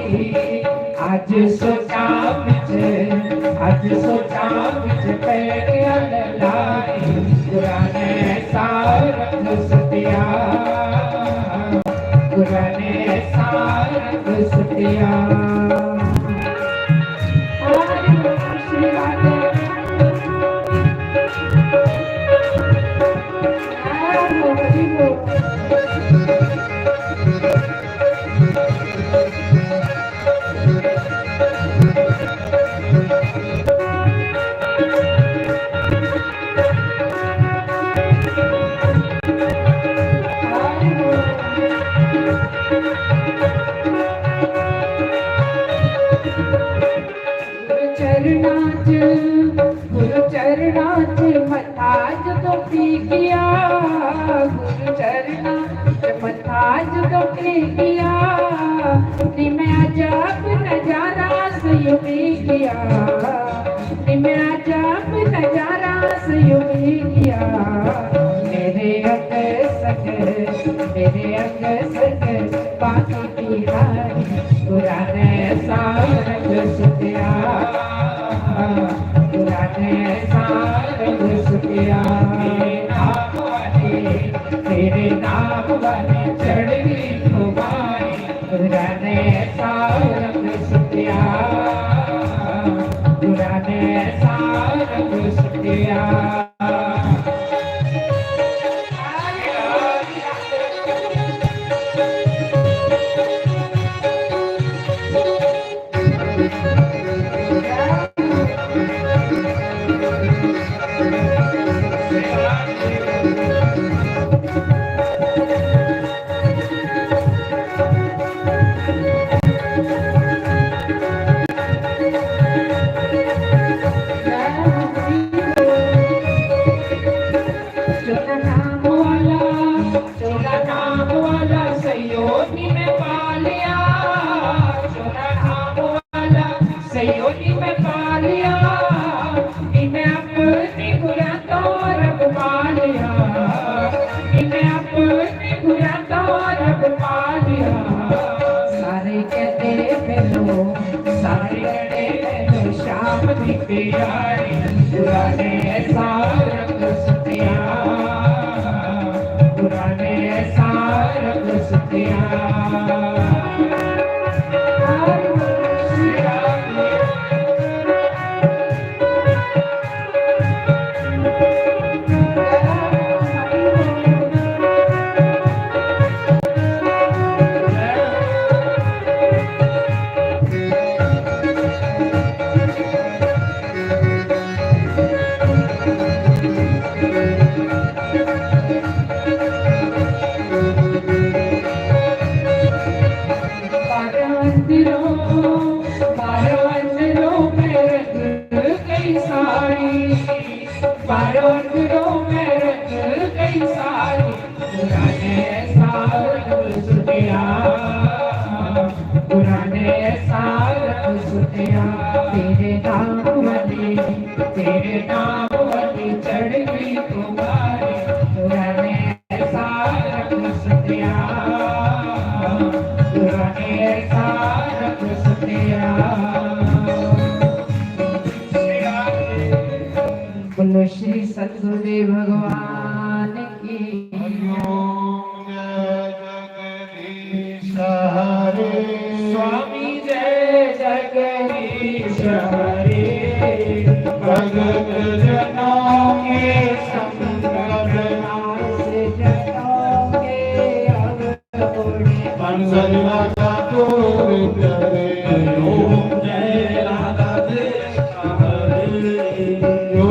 आज सोचा बिच पैर लाई गुराने सारंग सुतिया गुराने सारंग सुतिया। श्री राधे गुरु चरणां च मथा जदों टेकिया, गुरु चरणां च मथा जदों टेकिया, नी मैं अजब नजारा सयो वेखिया, नी मैं अजब नजारा सयो वेखिया। मेरे अंग संग बाकी बिहारी गुरा ने सारंग सुतिया, गुरा ने सारंग सुतिया। तेरे नाम वाले चढ़ी कुमारी गुरा ने सारंग सुतिया, गुरा ने सारंग सुतिया। बोलो श्री सतगुरुदेव भगवान की। हरिओम जय जगदीश हरे। स्वामी जय जगदीश हरे। भगत जनों के संकट से जनों के अवगुण पंचल राजा दूर करे। ओम जय राधा कृष्ण हरे। जो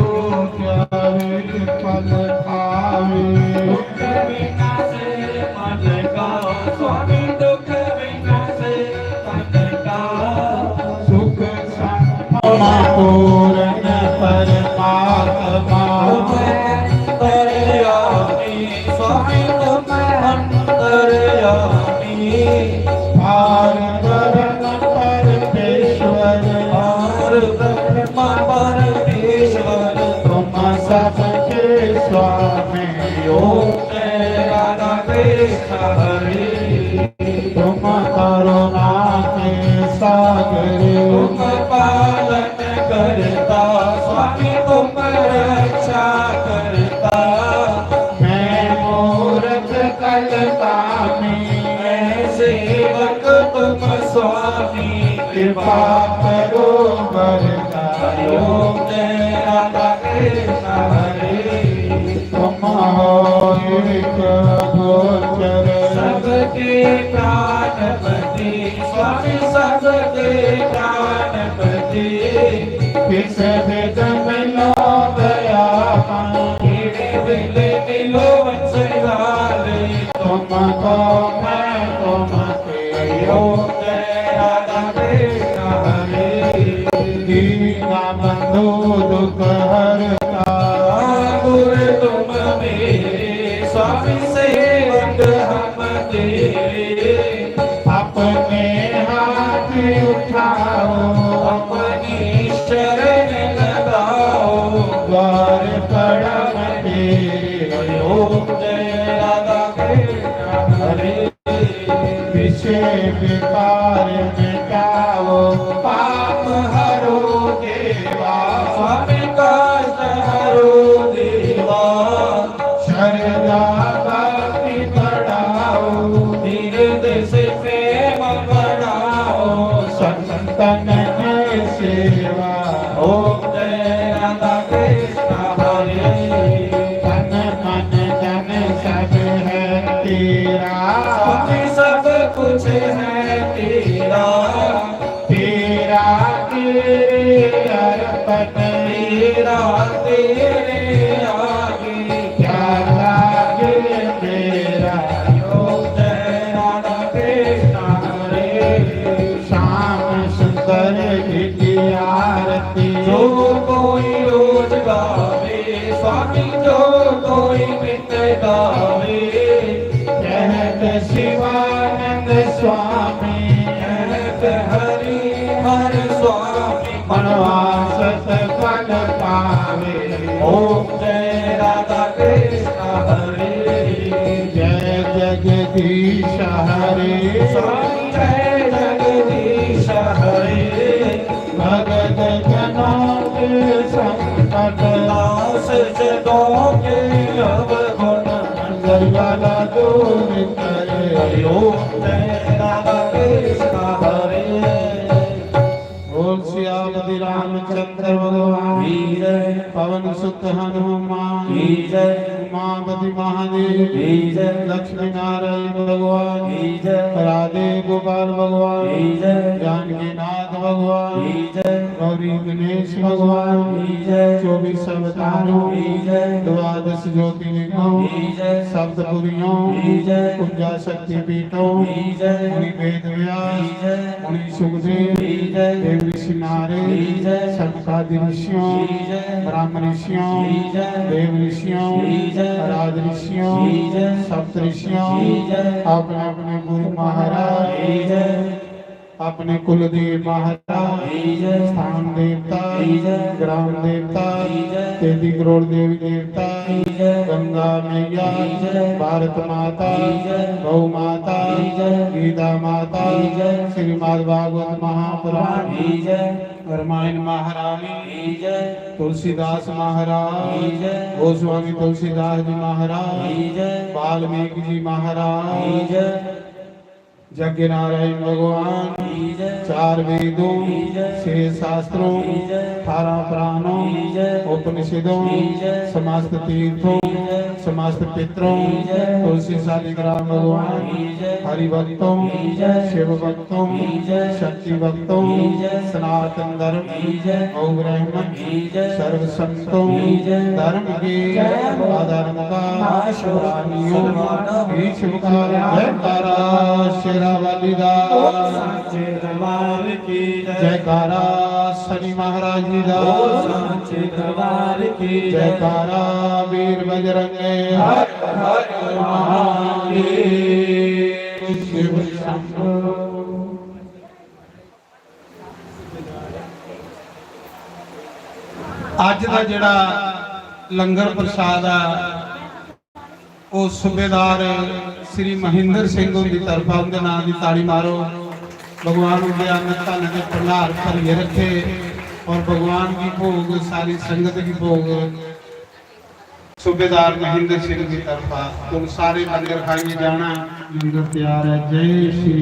प्यारे पद पावे। दुख विनाशे मन का स्वामी, दुख विनाशे मन का सुख सपना पूर्ण परमात्मा। अंतर्यामी स्वामी तुम अंतर्यामी। पार ब्रह्म परमेश्वर। और ब्रह्म परमेश्वर तुम सबके स्वामी। ओम जय राधा कृष्ण हरे। तुम करुणा के सागर। तुम पालन करता स्वामी, तुम रक्षा करता। मैं मूर्ख कलकामी। मैं सेवक तुम स्वामी, कृपा करो बरदा। ओम जय राधा कृष्ण हरे। तुम हो एक सबके प्राणपति स्वामी सबके प्राणपति किस जन्म लो दया कीड़े बिले मिलो वंशधारे तुमको मैं तुमके ओम जय राधा कृष्ण हरे दीना बंधु दुख हरता गुरु तुम मेरे स्वामी सेवक हम तेरे अपने हाथ उठाओ अपनी शरण लगाओ द्वार परम तेरे ओम जय राधा कृष्ण हरे विषय विकार मिटाओ पाप हरो देवा स्वामी कष्ट हरो देवा शरदा भक्ति बढ़ाओ धीरे से प्रेम बढ़ाओ संतन में सेवा ओम जय राधा कृष्ण हरे तन मन धन सब है तेरा स्वामी सब कुछ है तेरा तेरा तेरे अर्पण तेरा तेरे आगे क्या लागे मेरा ओम जय राधा कृष्ण हरे श्याम सुंदर की आरती जो कोई रोज गावे स्वामी जो कोई नित गावे कहत शिवानंद स्वामी कहत हरि हर स्वामी मनवासत फल पावे ओम जय राधा कृष्ण हरे जय जगदीश हरे स्वामी जय जगदीश हरे भगत जनों के संकट दास जगों के अवगुण मंगल वाला दूर करे ओम जय राधा कृष्ण हरे बोल श्यामति रामचंद्र भगवान की जय पवन सुत हनुमान की जय उमापति महादेव की जय लक्ष्मी नारायण भगवान की जय राधे गोपाल भगवान की जय जानकी नाथ भगवान की जय गौरी गणेश भगवान की जय 24 अवतारों की जय द्वादश ज्योतिर्लिंगों की जय सप्तपुरियों की जय कुंजा शक्ति पीठों की जय मुनि वेद की व्यास जय मुनि सुखदेव की जय देव ऋषि नारद की जय सनकादि ऋषियों की जय ब्राह्मण ऋषियों की जय देव ऋषियों की जय राज ऋषियों की जय सप्त ऋषियों की जय अपने अपने गुरु महाराज की जय अपने कुलदेव महाराज की जय स्थान देवता की जय ग्राम देवता की जय 33 करोड़ देवी देवता की जय गंगा मैया की जय भारत माता की जय गौ माता की जय गीता माता की जय श्रीमद् भागवत महापुराण की जय रामायण महारानी की जय तुलसीदास महाराज की जय गोस्वामी तुलसीदास जी महाराज की जय वाल्मीकि जी की महाराज जय यज्ञ नारायण भगवान की जय 4 वेदों की जय 6 शास्त्रों की जय 18 पुराणों की जय उपनिषदों की जय समस्त तीर्थों की जय समस्त पितरों की जय तुलसी शालिग्राम भगवान की जय हरि भक्तों की जय शिव भक्तों की जय शक्ति भक्तों की जय सनातन धर्म की जय गौ ब्राह्मण की जय सर्व संतों की जय धर्म के जय अधर्म का नाश हो प्राणियों सर्वाना की शुभ का जयकारा शेरावाली दा सांचे दरबार की जय जयकारा शनि महाराज जी दा सांचे दरबार की जय जयकारा वीर बजरंगे हर हर महादेव शिव शंभो। ਅੱਜ ਦਾ ਜਿਹੜਾ ਲੰਗਰ ਪ੍ਰਸ਼ਾਦ ਆ ਉਹ ਸੂਬੇਦਾਰ ਸ੍ਰੀ ਮਹਿੰਦਰ ਸਿੰਘ ਦੀ ਤਰਫਾ ਉਹਦੇ ਨਾਂ ਦੀ ਤਾੜੀ ਮਾਰੋ। भगवान के अंदर धन के भंडार भरिए रखे और भगवान की भोग सारी संगत की भोग सूबेदार महेंद्र सिंह की तरफा तुम सारे लंगर खाइए जाना। लंगर तैयार है। जय श्री